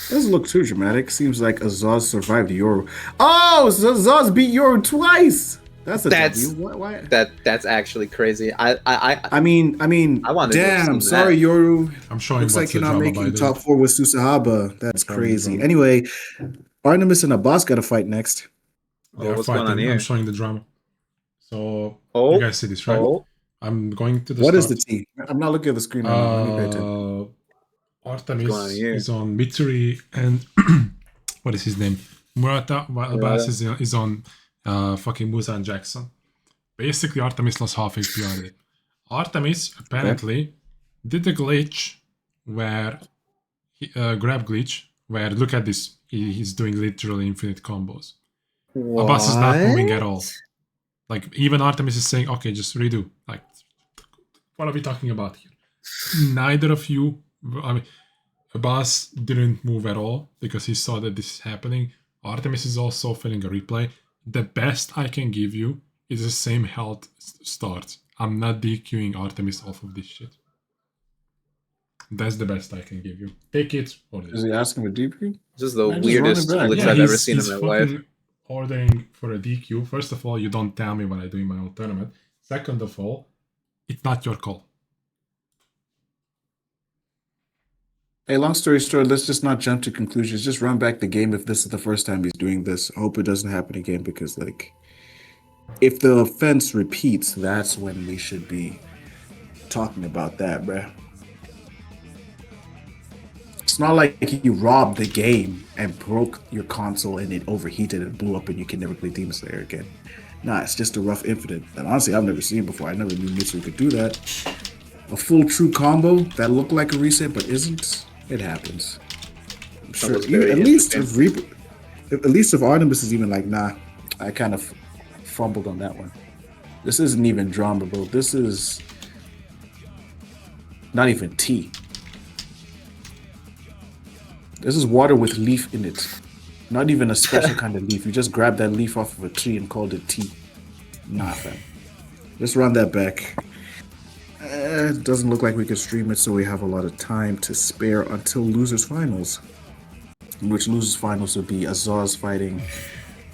Doesn't look too dramatic. Seems like Azaz survived Yoru. Oh, so Azaz beat Yoru twice. That's a That's- W. Why? That's actually crazy. I mean, I wanted to have damn. seen Sorry, that. Yoru. I'm showing Looks what's like you're the not drama by making the top 4 with Susahaba. That's Probably crazy. drama. Anyway, Artemis and Abbas got to fight next. They are what's going on fighting. here? I'm showing the drama. So Oh, you guys see this, right? oh, I'm going to the What is start. the T? I'm not looking at the screen. Right now. Let me pay attention. Artemis going on here? is on Mituri and what is his name? Murata, while Abbas is on fucking Musa and Jackson. Basically, Artemis lost half HP already. Artemis apparently did a glitch where grab glitch where look at this. He's doing literally infinite combos. Abbas is not moving at all. What? Like, even Artemis is saying, okay, just redo. Like, what are we talking about here? Neither of you, I mean, Abbas didn't move at all because he saw that this is happening. Artemis is also feeling a replay. The best I can give you is the same health start. I'm not DQing Artemis off of this shit. That's the best I can give you. Take it or Is this. he asking for DP? This is the Man, just run it weirdest back. glitch Yeah, I've ever seen in he's my life. fucking ordering for a DQ. First of all, you don't tell me when I do in my own tournament. Second of all, it's not your call. Hey, long story short, let's just not jump to conclusions. Just run back the game if this is the first time he's doing this. I hope it doesn't happen again because, like, if the offense repeats, that's when we should be talking about that, bruh. It's not like he robbed the game and broke your console and it overheated and blew up and you can never play Demon Slayer again. Nah, it's just a rough infinite. And honestly, I've never seen before. I never knew Mitsuru could do that. A full true combo that looked like a reset but isn't. It happens. I'm sure. was very At least interesting. if at least if Artemis is even like, nah, I kind of fumbled on that one. This isn't even drama, bro. This is not even tea. This is water with leaf in it. Not even a special kind of leaf. You just grab that leaf off of a tree and called it tea. Nah, fam. Let's run that back. It doesn't look like we can stream it, so we have a lot of time to spare until losers finals. In which losers finals would be Azaz fighting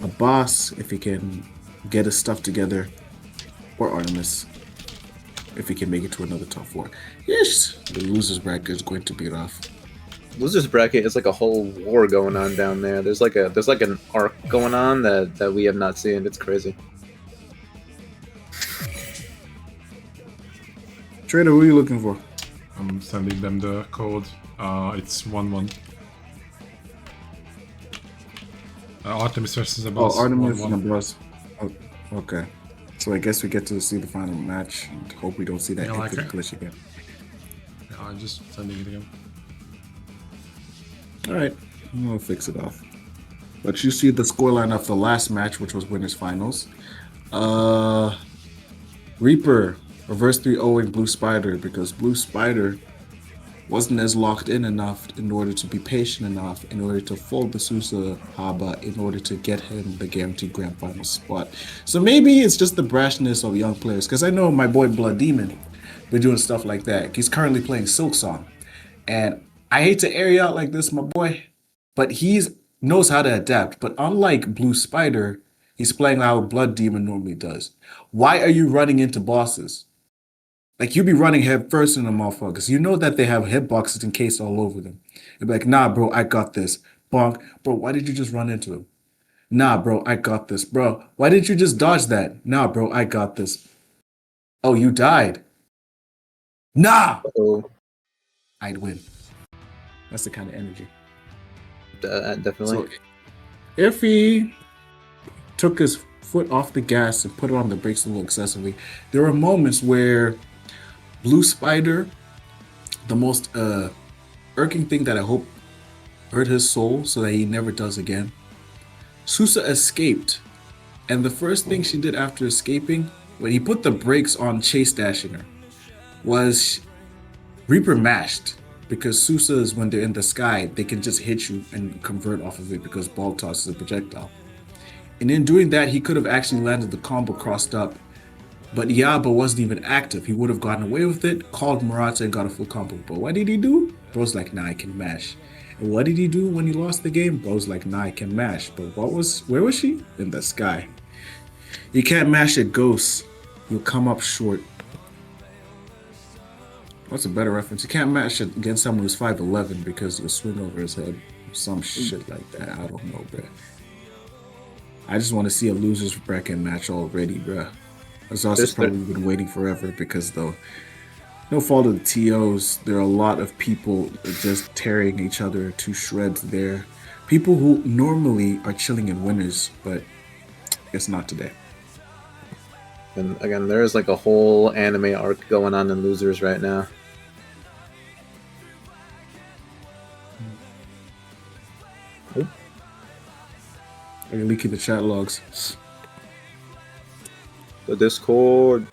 a boss if he can get his stuff together, or Artemis if he can make it to another top 4. Yes, the losers bracket is going to be rough. Losers bracket is like a whole war going on down there. There's like an arc going on that we have not seen. It's crazy. Trader, who are you looking for? I'm sending them the code. It's 1-1. Artemis versus Abbas. Oh, Artemis 1-1. and Abbas. Oh, okay. So I guess we get to see the final match and hope we don't see that Yeah, like infinite it. glitch again. Yeah, I'm just sending it again. Alright, we'll fix it off. But you see the scoreline of the last match, which was winners finals. Reaper reverse 3-0 in Blue Spider because Blue Spider wasn't as locked in enough in order to be patient enough in order to fold the Susa Haba in order to get him the guaranteed grand final spot. So maybe it's just the brashness of young players, because I know my boy Blood Demon been doing stuff like that. He's currently playing Silk Song, and I hate to air you out like this, my boy, but he knows how to adapt. But unlike Blue Spider, he's playing how Blood Demon normally does. Why are you running into bosses? Like, you be running head first in the motherfuckers. You know that they have hitboxes encased all over them. You'd be like, nah, bro, I got this. Bonk. Bro, why did you just run into him? Nah, bro, I got this. Bro, why didn't you just dodge that? Nah, bro, I got this. Oh, you died. Nah! So I'd win. That's the kind of energy. definitely. So, if he took his foot off the gas and put it on the brakes a little excessively, there were moments where Blue Spider, the most irking thing that I hope hurt his soul so that he never does again, Susa escaped. And the first thing she did after escaping, when he put the brakes on chase dashing her, was Reaper mashed. Because Susas, when they're in the sky, they can just hit you and convert off of it because ball toss is a projectile. And in doing that, he could have actually landed the combo crossed up. But Yaba wasn't even active. He would have gotten away with it, called Murata and got a full combo. But what did he do? Bro's like, nah, I can mash. And what did he do when he lost the game? Bro's like, nah, I can mash. But where was she? In the sky. You can't mash at Ghost. You'll come up short. What's a better reference? You can't match it against someone who's 5'11" because you'll swing over his head. Some shit like that. I don't know, bruh. I just want to see a losers bracket match already, bruh. Azaz probably been waiting forever because, though, no fault of the TOs, there are a lot of people just tearing each other to shreds there. People who normally are chilling in winners, but I guess not today. And again, there's like a whole anime arc going on in losers right now. Are you leaking the chat logs? The Discord.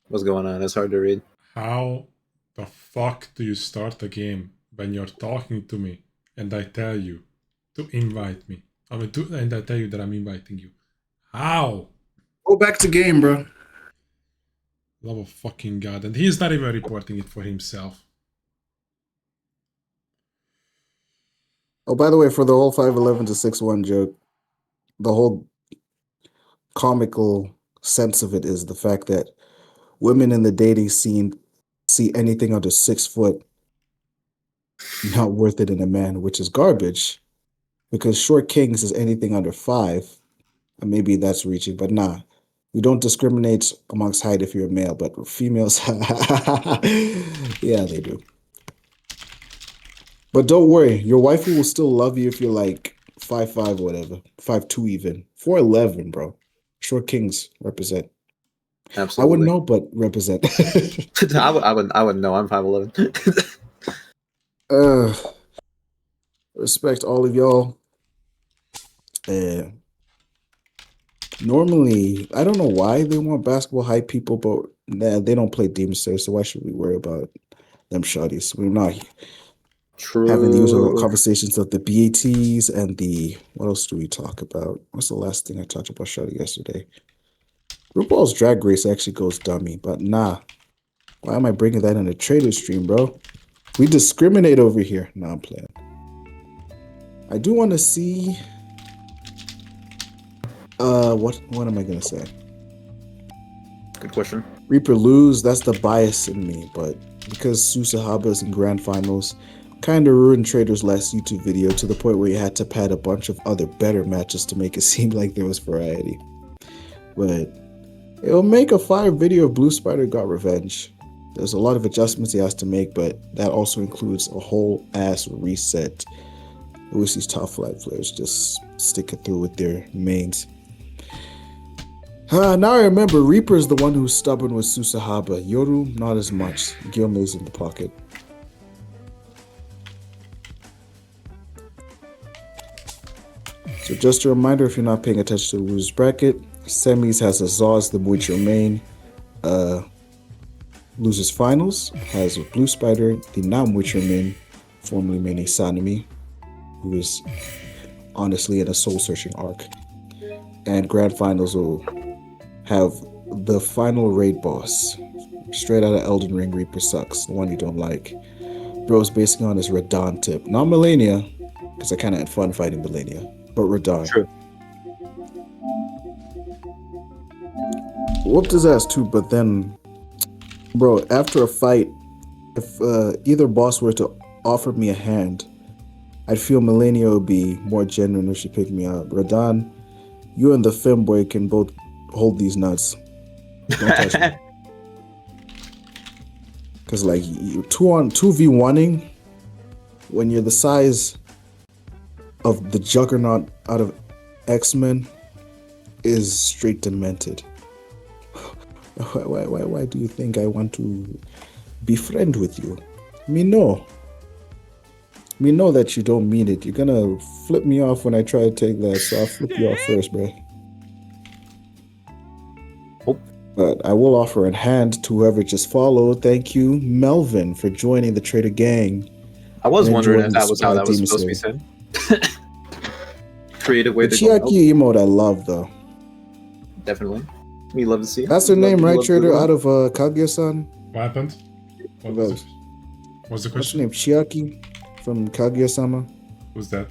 What's going on? It's hard to read. How the fuck do you start a game when you're talking to me and I tell you to invite me? And I tell you that I'm inviting you. How? Go back to game, bro. Love of fucking God. And he's not even reporting it for himself. Oh, by the way, for the whole 5'11 to 6'1 joke, the whole comical sense of it is the fact that women in the dating scene see anything under 6 foot not worth it in a man, which is garbage. Because short kings is anything under 5. And maybe that's reaching, but nah. We don't discriminate amongst height if you're a male, but females, yeah, they do. But don't worry, your wife will still love you if you're like 5'5" or whatever, 5'2" even, 4'11", bro. Short kings represent. Absolutely. I wouldn't know, but represent. I wouldn't know. I'm 5'11". Respect all of y'all. Normally, I don't know why they want basketball hype people, but nah, they don't play Demon Slayer, so why should we worry about them shawties? We're not having the usual conversations of the BATs and the, what else do we talk about? What's the last thing I talked about shawty yesterday? RuPaul's Drag Race actually goes dummy, but nah. Why am I bringing that in a trader stream, bro? We discriminate over here. Nah, I'm playing. I do want to see... what am I gonna say? Good question. Reaper lose, that's the bias in me, but because Susahaba is in grand finals, kind of ruined Trader's last YouTube video to the point where he had to pad a bunch of other better matches to make it seem like there was variety. But it'll make a fire video of Blue Spider got revenge. There's a lot of adjustments he has to make, but that also includes a whole ass reset. I wish these top flight players just stick it through with their mains. Now I remember, Reaper is the one who's stubborn with Susahaba. Yoru, not as much. Gilmay's in the pocket. So just a reminder, if you're not paying attention to the loser's bracket, semis has Azaz, the Muicho main. Losers finals has Blue Spider, the now Muicho main, formerly main Sanemi, who is honestly in a soul-searching arc. And grand finals will have the final raid boss, straight out of Elden Ring. Reaper sucks, the one you don't like. Bro's basically on his Radahn tip, not Melania, because I kind of had fun fighting Melania, but Radahn. True. Whooped his ass too, but then, bro, after a fight, if either boss were to offer me a hand, I'd feel Melania would be more genuine if she picked me up. Radahn, you and the femboy can both hold these nuts. Don't touch me. Because, like, 2v1ing, when you're the size of the Juggernaut out of X-Men, is straight demented. Why do you think I want to befriend with you? Me know that you don't mean it. You're gonna flip me off when I try to take that, so I'll flip you off first, bro. Oh. But I will offer a hand to whoever just followed. Thank you, Melvin, for joining the Trader Gang. I was wondering if that was how that was supposed to be said. Creative way the to go. Chiaki emote I love, though. Definitely. We love to see it. That's her name, right, Trader? Out of Kaguya-san? What happened? What What's was the her question? name? Chiaki from Kaguya-sama? Who's that?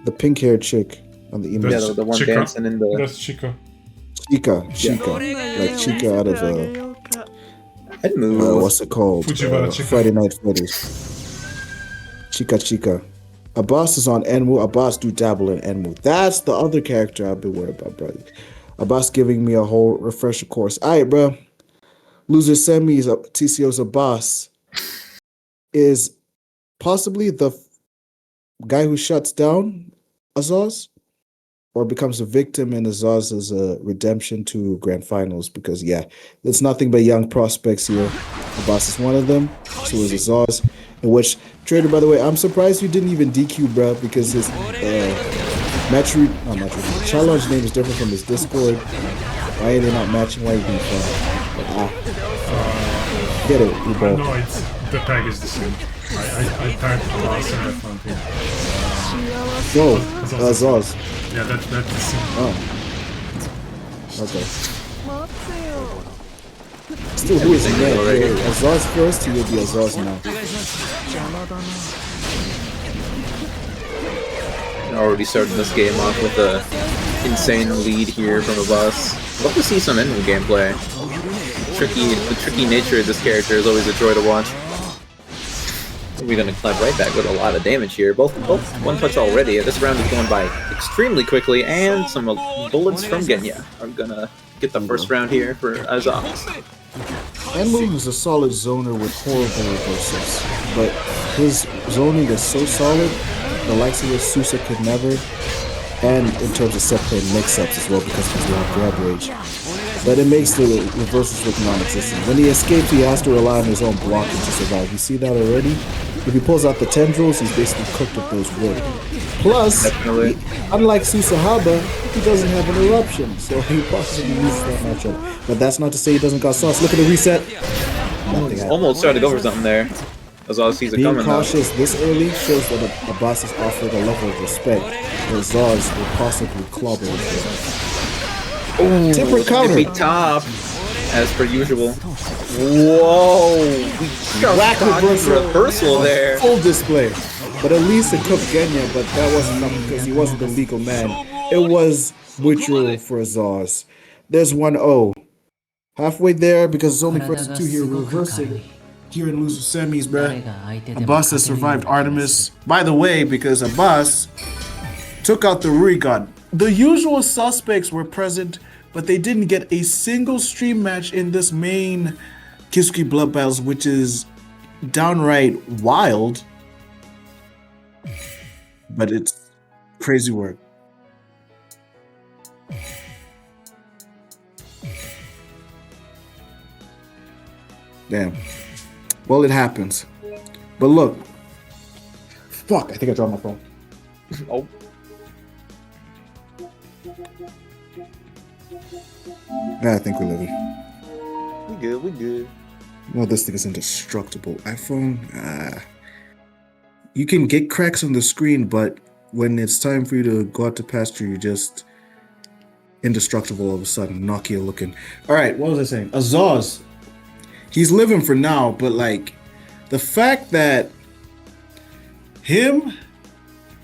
The pink-haired chick on the emote. Yeah, the one Chica. dancing in the... That's Chico. Chica. Like Chica out of, Head move. what's it called? Fujiwara Chica. Friday Night Freddy's. Chica. Abbas is on Enmu. Abbas do dabble in Enmu. That's the other character I've been worried about, bro. Abbas giving me a whole refresher course. All right, bro. Loser semis, TCO's Abbas is possibly the guy who shuts down Azaz. or becomes a victim in Azaz's redemption to grand finals because yeah, it's nothing but young prospects here. Abbas is one of them, so is Azaz. In which Trader, by the way, I'm surprised you didn't even DQ, bro, because his challenge name is different from his Discord. Why are they not matching? Why are you being fun? Get it, you bro. No, the tag is the same. I tagged Abbas and I found him. No, Azaz. Yeah, that's the same. Oh. Okay. Still, who is next? Azaz first, he will be Azaz now. Already starting this game off with a insane lead here from Abbas. Love to see some in gameplay. The tricky nature of this character is always a joy to watch. We're gonna climb right back with a lot of damage here. Both one touch already. This round is going by extremely quickly, and some bullets from Genya are gonna get the first round here for Azaz. Enmu is a solid zoner with horrible reversals, but his zoning is so solid, the likes of his Susa could never, and in terms of set play mix-ups as well because of his low grab rage. But it makes the reversals look non-existent. When he escapes, he has to rely on his own blocking to survive. You see that already? If he pulls out the tendrils, he's basically cooked with those wood. Plus, unlike Susahaba, he doesn't have an eruption, so he possibly uses that matchup. But that's not to say he doesn't got sauce. Look at the reset. Almost tried to go for something there. Azaz sees it Being coming. cautious this early shows that Abbas is offered a level of respect that Azaz will possibly clobber with. Temper counter. Big top, as per usual. Whoa! We Whack reversal there. Full display. But at least it cooked Genya, but that wasn't enough because he wasn't the legal man. It was Witcher for Azaz. There's 1-0. Halfway there because it's only versus 2 here. Reversing here in loser semis, bruh. Abbas has survived Artemis. By the way, because Abbas took out the Rurigan. The usual suspects were present, but they didn't get a single stream match in this main Kisuke Blood Battles, which is downright wild. But it's crazy work. Damn. Well, it happens. But look. Fuck, I think I dropped my phone. Oh. Yeah, I think we're living. We good. Well, this thing is indestructible. iPhone, you can get cracks on the screen, but when it's time for you to go out to pasture, you're just indestructible all of a sudden, Nokia looking. All right, what was I saying? Azaz, he's living for now, but like the fact that him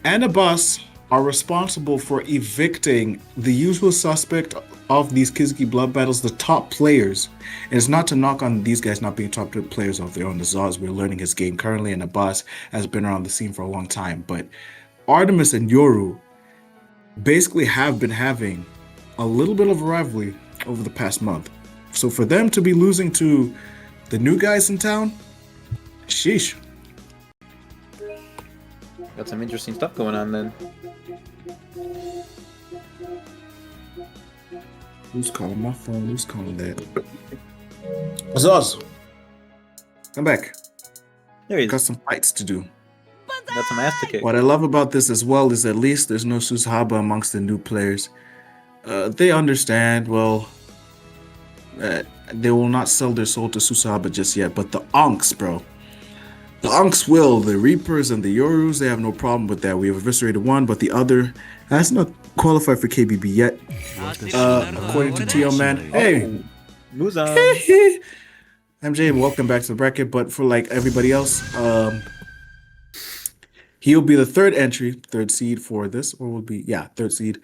and Abbas are responsible for evicting the usual suspect of these Kisuke Blood Battles, the top players. And it's not to knock on these guys not being top players of their own. Azaz, we're learning his game currently, and Abbas has been around the scene for a long time. But Artemis and Yoru basically have been having a little bit of a rivalry over the past month. So for them to be losing to the new guys in town, sheesh. Got some interesting stuff going on then. Who's calling my phone? Who's calling that? Azaz, come back. There he Got is. some fights to do. Got some ass to kick. What I love about this as well is at least there's no Susahaba amongst the new players. They understand, well, they will not sell their soul to Susahaba just yet, but the Ankhs, bro. The Ankhs will. The Reapers and the Yorus, they have no problem with that. We have eviscerated one, but the other has not qualified for KBB yet. According to TL Man. Hey! Muzan. MJ, welcome back to the bracket, but for like everybody else, he'll be the third seed for this, or will be, third seed.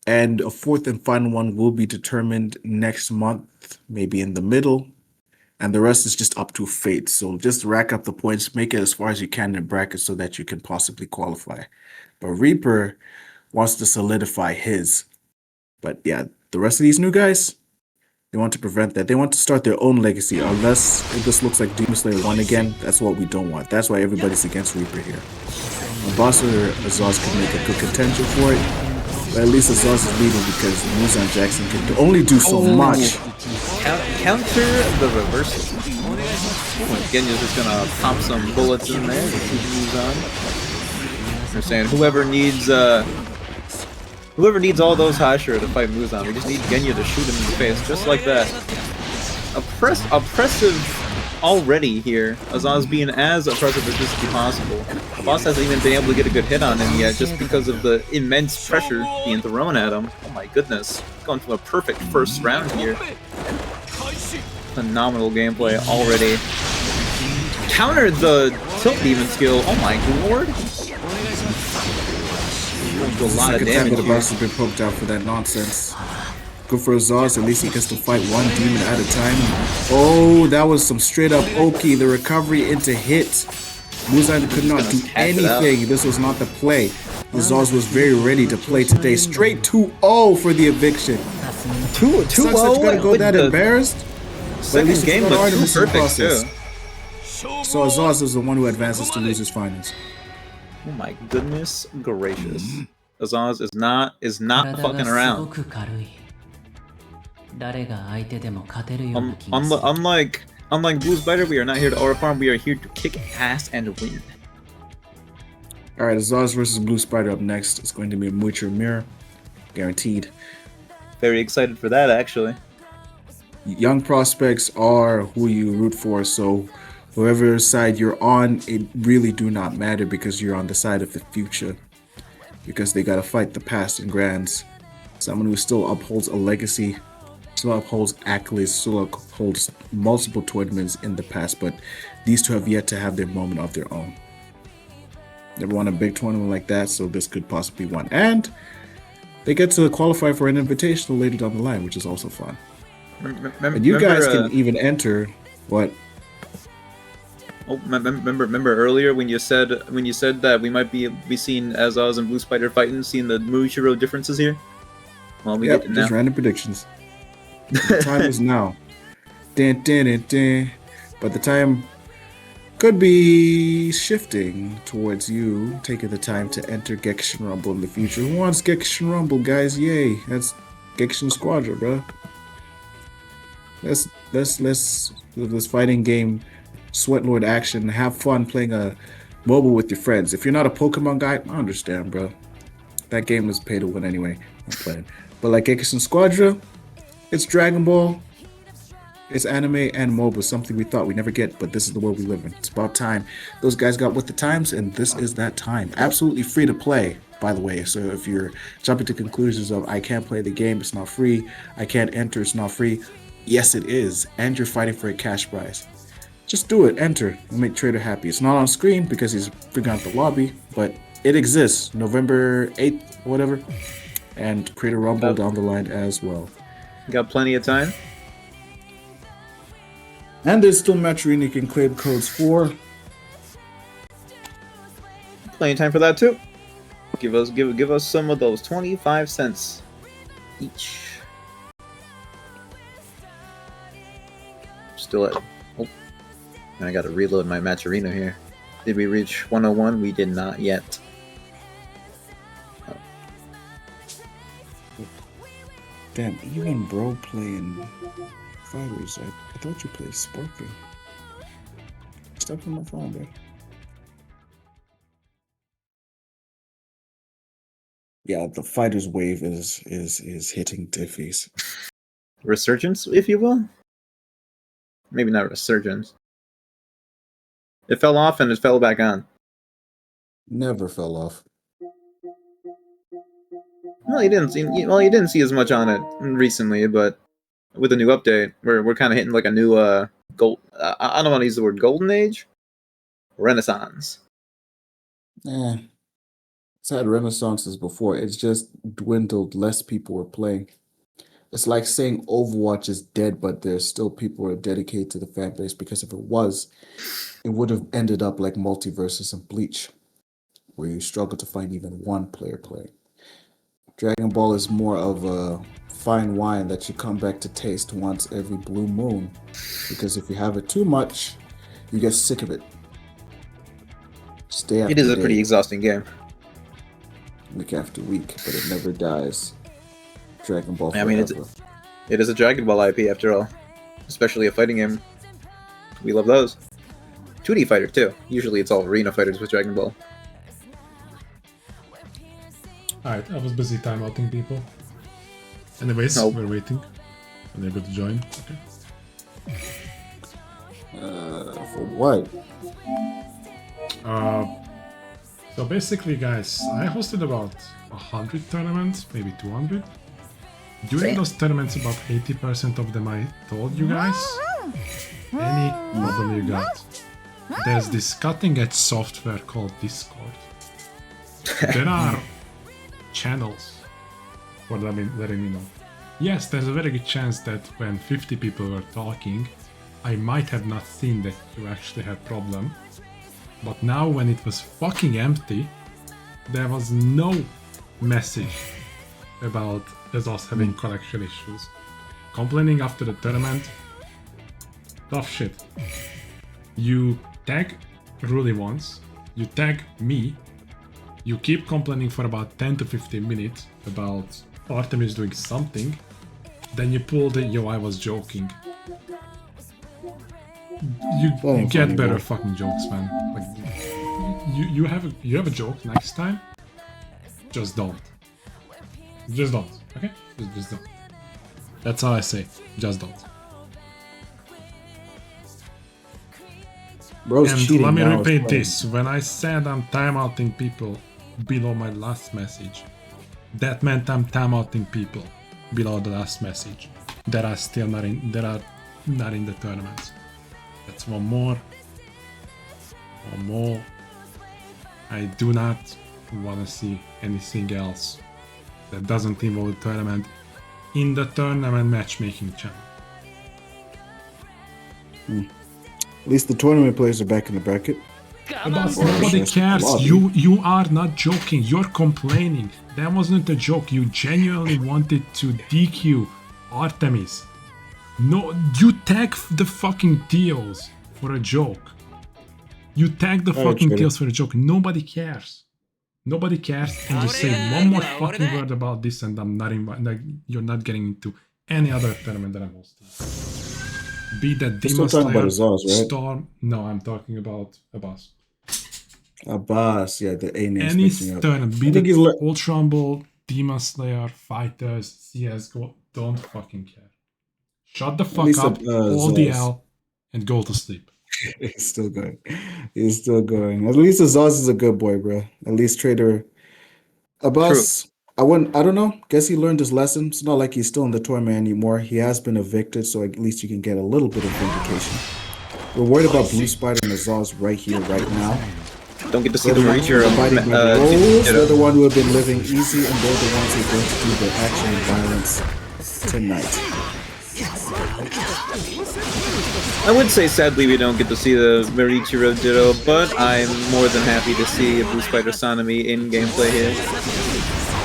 And a fourth and final one will be determined next month, maybe in the middle. And the rest is just up to fate. So just rack up the points, make it as far as you can in brackets so that you can possibly qualify. But Reaper wants to solidify his. But yeah, the rest of these new guys, they want to prevent that. They want to start their own legacy. Unless if this looks like Demon Slayer 1 again, that's what we don't want. That's why everybody's against Reaper here. Abbas or Azaz can make a good contention for it. But at least Azaz is leading because Muzan Jackson can only do so much. Counter the reversal. Genya's just gonna pop some bullets in there to keep Muzan. They're saying whoever needs all those Hashira to fight Muzan, we just need Genya to shoot him in the face, just like that. Oppressive already here. Azaz being as oppressive as this be possible. Boss hasn't even been able to get a good hit on him yet, just because of the immense pressure being thrown at him. Oh my goodness. Going for a perfect first round here. Phenomenal gameplay already. Countered the tilt demon skill. Oh my lord. A lot of damage. The boss has been poked out for that nonsense. Good for Azaz, at least he gets to fight one demon at a time. Oh, that was some straight up Oki. The recovery into hit. Muzan could not do anything. This was not the play. Azaz was very ready to play today. Straight 2-0 for the eviction. 2-0. Sucks that you gotta go that embarrassed. But at least game was perfect too. So Azaz is the one who advances to losers finals. Oh my goodness gracious. Azaz is not fucking around. Unlike Blue Spider, we are not here to overfarm, we are here to kick ass and win. Alright, Azaz versus Blue Spider up next. It's going to be a Muicher Mirror. Guaranteed. Very excited for that, actually. Young prospects are who you root for, so whoever side you're on, it really do not matter because you're on the side of the future. Because they gotta fight the past and grands. Someone who still upholds a legacy, still upholds accolades, still upholds multiple tournaments in the past, but these two have yet to have their moment of their own. Never won a big tournament like that, so this could possibly be one. And they get to qualify for an invitational later down the line, which is also fun. And you guys can even enter what? Oh, remember earlier when you said that we might be seeing Azaz and Blue Spider fighting, seeing the Muichiro differences here? Well, we get it now. Just random predictions. The time is now. Dun, dun, dun, dun. But the time could be shifting towards you taking the time to enter Genshin Rumble in the future. Who wants Genshin Rumble, guys? Yay! That's Genshin Squadron, bro. Let's fighting game, Sweatlord action. Have fun playing a mobile with your friends. If you're not a Pokemon guy, I understand, bro. That game was pay to win anyway. I'm playing, but like Genshin Squadron, it's Dragon Ball. It's anime and mobile, something we thought we'd never get, but this is the world we live in. It's about time. Those guys got with the times, and this is that time. Absolutely free to play, by the way. So if you're jumping to conclusions of, I can't play the game, it's not free, I can't enter, it's not free. Yes, it is. And you're fighting for a cash prize. Just do it, enter, and make Trader happy. It's not on screen because he's figuring out the lobby, but it exists. November 8th, whatever. And Creator Rumble down the line as well. Got plenty of time. And there's still Match Arena you can claim codes for. Plenty of time for that too. Give us some of those 25 cents each. Still at I gotta reload my Match Arena here. Did we reach 101? We did not yet. Damn, even bro playing fighters. I thought you played Sparking. Stop from my phone, bro. Yeah, the fighters wave is hitting diffies. Resurgence, if you will. Maybe not resurgence. It fell off and it fell back on. Never fell off. Well, you didn't see as much on it recently, but with the new update, we're kind of hitting like a new gold. I don't want to use the word golden age, renaissance. It's had renaissances before. It's just dwindled. Less people were playing. It's like saying Overwatch is dead, but there's still people who are dedicated to the fan base, because if it was, it would have ended up like Multiversus and Bleach, where you struggle to find even one player playing. Dragon Ball is more of a fine wine that you come back to taste once every blue moon, because if you have it too much, you get sick of it. It is a pretty exhausting game. week after week, but it never dies. Dragon Ball I mean, forever. it is a Dragon Ball IP after all, especially a fighting game. We love those. 2D fighter too. Usually it's all arena fighters with Dragon Ball. Alright, I was busy timeouting people. Anyways, No. we're waiting. And they're going to join. Okay. For what? So basically, guys, I hosted about 100 tournaments, maybe 200. During Damn. those tournaments, about 80% of them I told you guys. Any problem you got, there's this cutting-edge software called Discord. There are channels for letting me know. Yes, there's a very good chance that when 50 people were talking, I might have not seen that you actually had problem. But now when it was fucking empty, there was no message about us having connection issues. Complaining after the tournament, tough shit. You tag Ruli once, you tag me, you keep complaining for about 10 to 15 minutes about Artemis doing something, then you pull the yo, I was joking. You ain't get funny, better bro. fucking jokes, man. Like you have a joke next time. Just don't. Just don't. Okay? Just don't. That's all I say. Just don't. Bro's And cheating let me now, repeat it's this. When I said I'm timeouting people below my last message, that meant I'm timeouting people below the last message that are still not in the tournaments. That's one more. I do not want to see anything else that doesn't involve the tournament in the tournament matchmaking channel. At least the tournament players are back in the bracket. But nobody cares. You are not joking. You're complaining. That wasn't a joke. You genuinely wanted to DQ Artemis. No, you tag the fucking Theos for a joke. You tag the fucking Trader. Theos for a joke. Nobody cares. Nobody cares. And you say one more fucking word about this, and I'm not like you're not getting into any other tournament that I'm hosting. Be that We're still Demon talking about Slayer, Azaz, right? Storm. No, I'm talking about Abbas. Abbas, yeah, the A name's Any mixing up. tournament, be I think he's it Ultra Rumble, Demon Slayer, Fighters, CSGO, don't fucking care. Shut the fuck least up, hold the L, and go to sleep. He's still going. He's still going. At least Azaz is a good boy, bro. At least Trader Abbas. I don't know. Guess he learned his lesson. It's not like he's still in the tournament anymore. He has been evicted, so at least you can get a little bit of vindication. We're worried about Blue Spider and Azaz right here, right now. Don't get to see They're the the ones who Mauricio are fighting by the Ditto. rules. They're the one who have been living easy, and they're the ones who are going to do the action and violence tonight. I would say sadly we don't get to see the Mauricio Ditto, but I'm more than happy to see a Blue Spider Sanemi in gameplay here.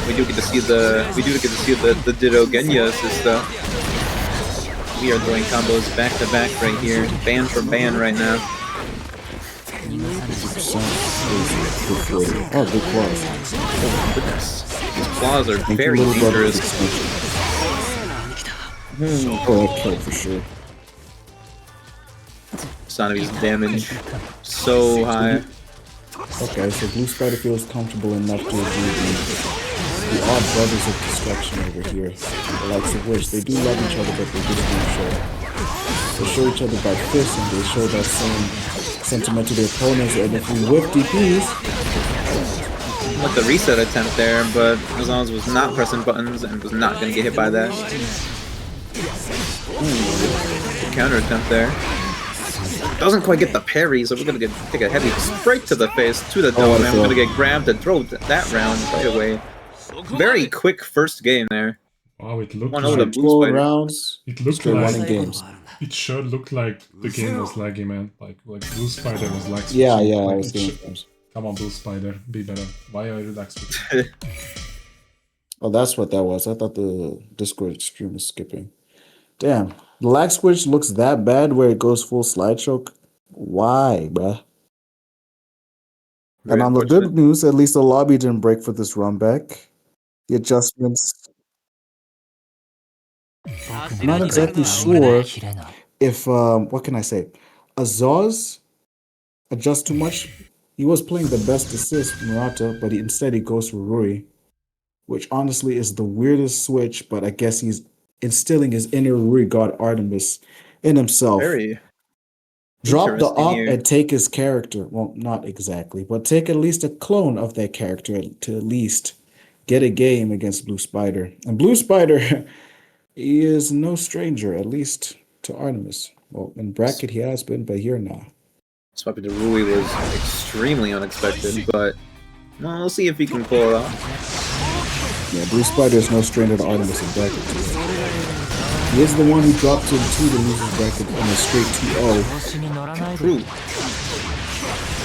We do get to see the Ditto Genya assist though. We are throwing combos back to back right here, ban for ban right now. 50% is good 40. Oh, good claws. Oh goodness, these claws are Thank you, very little brother, for the dangerous. extension. Oh, that killed for sure. Sanemi's damage so high. Okay, so Blue Spider feels comfortable enough to agree the odd brothers of destruction over here. The likes of which they do love each other, but they just don't show it. They show each other by fists, and they show that same sentiment to their opponents. And if we whip DPs, With the reset attempt there, but Azaz was not pressing buttons and was not going to get hit by that. Ooh, counter attempt there. Doesn't quite get the parry, so we're going to take a heavy straight to the face, to the dome, and we're going to get grabbed and throw that round right away. Very quick first game there. Wow, it looked 1-0 like to Blue 12 Spider. rounds, it looked straight like running games. it sure looked like the game was laggy, man. Like Blue Spider was like Yeah, switching, yeah, I like, was it doing should- games. Come on, Blue Spider, be better. Why are you like switching? Oh, that's what that was. I thought the Discord stream was skipping. Damn, the lag switch looks that bad where it goes full slideshow. Why, bruh? Very And on the unfortunate. good news, at least the lobby didn't break for this run back. The adjustments. I'm not exactly sure if what can I say? Azaz adjusts too much. He was playing the best assist, Murata, but instead he goes for Ruri, which honestly is the weirdest switch, but I guess he's instilling his inner Ruri god Artemis in himself. Very Drop the interesting op here. and take his character. Well, not exactly, but take at least a clone of that character to at least get a game against Blue Spider. And Blue Spider, he is no stranger, at least to Artemis. Well, in bracket he has been, but here now. Swapping to Rui was extremely unexpected, but well, we'll see if he can pull it off. Yeah, Blue Spider is no stranger to Artemis in bracket too. He is the one who dropped him to the losers bracket on a straight 2-0. True.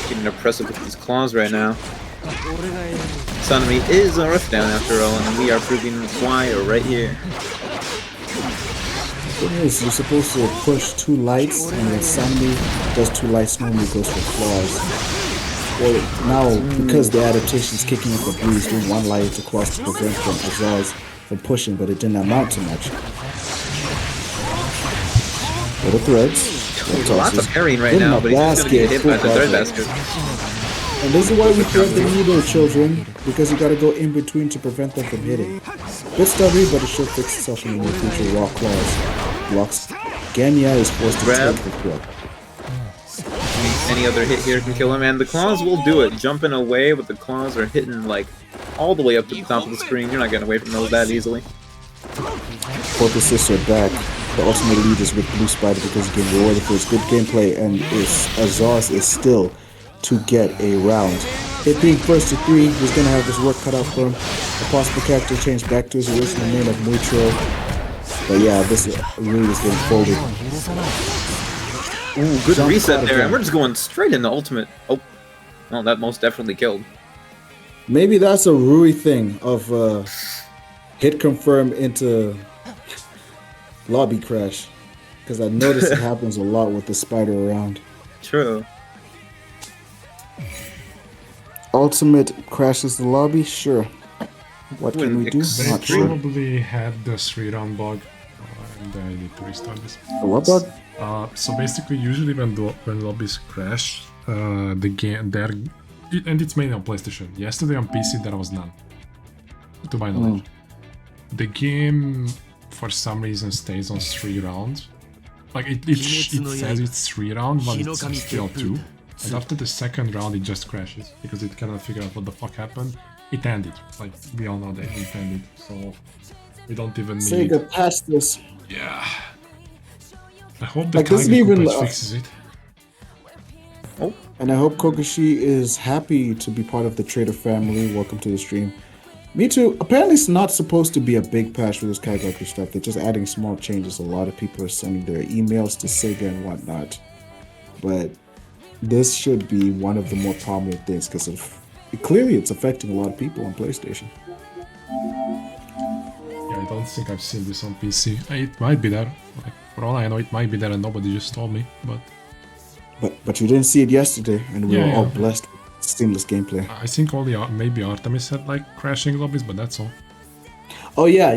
Getting impressive with these claws right now. Sanami is a rift down after all, and we are proving why right here. The thing is, you're supposed to push 2 lights, and when Sanmi does 2 lights, normally goes for claws. Well, now, because the adaptation is kicking up the breeze, doing 1 light to claws to prevent from Azaz from pushing, but it didn't amount to much. Little threads. Little Lots of tosses. parrying right In now, the but he's just gonna get hit by the full third basket. basket. And this is why we thread the needle, children, because you gotta go in between to prevent them from hitting. Bit stubby, but it should fix itself in the near future. Raw claws. Blocks. Ganya is forced to Grab. take the threat. Any other hit here can kill him, and the claws will do it. Jumping away, but the claws are hitting like all the way up to the top of the screen. You're not getting away from those that easily. Both assists are back. The ultimate lead is with Blue Spider because he can rewarded for his good gameplay, and Azaz is still to get a round. It being first to 3, he's gonna have his work cut out for him. A possible character change back to his original name of Mucho. But yeah, this really is getting folded. Ooh, good Jump reset out there, and again. we're just going straight into ultimate. Oh, well, that most definitely killed. Maybe that's a Rui thing of hit confirm into lobby crash. Because I noticed it happens a lot with the spider around. True. Ultimate crashes the lobby? Sure. What can we do? They Not sure. probably had the 3-round bug, and I need to restart this. What bug? So basically, usually when lobbies crash, the game there, and it's mainly on PlayStation. Yesterday on PC there was none, to my knowledge. The game, for some reason, stays on 3 rounds. Like it says it's 3 rounds, but it's still 2. And after the second round, it just crashes because it cannot figure out what the fuck happened. It ended. Like we all know that it ended, so we don't even need. Sega patched this. Yeah. I hope the Like, this isn't Kaigeku even, patch fixes it. And I hope Kokoshi is happy to be part of the Trader family. Welcome to the stream. Me too. Apparently it's not supposed to be a big patch for this Kaigaku stuff. They're just adding small changes. A lot of people are sending their emails to Sega and whatnot. But this should be one of the more prominent things because clearly it's affecting a lot of people on PlayStation. Yeah, I don't think I've seen this on PC. It might be there. Like, for all I know, it might be there and nobody just told me. But you didn't see it yesterday, and we Yeah, were all yeah. blessed with seamless gameplay. I think only maybe Artemis had like crashing lobbies, but that's all. Oh yeah,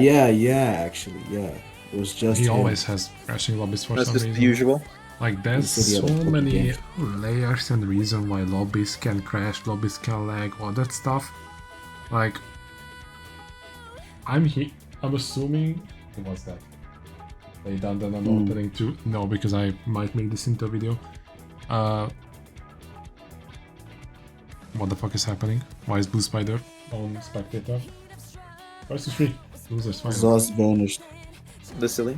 actually, yeah. It was just He him. always has crashing lobbies for That's some just reason. the usual. Like there's He said he so had a fucking many game. layers and reason why lobbies can crash, lobbies can lag, all that stuff. Like I'm assuming what's that? They done an opening too? No, because I might make this into a video. What the fuck is happening? Why is Blue Spider on spectator? Versus 3. Losers fine. Zaz vanished. This silly.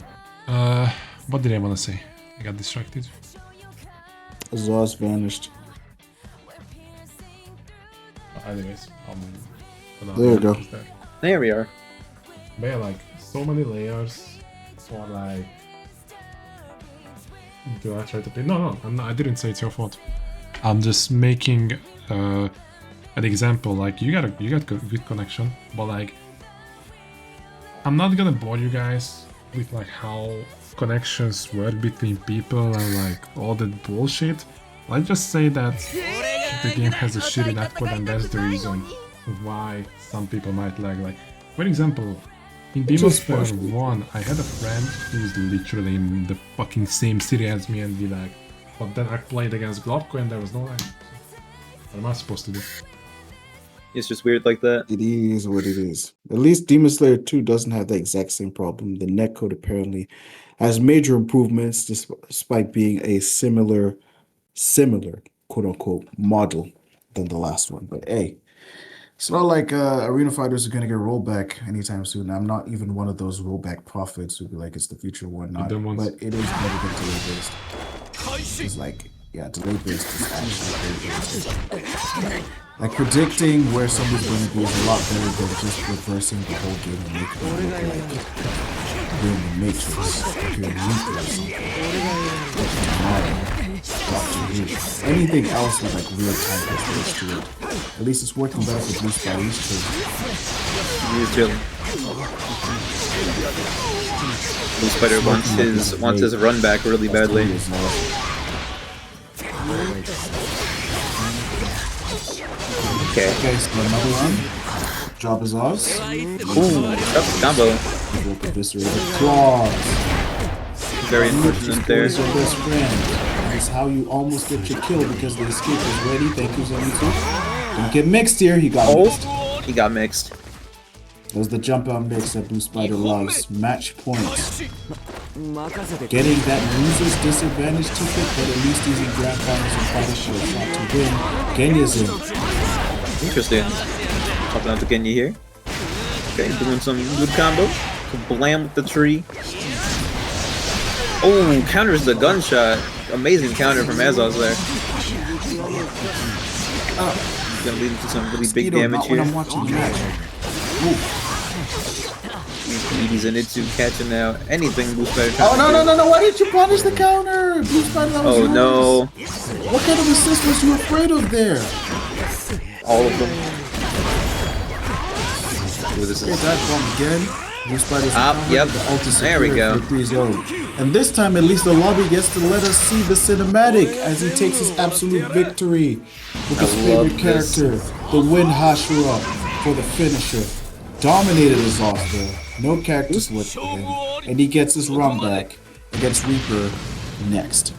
What did I wanna say? I got distracted. Zaz vanished. Anyways, There you go. There we are. But yeah, like, so many layers for like... Do I try to play? No, I didn't say it's your fault. I'm just making an example. Like, you got good connection, but like, I'm not gonna bore you guys with like how connections work between people and like all that bullshit. Let's just say that the game has a shitty netcode, and that's the reason why some people might lag. Like, for example, in Demon Just Slayer partially. 1, I had a friend who's literally in the fucking same city as me and we lag. But then I played against Globko and there was no lag. So, what am I supposed to do? It's just weird like that. It is what it is. At least Demon Slayer 2 doesn't have the exact same problem. The netcode apparently has major improvements despite being a similar quote unquote model than the last one. But hey, it's not like arena fighters are gonna get rolled back anytime soon. I'm not even one of those rollback prophets who be like it's the future or whatnot. don't want- But it is better than delay based. It's like, yeah, delay based is actually very good. Like predicting where somebody's going to be is a lot better than just reversing the whole game and making it look like you're in the Matrix, like you're in Luther or something. Tomorrow, Doctor Who. Anything else with like real time perspective to it. At least it's working better for Blue Spy. He's chilling. He's chilling. Blue Spider wants his run back really badly. Okay. Okay, so another one. Job is ours. Ooh, that's a combo. Evoke Eviscerated Claws. Very unfortunate there. Your best friend. That's how you almost get your kill because the escape is ready. Thank you, Zenitsu. Don't get mixed here. He got mixed. Oh, he got mixed. That was the jump out mix that Blue Spider loves. Match points. Getting that loser's disadvantage ticket, but at least he's in grand finals and fighter shows not to win. Genya's in. Interesting. Popping out the Genya here. Okay, doing some good combo. Blam with the tree. Oh, counters the gunshot. Amazing counter from Azaz there. Gonna lead into some really big Speedo, damage not when here. I'm watching the match. Edie's and Itsu catching out anything Blue Spider. Oh no! Why didn't you punish the counter? Blue Spider, that was Oh yours. no. What kind of assist was you afraid of there? All of them. Ooh, this Okay, is that bomb again. Blue Spider's yep. the ult is There we secured go. for 3-0. And this time, at least the lobby gets to let us see the cinematic as he takes his absolute victory with his I love favorite this. character, the Wind Hashira, for the finisher. Dominated his off there. No character split for him. And he gets his run back against Reaper next.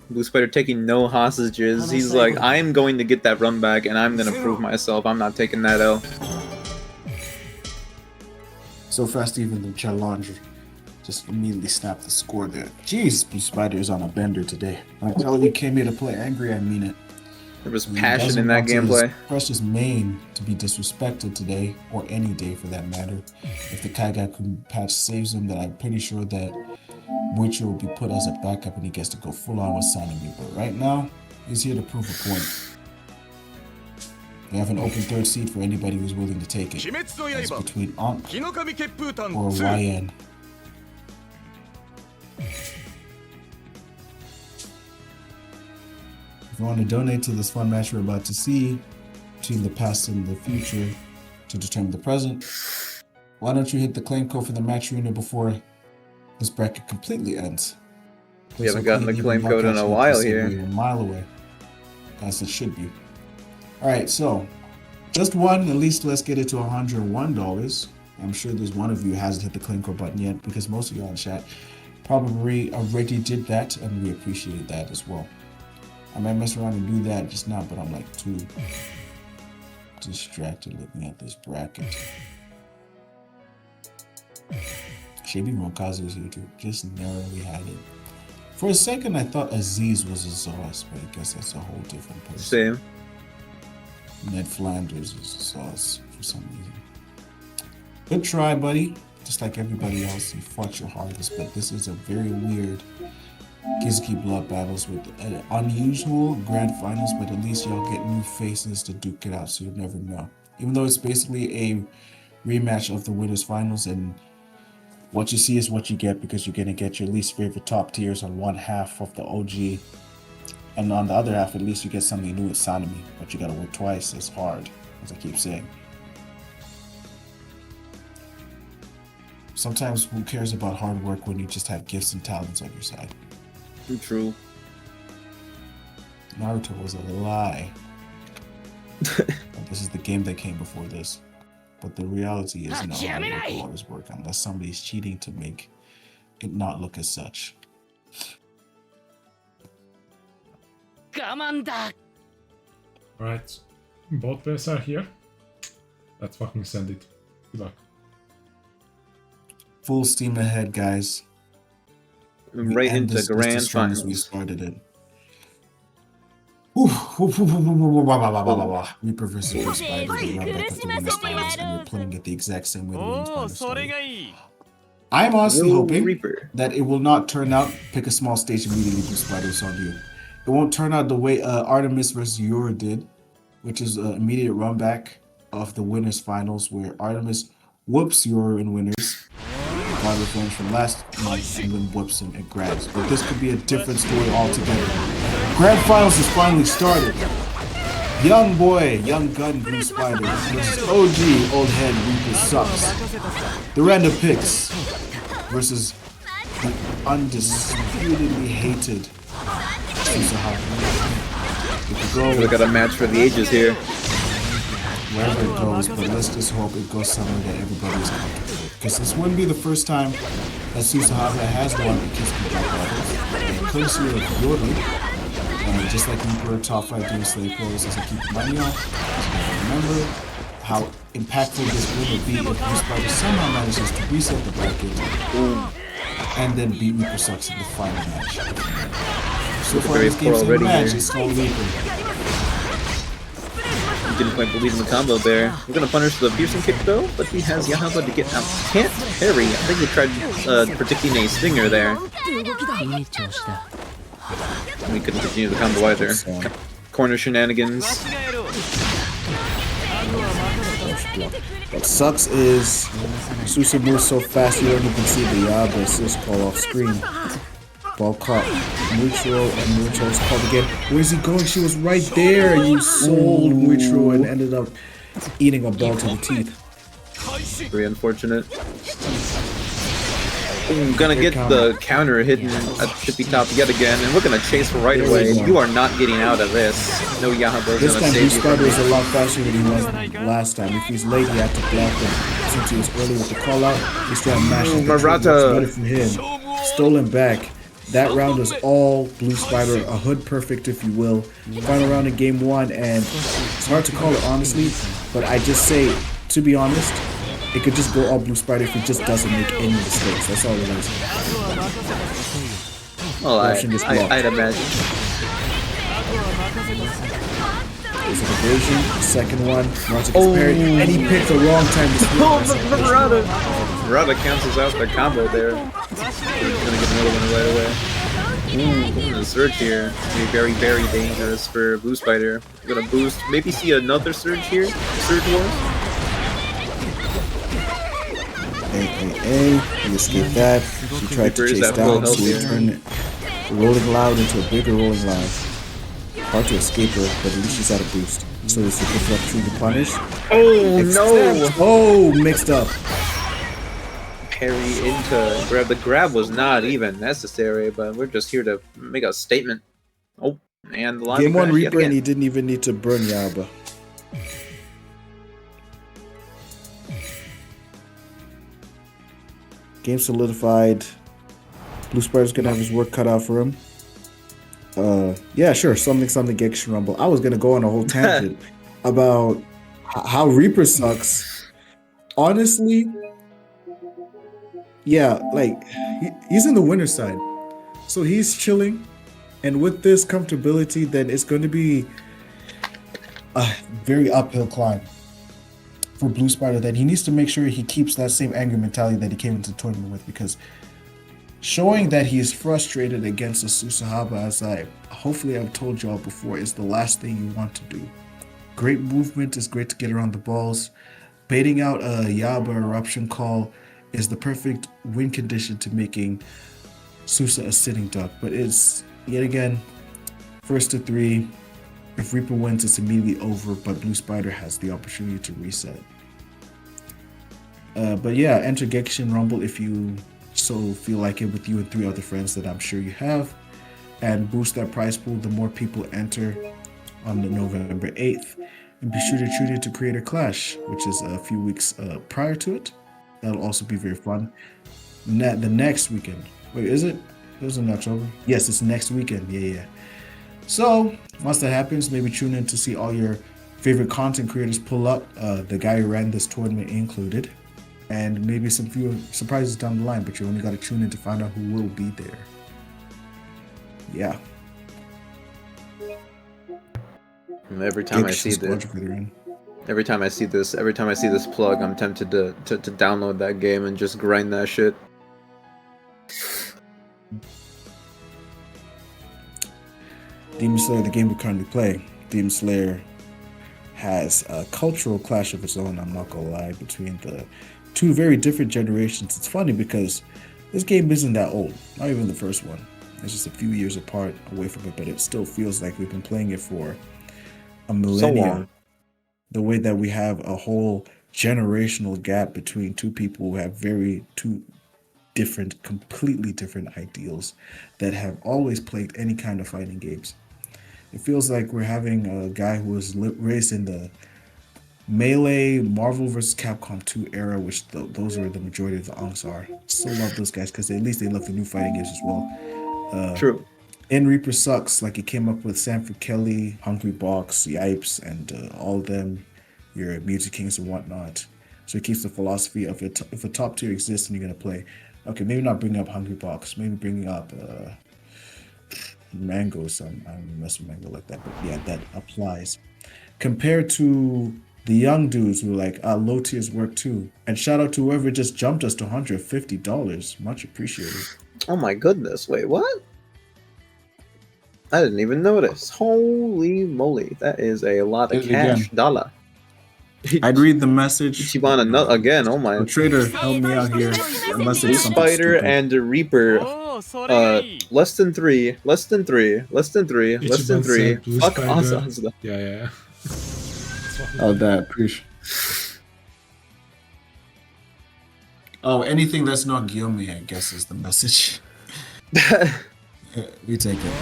Blue Spider taking no hostages. He's like, I'm going to get that run back and I'm gonna prove myself. I'm not taking that L. So fast even the challenger just immediately snapped the score there. Jeez, Blue Spider is on a bender today. I tell you, he came here to play angry, I mean it. There was He passion doesn't in that want his gameplay. precious main to be disrespected today, or any day for that matter. If the Kaigaku patch saves him, then I'm pretty sure that Witcher will be put as a backup and he gets to go full on with Sanemi. But right now, he's here to prove a point. We have an open third seat for anybody who's willing to take it. It's between Ankh or YN. If you want to donate to this fun match we're about to see between the past and the future to determine the present, why don't you hit the claim code for the match arena before this bracket completely ends? We haven't It's gotten the okay, claim even code in a broadcasting while episode here. where you're a mile away, as it should be. All right, so just one. At least let's get it to $101. I'm sure there's one of you who hasn't hit the claim code button yet, because most of you on chat probably already did that, and we appreciate that as well. I might mess around and do that just now, but I'm like too distracted looking at this bracket. Shabi Mokazu is here too, just narrowly had it. For a second, I thought Aziz was Azaz, but I guess that's a whole different person. Same. Ned Flanders is Azaz for some reason. Good try, buddy. Just like everybody else, you fought your hardest, but this is a very weird Kizuki Blood battles with unusual grand finals, but at least y'all get new faces to duke it out, so you'll never know. Even though it's basically a rematch of the winners finals, and what you see is what you get, because you're gonna get your least favorite top tiers on one half of the OG, and on the other half, at least you get something new with Sanemi, but you gotta work twice as hard, as I keep saying. Sometimes who cares about hard work when you just have gifts and talents on your side? True. Naruto was a lie. This is the game that came before this. But the reality is, no, how it will always work unless somebody's cheating to make it not look as such. Alright, both players are here. Let's fucking send it. Good luck. Full steam ahead, guys. We Right end into this just grand as strong as we finals. started it. Reaper versus Blue Spider. We're right back at the winners finals, and we're playing it the exact same way the winners finals started. I'm honestly Yo, hoping Reaper. that it will not turn out pick a small stage immediately Blue Spider's on you. It won't turn out the way Artemis versus Yura did, which is an immediate run back of the winners finals where Artemis whoops Yura in winners. Got revenge from last month and then whoops him and grabs. But this could be a different story altogether. Grand finals has finally started. Young boy, young gun, Blue Spider versus OG, old head, Reaper sucks. The random picks versus the undisputedly hated Susaha. We got a match for the ages here. Wherever it goes, but let's just hope it goes somewhere that everybody is comfortable with. Because this wouldn't be the first time that Susaha has won a Kiss Me Black Battles. Courtesy of Yori, just like Reaper, top 5 doing slave pros, doesn't keep money off. Remember how impactful this win would be if Blue Spider somehow manages to reset the bracket and then beat Reaper Sucks in the final match. So far, this game's already match here. is all Reaper. Didn't quite believe in the combo there. We're gonna punish the piercing kick though, but he has Yahaba to get out. Can't parry. I think he tried predicting a stinger there. We couldn't continue the combo either. Corner shenanigans. What sucks is Susa moves so fast you don't even see the Yaba assist call off screen. Ball caught Muichiro and Muichiro is called again. Where's he going? She was right there. You sold Muichiro and ended up eating a ball to the teeth. Very unfortunate. Ooh, gonna get the counter hidden at tippy top yet again, and we're gonna chase right away. You are not getting out of this. No Yahaba's This gonna time Blue save you from Spider is this. a lot faster than he was last time. If he's late, he had to block him. Since he was early with the call out, he's trying to mash Ooh, up the Murata. trigger. Better from him. Stolen back. That round was all Blue Spider, a hood perfect if you will. Final round in game 1, and it's hard to call it honestly, but I just say, to be honest, it could just go all Blue Spider if he just doesn't make any mistakes. That's all it is. Well, Russian is blocked. I'd imagine. There's an evasion, second one, Murata gets parried, and he picked the wrong time to swing. Murata cancels out the combo there. He's gonna get another one right away. Ooh, the surge here. It's gonna be very, very dangerous for Blue Spider. We're gonna boost, maybe see another surge here. Surge Wars. He escaped that. She tried to Reaper is chase at full down, so health he here. turned Rolling Loud into a bigger Rolling Loud. Hard to escape her, but at least she's at a boost. So it's a good opportunity to punish. Oh no! Oh, mixed up. Parry into grab. The grab was not even necessary, but we're just here to make a statement. Oh, and the line Game 1 crash yet Reaper, and again. he didn't even need to burn Yaba. Game solidified. Blue Spider's gonna have his work cut out for him. Yeah, sure. Something Genshin Rumble. I was gonna go on a whole tangent about how Reaper sucks. Honestly, yeah, like he's in the winner's side, so he's chilling, and with this comfortability, then it's going to be a very uphill climb for Blue Spider. That he needs to make sure he keeps that same angry mentality that he came into the tournament with, because showing that he is frustrated against the Susahaba, as hopefully I've told y'all before, is the last thing you want to do. Great movement is great to get around the balls. Baiting out a Yaba eruption call is the perfect win condition to making Susa a sitting duck. But it's, yet again, first to 3. If Reaper wins, it's immediately over, but Blue Spider has the opportunity to reset. But yeah, enter Genshin Rumble if you so feel like it, with you and 3 other friends that I'm sure you have, and boost that prize pool. The more people enter on the November 8th, And be sure to tune in to Creator Clash, which is a few weeks prior to it. That'll also be very fun. The next weekend. Wait, is it? It was in October. Yes, it's next weekend. Yeah. So once that happens, maybe tune in to see all your favorite content creators pull up. The guy who ran this tournament included, and maybe some few surprises down the line. But you only got to tune in to find out who will be there. Yeah. Every time I see this, every time I see this plug, I'm tempted to download that game and just grind that shit. Demon Slayer, the game we currently play, Demon Slayer has a cultural clash of its own, I'm not gonna lie, between the two very different generations. It's funny because this game isn't that old, not even the first one. It's just a few years apart away from it, but it still feels like we've been playing it for a millennia. So long. The way that we have a whole generational gap between two people who have two different, completely different ideals that have always played any kind of fighting games. It feels like we're having a guy who was raised in the Melee, Marvel vs. Capcom 2 era, which those are the majority of the Onks are. Still love those guys because at least they love the new fighting games as well. True. In Reaper sucks. Like, it came up with Sanford Kelly, Hungry Box, Yipes, and all of them, your Music Kings and whatnot. So it keeps the philosophy of if a top tier exists and you're gonna play. Okay, maybe not bringing up Hungry Box, maybe bringing up Mango. I don't mess with Mango like that, but yeah, that applies. Compared to the young dudes who are like, low tiers work too. And shout out to whoever just jumped us to $150. Much appreciated. Oh my goodness! Wait, what? I didn't even notice. Holy moly, that is a lot of cash. Dollar. I'd read the message. Ichibana again. Oh my. The trader help me out here. Unless it's something Spider stupid. and the Reaper. Less than three. Less than three. Less than three. Less than three. Fuck Asa. Yeah. Oh, that appreciate. Oh, anything that's not Guillaume, I guess, is the message. We take it.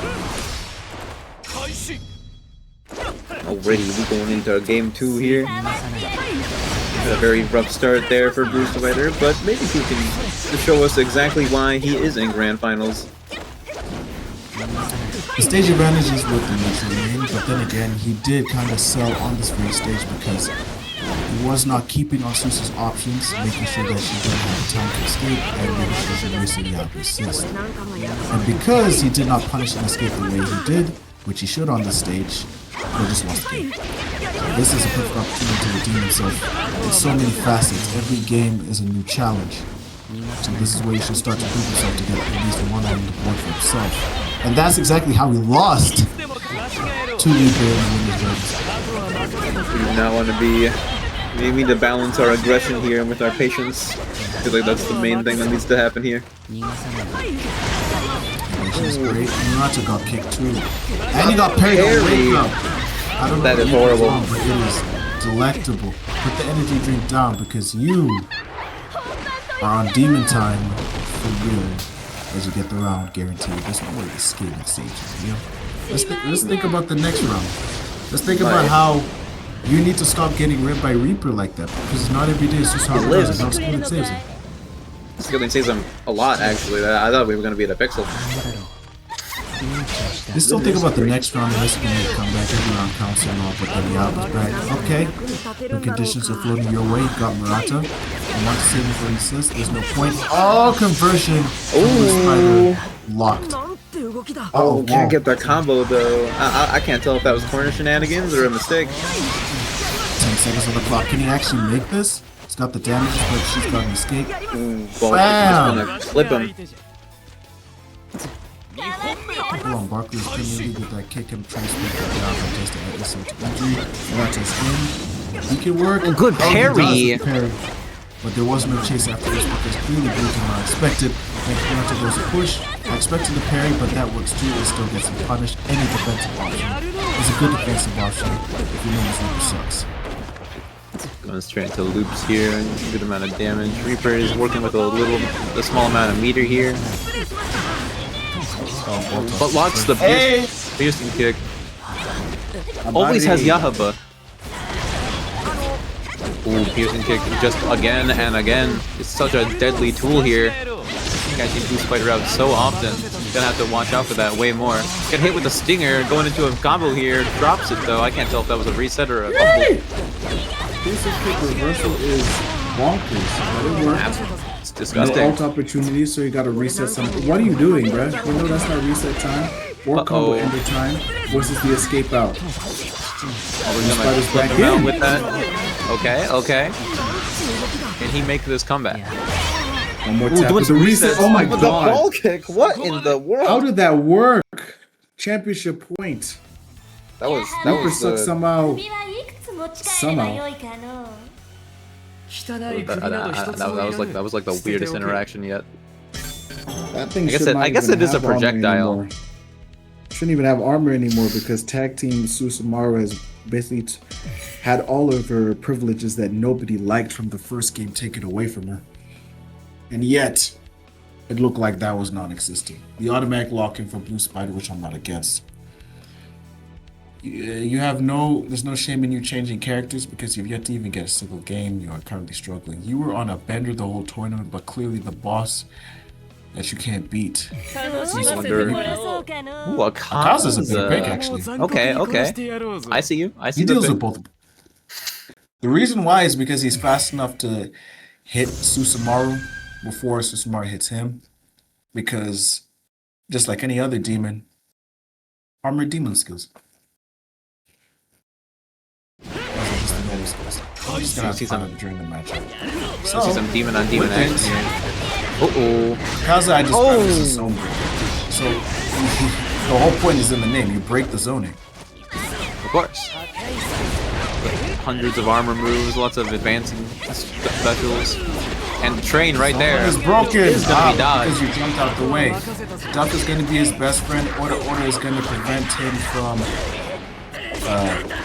Already, we going into game 2 here. Had a very rough start there for Bruce Spider, but maybe he can show us exactly why he is in Grand Finals. The stage advantage is with the neutral lane, but then again, he did kind of sell on this very stage because he was not keeping on Susa's options, making sure that she didn't have time to escape, and making sure she wasted the out assist. And because he did not punish an escape the way he did, which he should on this stage, he just lost the game. So this is a perfect opportunity to redeem himself in so many facets. Every game is a new challenge. So this is where you should start to prove himself to get at least one on the board for himself. And that's exactly how he lost to Reaper in the winners' race. We do not want to be... We need to balance our aggression here with our patience. I feel like that's the main thing that needs to happen here. Patience is great. Murata got kicked too. And he got parried on wake up. I don't know That is what horrible. wrong, but it is delectable. Put the energy drink down because you are on demon time for real. As you get the round, guaranteed. There's no way to escape the stage. You know? Let's think about the next round. Let's think about how you need to stop getting ripped by Reaper like that, because not every day it's just how it lives. goes. How Skilling saves him. Skilling saves him a lot, actually. I thought we were going to be at a pixel. You still think about the next round, unless you can make a comeback. Every round counts and all, but then the out's back. Okay, the conditions are floating your way. Got Murata. I want to save him for an assist. There's no point. Oh, conversion. Spider locked. Oh, can't get that combo though. I can't tell if that was corner shenanigans or a mistake. 10 seconds on the clock. Can he actually make this? He's got the damage, but she's got an escape. Well, Bam! just gonna clip him. Hold on, Barkley's Premier League with that kick and transfer down by just an episode to injury. Murata's in. He can work. Good parry. He does the parry. But there was no chase after this because clearly Blue came out expected. And Murata goes to push. I expected the parry, but that works too. It still gets him punished. Any defensive option is a good defensive option if you know his Reaper sucks. Going straight into loops here, a good amount of damage. Reaper is working with a small amount of meter here. But locks the piercing kick. Always has Yahaba. Ooh, piercing kick just again and again. It's such a deadly tool here. Catching Blue Spider out so often. Gonna have to watch out for that way more. Get hit with the stinger, going into a combo here. Drops it though. I can't tell if that was a reset or a Hey! Piercing kick reversal is bonkers, but it worked. It's No disgusting. alt opportunity, so you gotta reset something. What are you doing, bruh? You know that's not reset time or combo ender time versus the escape out. We're gonna Spider's flip back him out in. with that. Okay, okay. Can he make this comeback? One more Ooh, tap doing with the some reset. resets Oh my with the ball god. kick. What in the world? How did that work? Championship point. That was Reaper sucks somehow. 首はいくつ持ち帰ればよいかの that was like the weirdest interaction yet. That thing I guess should not I guess even it is a have armor projectile. anymore. Shouldn't even have armor anymore because Tag Team Susumaru has basically had all of her privileges that nobody liked from the first game taken away from her. And yet, it looked like that was non-existent. The automatic lock-in for Blue Spider, which I'm not against. You have there's no shame in you changing characters because you've yet to even get a single game. You are currently struggling. You were on a bender the whole tournament, but clearly the boss that you can't beat. 楽しませてもらおうかの Ooh, Akaza's a better pick, Akaza. actually. Okay, okay. I see you. I see He the deals pick. with both. The reason why is because he's fast enough to hit Susumaru before Susumaru hits him. Because just like any other demon, armored demon skills. Those are just the normal skills. I'm just gonna See have some- fun during the matchup. I see some demon on demon with action this- here. Uh-oh. Kaza, I described as a Oh. zone breaker. So the whole point is in the name. You break the zoning. Of course. Hundreds of armor moves, lots of advancing specials. And the train right there It's broken. is gonna be dodged. Because you jumped out the way. Duck is going to be his best friend. Order is going to prevent him from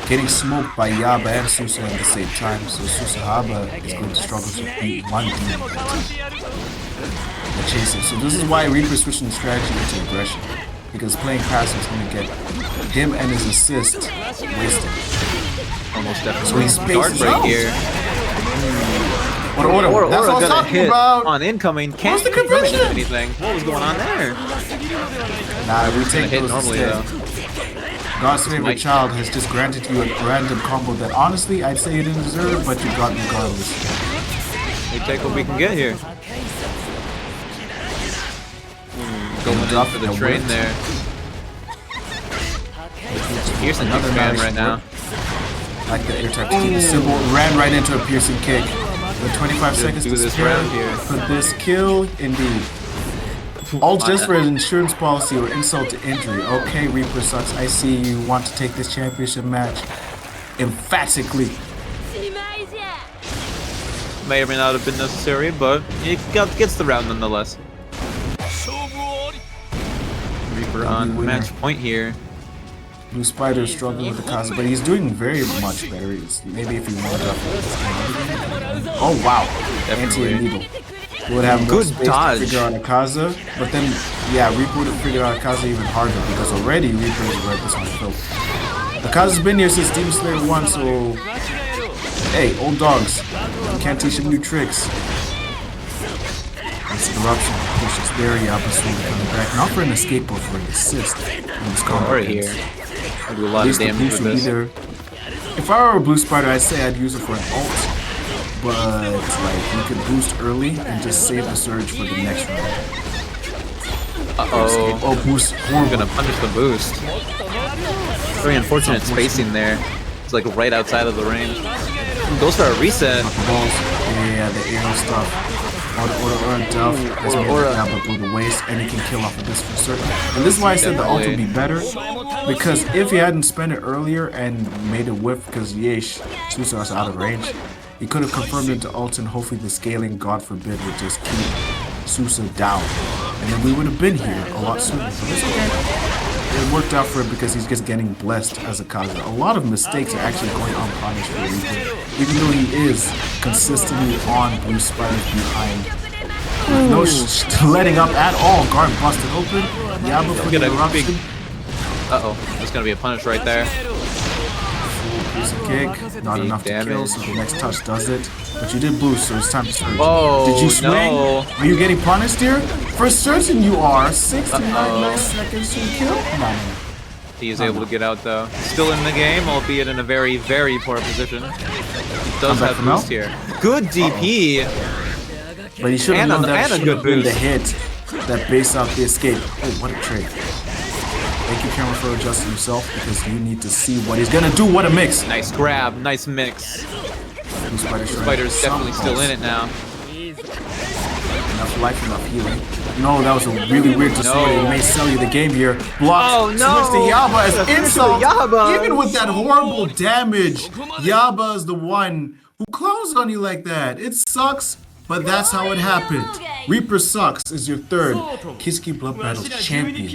getting smoked by Yaba and Susa at the same time. So Susahaba is going to struggle to beat one demon that chases. So this is why Reaper is switching the strategy into aggression. Because playing passive is going to get him and his assist wasted. Almost So definitely. he Guard spaces break out. here. Order. That's what I was gonna talking hit about. on incoming. Can't the really conversion? do anything. What was going on there? Nah, we Gonna take hit those normally instead. though. God's favorite Might- child has just granted you a random combo that honestly I'd say you didn't deserve, but you got regardless. We take what we can get here. Going in Duck for the that train worked. there. Piercing Another kicks man nice right now. work. Like the air type team symbol ran right into a piercing kick. With 25 seconds do to this spare round here. for this kill, indeed. All just for an insurance policy or insult to injury. Okay, Reaper sucks. I see you want to take this championship match emphatically. しまいじゃ May or may not have been necessary, but it gets the round nonetheless. Reaper on winner. match point here. Blue Spider is struggling with the Kaza, but he's doing very much better. Maybe if he wanted up. Oh wow, Definitely. anti-needle. Would have more Good space dodge. to figure out Akaza, but then yeah, Reaper would have figured out Akaza even harder because already Reaper is reckless on fill. Akaza's been here since Demon Slayer 1, so hey, old dogs, can't teach him new tricks. It's corruption. Pushes there, Yaba slowly coming back, not for an escape but for an assist. Right here. I'll do a lot At of least the damage boost with would be this. there. If I were a Blue Spider, I'd say I'd use it for an ult, but like you could boost early and just save the surge for the next round. Uh-oh. Oh, boost! I'm Horrible. gonna punish the boost. Very unfortunate spacing there. It's like right outside of the range. Goes for a reset. Balls. Yeah, the aerial stuff. Or Duff has made Or- it down but through the waist, and he can kill off of this for certain. And this is why I said the ult would be better, because if he hadn't spent it earlier and made a whiff, because yeesh, Susa's out of range, he could have confirmed it to ult, and hopefully the scaling, God forbid, would just keep Susa down. And then we would have been here a lot sooner. But it's okay. It worked out for him because he's just getting blessed as a Kaza. A lot of mistakes are actually going unpunished for Reaper, even though he is consistently on Blue Spider's behind. With no letting up at all. Guard busted open. Yaba for the Get a big- eruption. Uh-oh. There's gonna be a punish right there. Here's a kick. Not enough to kill, damage. so the next touch does it. But you did boost, so it's time to surge. Oh, Did you swing? no. Are you getting punished here? For certain you are. 69 seconds to kill? No. He is able to get out though. Still in the game, albeit in a very, very poor position. He does back have from now? boost here. Good DP. But he should have And a- known that and a should good have been the boost. hit that based out the escape. Oh, what a trade. Thank you, camera, for adjusting yourself because you need to see what he's gonna do. What a mix. Nice grab, nice mix. Spider's definitely still in it now. Enough life, enough healing. No, that was a really weird display. No. It may sell you the game here. Blocks. Oh, no. Switch to Yaba as Switch to insult. Yaba. Even with that horrible damage, Yaba is the one who clowns on you like that. It sucks, but that's how it happened. Reaper Sucks is your third Kizuki Blood Battles champion.